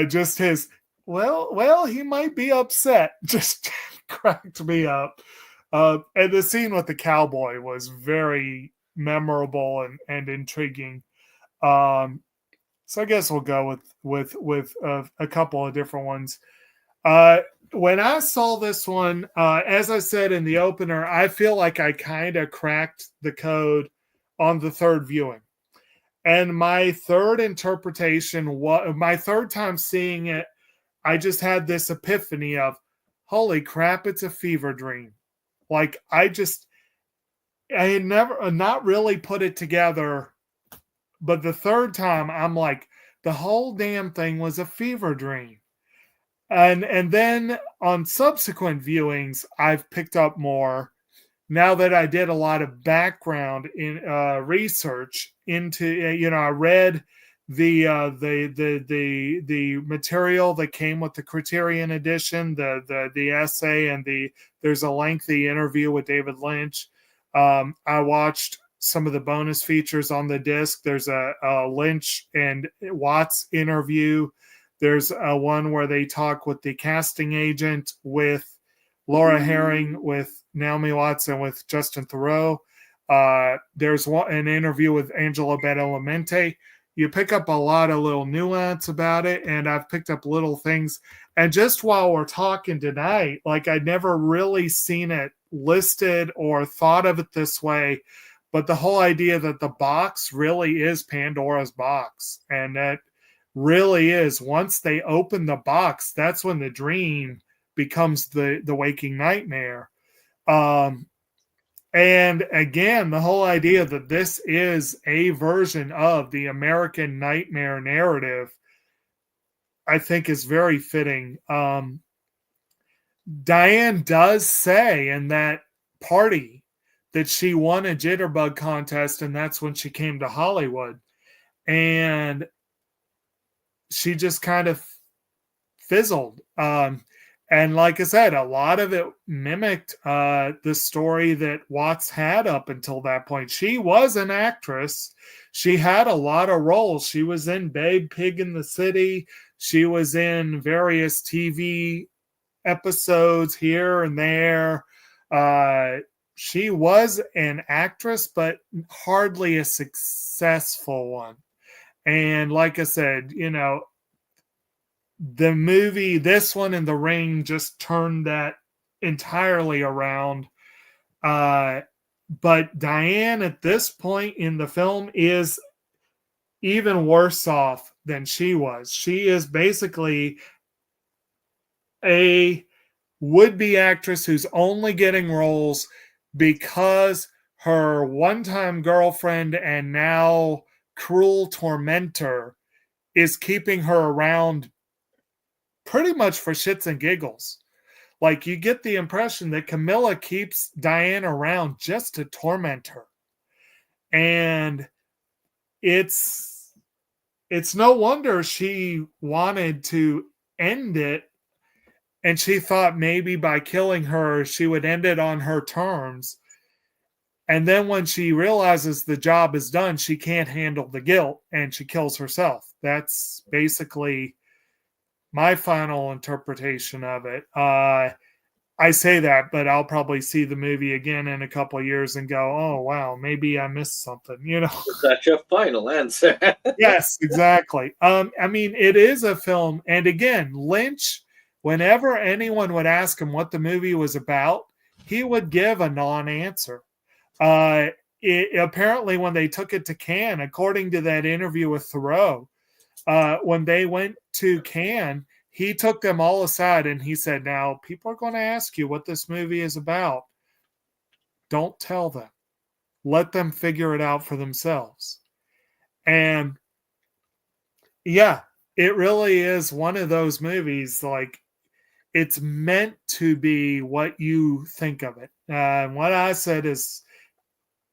just his, well, he might be upset, just cracked me up. And the scene with the cowboy was very memorable and intriguing. So I guess we'll go with a couple of different ones. When I saw this one, as I said in the opener, I feel like I kind of cracked the code on the third viewing. And my third interpretation, my third time seeing it, I just had this epiphany of, holy crap, it's a fever dream. Like, I had never not really put it together But the third time, I'm like, the whole damn thing was a fever dream. And then on subsequent viewings, I've picked up more now that I did a lot of background in research into, I read the material that came with the Criterion edition, the essay, and there's a lengthy interview with David Lynch. I watched some of the bonus features on the disc. There's a Lynch and Watts interview. There's a one where they talk with the casting agent, with Laura Herring, with Naomi Watts, and with Justin Theroux. There's an interview with Angela Badalamenti. You pick up a lot of little nuance about it, and I've picked up little things. And just while we're talking tonight, like, I'd never really seen it listed or thought of it this way, but the whole idea that the box really is Pandora's box, and that really is, once they open the box, that's when the dream becomes the waking nightmare. And again, the whole idea that this is a version of the American nightmare narrative, I think, is very fitting. Diane does say in that party that she won a jitterbug contest, and that's when she came to Hollywood. And she just kind of fizzled. And like I said, a lot of it mimicked the story that Watts had up until that point. She was an actress. She had a lot of roles. She was in Babe Pig in the City. She was in various TV episodes here and there. She was an actress, but hardly a successful one. And like I said, the movie, this one and The Ring, just turned that entirely around. But Diane at this point in the film is even worse off than she was. She is basically a would-be actress who's only getting roles because her one-time girlfriend and now cruel tormentor is keeping her around pretty much for shits and giggles. Like, you get the impression that Camilla keeps Diane around just to torment her. And it's no wonder she wanted to end it, and she thought maybe by killing her, she would end it on her terms. And then when she realizes the job is done, she can't handle the guilt, and she kills herself. That's basically my final interpretation of it. I say that, but I'll probably see the movie again in a couple of years and go, oh, wow, maybe I missed something, Is that your final answer? Yes, exactly. I mean, it is a film. And again, Lynch, whenever anyone would ask him what the movie was about, he would give a non-answer. Apparently, when they took it to Cannes, according to that interview with Theroux, when they went to Cannes, he took them all aside and he said, now, people are going to ask you what this movie is about. Don't tell them. Let them figure it out for themselves. And yeah, it really is one of those movies, like, it's meant to be what you think of it. What I said is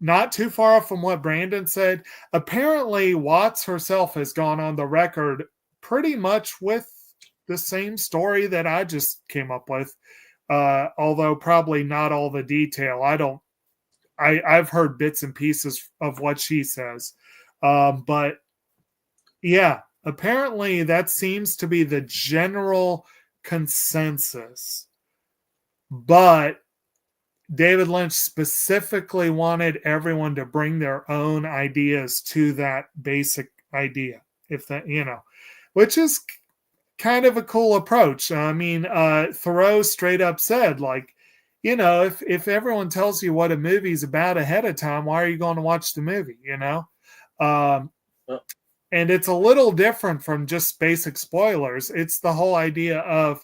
not too far from what Brandon said. Apparently, Watts herself has gone on the record pretty much with the same story that I just came up with, although probably not all the detail. I've heard bits and pieces of what she says. But yeah, apparently that seems to be the general consensus. But David Lynch specifically wanted everyone to bring their own ideas to that basic idea, if that, which is kind of a cool approach. I mean, Theroux straight up said, like, if everyone tells you what a movie's about ahead of time, why are you going to watch the movie, And it's a little different from just basic spoilers. It's the whole idea of,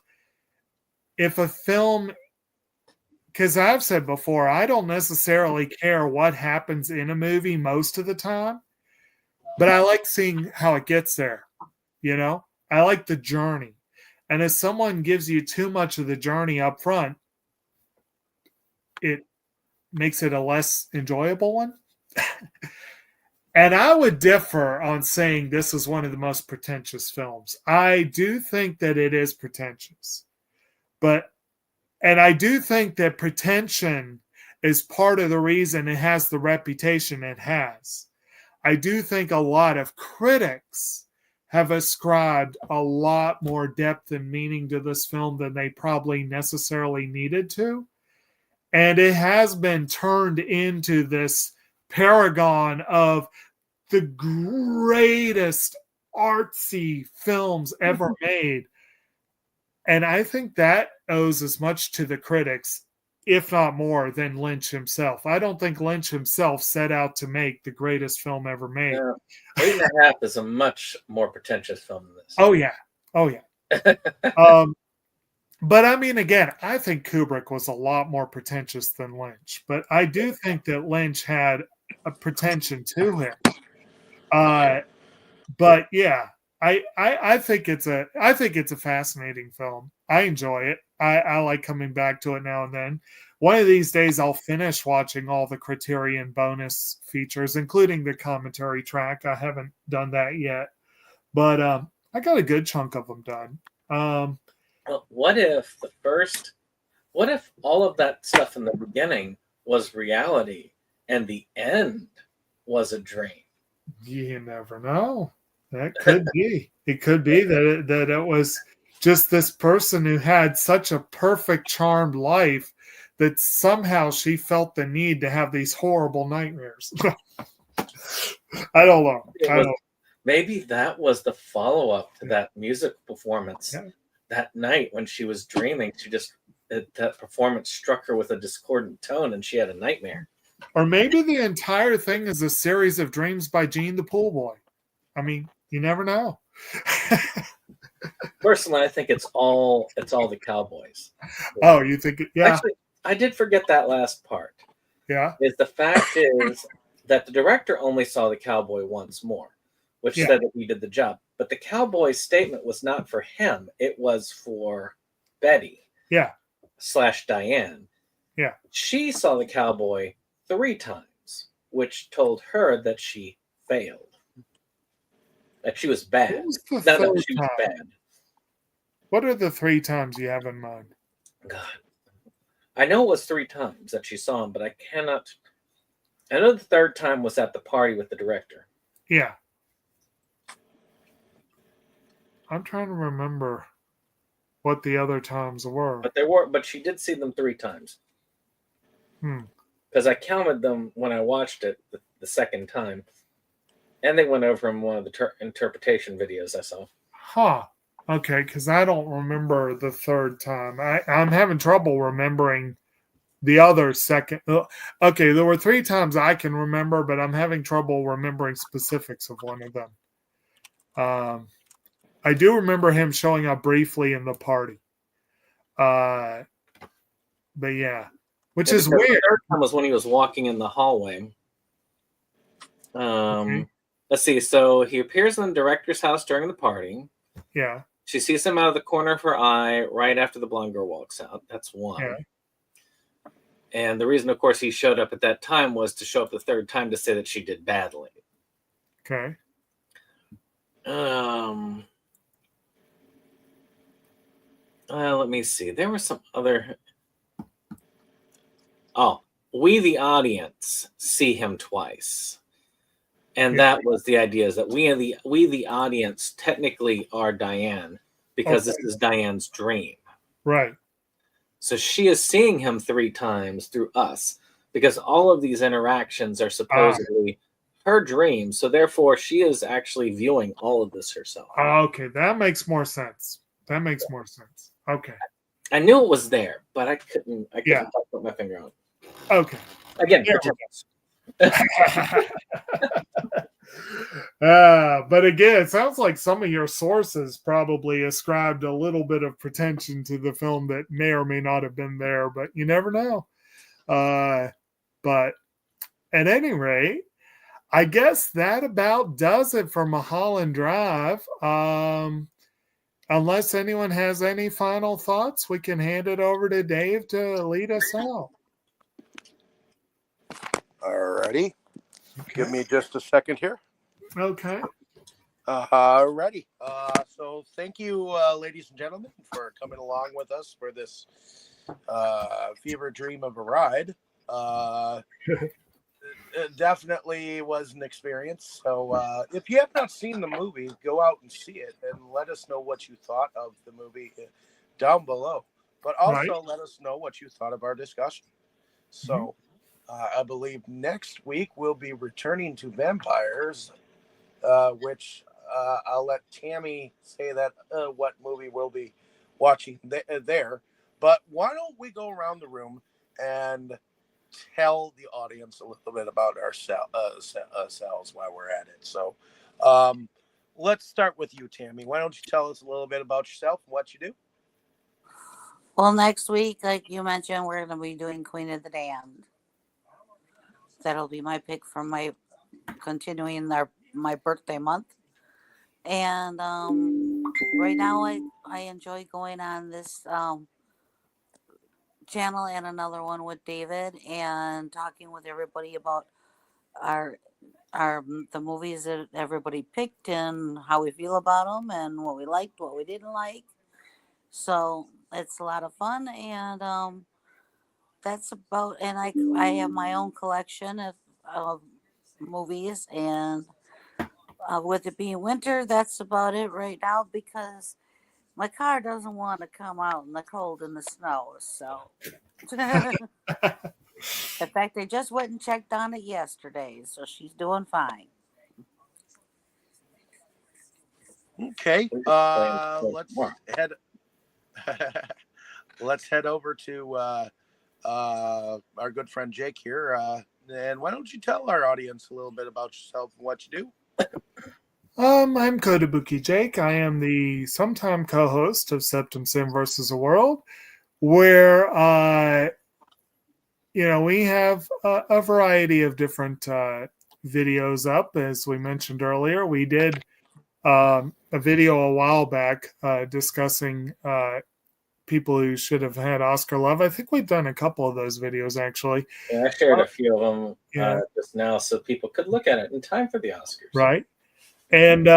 if a film, because I've said before, I don't necessarily care what happens in a movie most of the time, but I like seeing how it gets there. You know, I like the journey. And if someone gives you too much of the journey up front, it makes it a less enjoyable one. And I would differ on saying this is one of the most pretentious films. I do think that it is pretentious. And I do think that pretension is part of the reason it has the reputation it has. I do think a lot of critics have ascribed a lot more depth and meaning to this film than they probably necessarily needed to. And it has been turned into this paragon of the greatest artsy films ever made. And I think that owes as much to the critics, if not more, than Lynch himself. I don't think Lynch himself set out to make the greatest film ever made. Yeah. 8.5 is a much more pretentious film than this. Oh, yeah. But I mean, again, I think Kubrick was a lot more pretentious than Lynch. But I do think that Lynch had a pretension to him. But yeah, I think it's a fascinating film. I enjoy it. I like coming back to it now and then. One of these days, I'll finish watching all the Criterion bonus features, including the commentary track. I haven't done that yet, but I got a good chunk of them done. Well, what if all of that stuff in the beginning was reality and the end was a dream? You never know. That could be. It could be that it was just this person who had such a perfect, charmed life that somehow she felt the need to have these horrible nightmares. I don't know. Maybe that was the follow-up to that music performance that night when she was dreaming. That performance struck her with a discordant tone and she had a nightmare. Or maybe the entire thing is a series of dreams by Gene the Pool Boy. I mean, you never know. Personally, I think it's all the cowboys. Oh, you think it? Yeah. Actually, I did forget that last part. Yeah. The fact is that the director only saw the cowboy once more, which said that he did the job. But the cowboy's statement was not for him. It was for Betty. Yeah. / Diane. Yeah. She saw the cowboy 3 times, which told her that she failed. That she was bad. Not that she was bad. What are the 3 times you have in mind? God. I know it was 3 times that she saw him, but I cannot. I know the 3rd time was at the party with the director. Yeah. I'm trying to remember what the other times were. But she did see them 3 times. Because I counted them when I watched it the 2nd time. And they went over in one of the interpretation videos I saw. Huh. Okay, because I don't remember the 3rd time. I'm having trouble remembering the other second. Okay, there were 3 times I can remember, but I'm having trouble remembering specifics of one of them. I do remember him showing up briefly in the party. But yeah, which is weird. The 3rd time was when he was walking in the hallway. Okay. Let's see. So he appears in the director's house during the party. Yeah. She sees him out of the corner of her eye right after the blonde girl walks out. That's one. Yeah. And the reason, of course, he showed up at that time was to show up the 3rd time to say that she did badly. Okay. Let me see. There was some other. Oh, we the audience see him twice. And that was the idea, is that we the audience technically are Diane because this is Diane's dream. Right. So she is seeing him 3 times through us because all of these interactions are supposedly her dream. So therefore, she is actually viewing all of this herself. Okay, that makes more sense. Okay. I knew it was there, but I couldn't put my finger on it. Okay. Again, but again, it sounds like some of your sources probably ascribed a little bit of pretension to the film that may or may not have been there, but you never know. But at any rate, I guess that about does it for Mulholland Drive. Unless anyone has any final thoughts, we can hand it over to Dave to lead us out. Alrighty. Okay. Give me just a second here. Okay. Alrighty. So thank you, ladies and gentlemen, for coming along with us for this fever dream of a ride. It definitely was an experience. So if you have not seen the movie, go out and see it and let us know what you thought of the movie down below. But also let us know what you thought of our discussion. So I believe next week we'll be returning to vampires, which I'll let Tammy say that what movie we'll be watching there. But why don't we go around the room and tell the audience a little bit about ourselves while we're at it. So let's start with you, Tammy. Why don't you tell us a little bit about yourself and what you do? Well, next week, like you mentioned, we're going to be doing Queen of the Damned. That'll be my pick for my continuing my birthday month. And right now, I enjoy going on this channel and another one with David and talking with everybody about the movies that everybody picked and how we feel about them and what we liked, what we didn't like. So it's a lot of fun, and that's about. And I have my own collection of movies, and with it being winter, that's about it right now because my car doesn't want to come out in the cold and the snow. So, in fact, I just went and checked on it yesterday, so she's doing fine. Okay, let's head over to our good friend Jake here. And why don't you tell our audience a little bit about yourself and what you do? I'm Kotobukijake. I am the sometime co-host of SeptumSin versus the World, where we have a variety of different videos up. As we mentioned earlier, we did a video a while back discussing people who should have had Oscar love. I think we've done a couple of those videos actually. Yeah, I shared a few of them just now so people could look at it in time for the Oscars. Right. And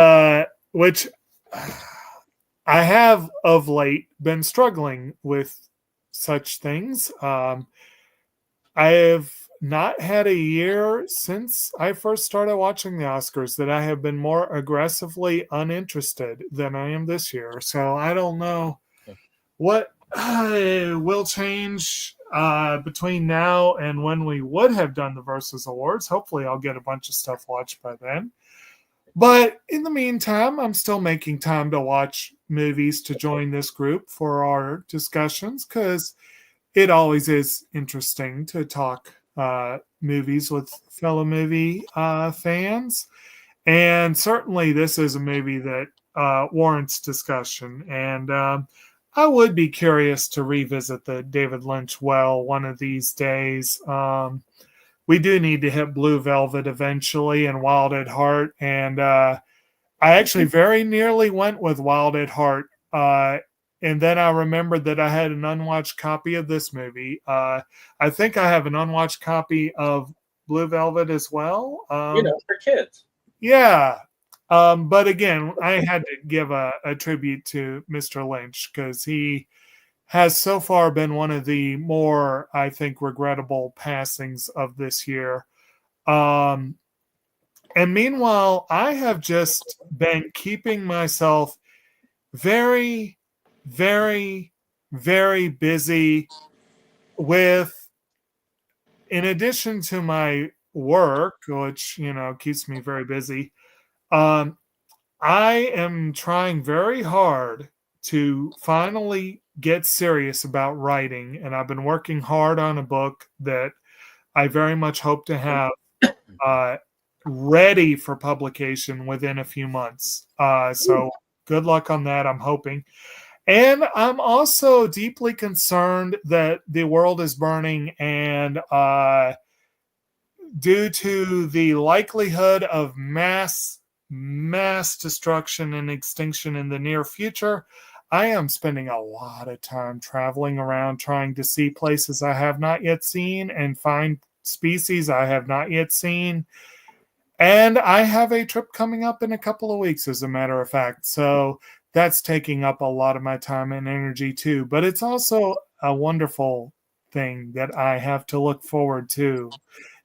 which I have of late been struggling with such things. I have not had a year since I first started watching the Oscars that I have been more aggressively uninterested than I am this year. So I don't know what will change between now and when we would have done the Versus Awards. Hopefully I'll get a bunch of stuff watched by then. But in the meantime, I'm still making time to watch movies to join this group for our discussions because it always is interesting to talk movies with fellow movie fans. And certainly this is a movie that warrants discussion. And I would be curious to revisit the David Lynch well one of these days. We do need to hit Blue Velvet eventually and Wild at Heart. And I actually very nearly went with Wild at Heart. And then I remembered that I had an unwatched copy of this movie. I think I have an unwatched copy of Blue Velvet as well. For kids. Yeah. But again, I had to give a tribute to Mr. Lynch because he has so far been one of the more, I think, regrettable passings of this year. And meanwhile, I have just been keeping myself very, very, very busy with, in addition to my work, which, keeps me very busy, I am trying very hard to finally get serious about writing, and I've been working hard on a book that I very much hope to have ready for publication within a few months. So good luck on that, I'm hoping. And I'm also deeply concerned that the world is burning and due to the likelihood of mass destruction and extinction in the near future, I am spending a lot of time traveling around trying to see places I have not yet seen and find species I have not yet seen. And I have a trip coming up in a couple of weeks, as a matter of fact. So that's taking up a lot of my time and energy too. But it's also a wonderful thing that I have to look forward to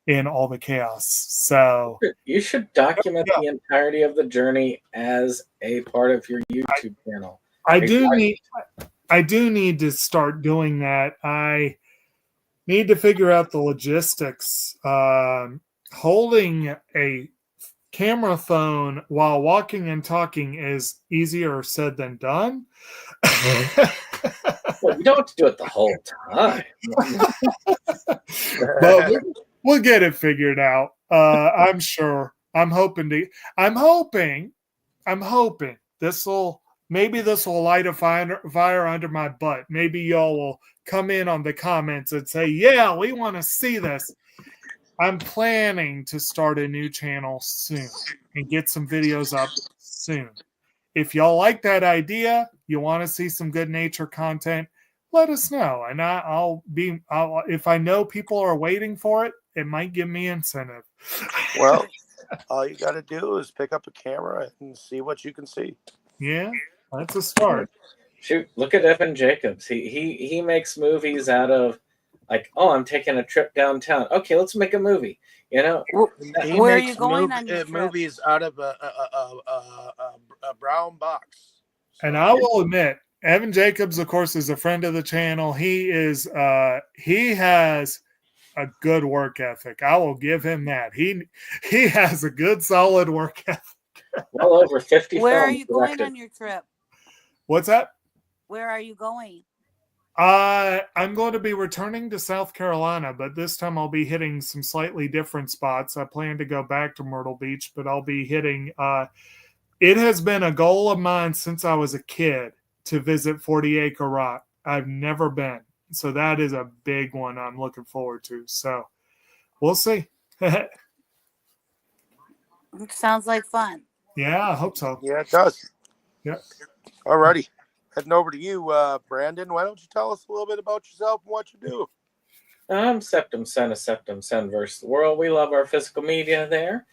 in all the chaos. So You should document yeah, the entirety of the journey as a part of your YouTube channel. I do need to start doing that. I need to figure out the logistics. Holding a camera phone while walking and talking is easier said than done. Well, you don't have to do it the whole time. But we'll get it figured out. I'm sure. I'm hoping this will light a fire under my butt. Maybe y'all will come in on the comments and say, yeah, we want to see this. I'm planning to start a new channel soon and get some videos up soon. If y'all like that idea, you want to see some good nature content, let us know. And if I know people are waiting for it, it might give me incentive. Well, all you got to do is pick up a camera and see what you can see. Yeah, that's a start. Shoot, look at Evan Jacobs. He makes movies out of like, oh, I'm taking a trip downtown. Okay, let's make a movie. You know, he Where are makes you going on your trip? movies out of a brown box. So. And I will admit, Evan Jacobs, of course, is a friend of the channel. He has a good work ethic. I will give him that. He has a good, solid work ethic. Well over 50 Where films are you going directed. on your trip? What's that? Where are you going? I'm going to be returning to South Carolina, but this time I'll be hitting some slightly different spots. I plan to go back to Myrtle Beach, but I'll be hitting. It has been a goal of mine since I was a kid to visit 40 Acre Rock. I've never been, so that is a big one I'm looking forward to. So we'll see. It sounds like fun. Yeah, I hope so. Yeah, it does. Yeah. Alrighty. Heading over to you, Brandon. Why don't you tell us a little bit about yourself and what you do? I'm SeptumSin of SeptumSin versus the World. We love our physical media there.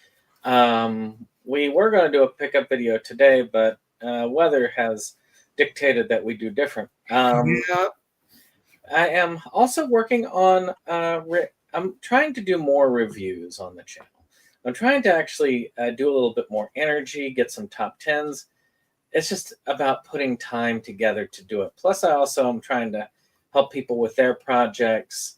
We were going to do a pickup video today, but weather has dictated that we do different. Yeah. I am also working on, I'm trying to do more reviews on the channel. I'm trying to actually do a little bit more energy, get some top 10s. It's just about putting time together to do it. Plus, I also am trying to help people with their projects.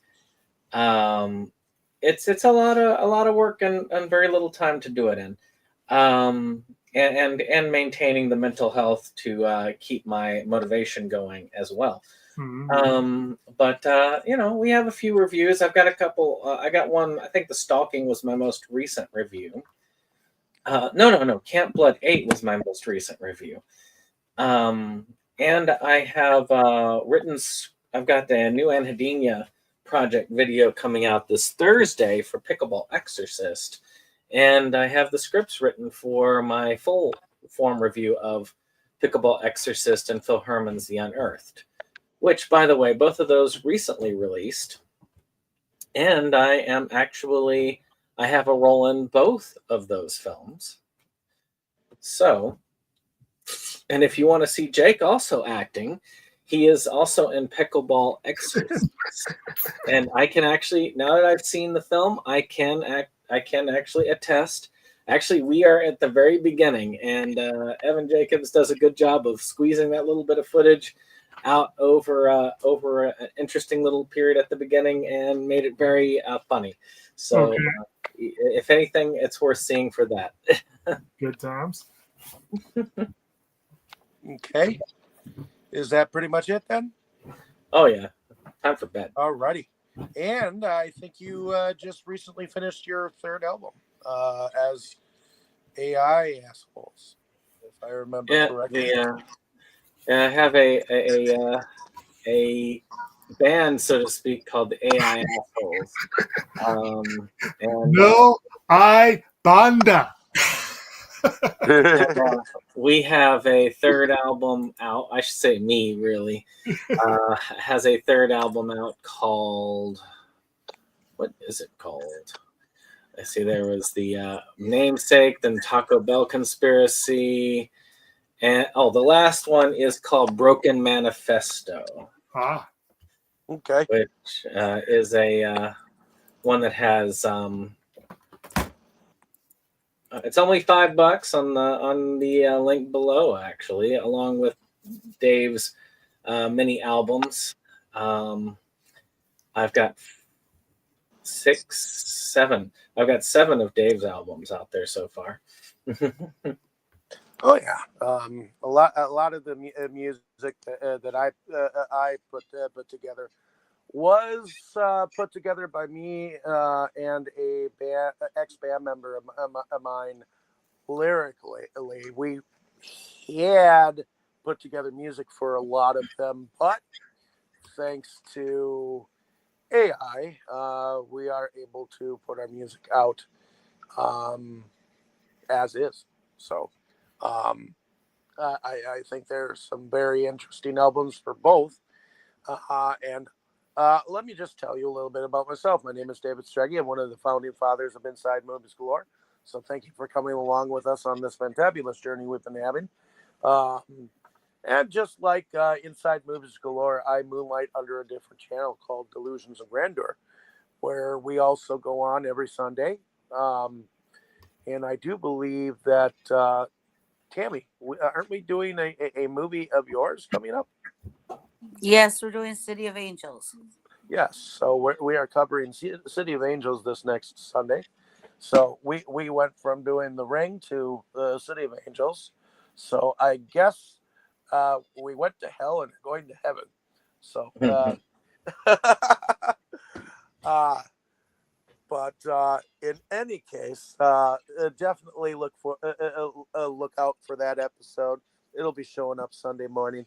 It's a lot of work and very little time to do it in, and maintaining the mental health to keep my motivation going as well. Mm-hmm. But we have a few reviews. I've got a couple. I got one. I think The Stalking was my most recent review. No. Camp Blood 8 was my most recent review. And I have I've got the new Anhedenia project video coming out this Thursday for Pickleball Exorcist. And I have the scripts written for my full form review of Pickleball Exorcist and Phil Herman's The Unearthed, which, by the way, both of those recently released. And I have a role in both of those films. So, and if you want to see Jake also acting, he is also in Pickleball Exorcist. And I can actually, now that I've seen the film, I can actually attest. Actually, we are at the very beginning, and Evan Jacobs does a good job of squeezing that little bit of footage out over an interesting little period at the beginning and made it very funny. So, okay. If anything, it's worth seeing for that. Good times. Okay. Is that pretty much it then? Oh, yeah. Time for bed. Alrighty. And I think you just recently finished your third album as AI Assholes, if I remember correctly. I have a band, so to speak, called the AI Assholes. And No, I banda. we have a third album out. I should say me, really. Has a third album out called, what is it called? I see there was the Namesake, then Taco Bell Conspiracy, and the last one is called Broken Manifesto. Okay. Which is a one that has it's only $5 on the link below, actually, along with Dave's mini albums. I've got 7 of Dave's albums out there so far. Oh yeah, a lot of the music that I put together was put together by me and a ex-band member of mine. Lyrically, we had put together music for a lot of them, but thanks to AI, we are able to put our music out as is. So I think there's some very interesting albums for both. And let me just tell you a little bit about myself. My name is David Streggy. I'm one of the founding fathers of Inside Movies Galore. So thank you for coming along with us on this fantabulous journey we've been having. And just like Inside Movies Galore, I moonlight under a different channel called Delusions of Grandeur, where we also go on every Sunday. And I do believe that, Tammy, aren't we doing a movie of yours coming up? Yes, we're doing City of Angels. Yes, so we are covering City of Angels this next Sunday. So we went from doing The Ring to the City of Angels. So I guess we went to hell and are going to heaven. So, but in any case, definitely look out for that episode. It'll be showing up Sunday morning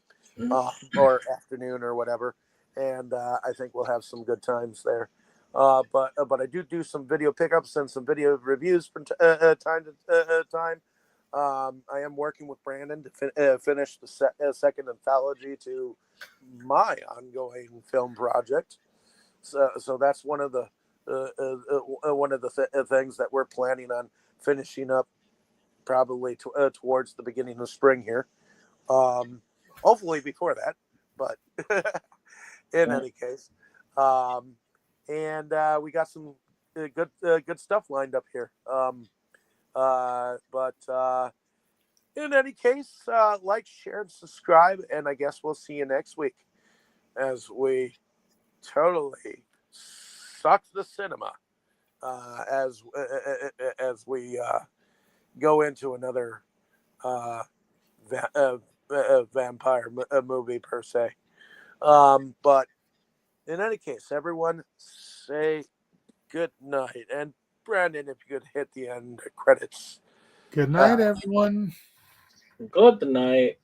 or afternoon or whatever, and I think we'll have some good times there. But I do some video pickups and some video reviews from time to time. I am working with Brandon to finish the second anthology to my ongoing film project. So that's one of the things that we're planning on finishing up probably towards the beginning of spring here. Hopefully before that, but in any case, and we got some good stuff lined up here. But in any case, like, share, and subscribe, and I guess we'll see you next week as we totally suck the cinema as we go into another vampire movie per se. But in any case, everyone say good night. And Brandon, if you could hit the end credits. Good night, everyone. Good night.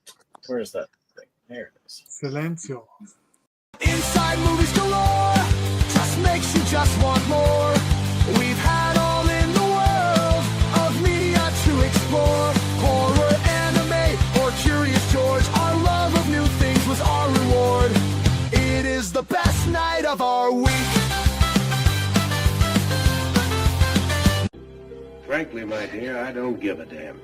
Where's that thing? There it is. Silencio. Inside Movies Galore just makes you just want more. We've had all in the world of media to explore. Horror, anime, or Curious George. Our love of new things was our reward. It is the best night of our week. Frankly, my dear, I don't give a damn.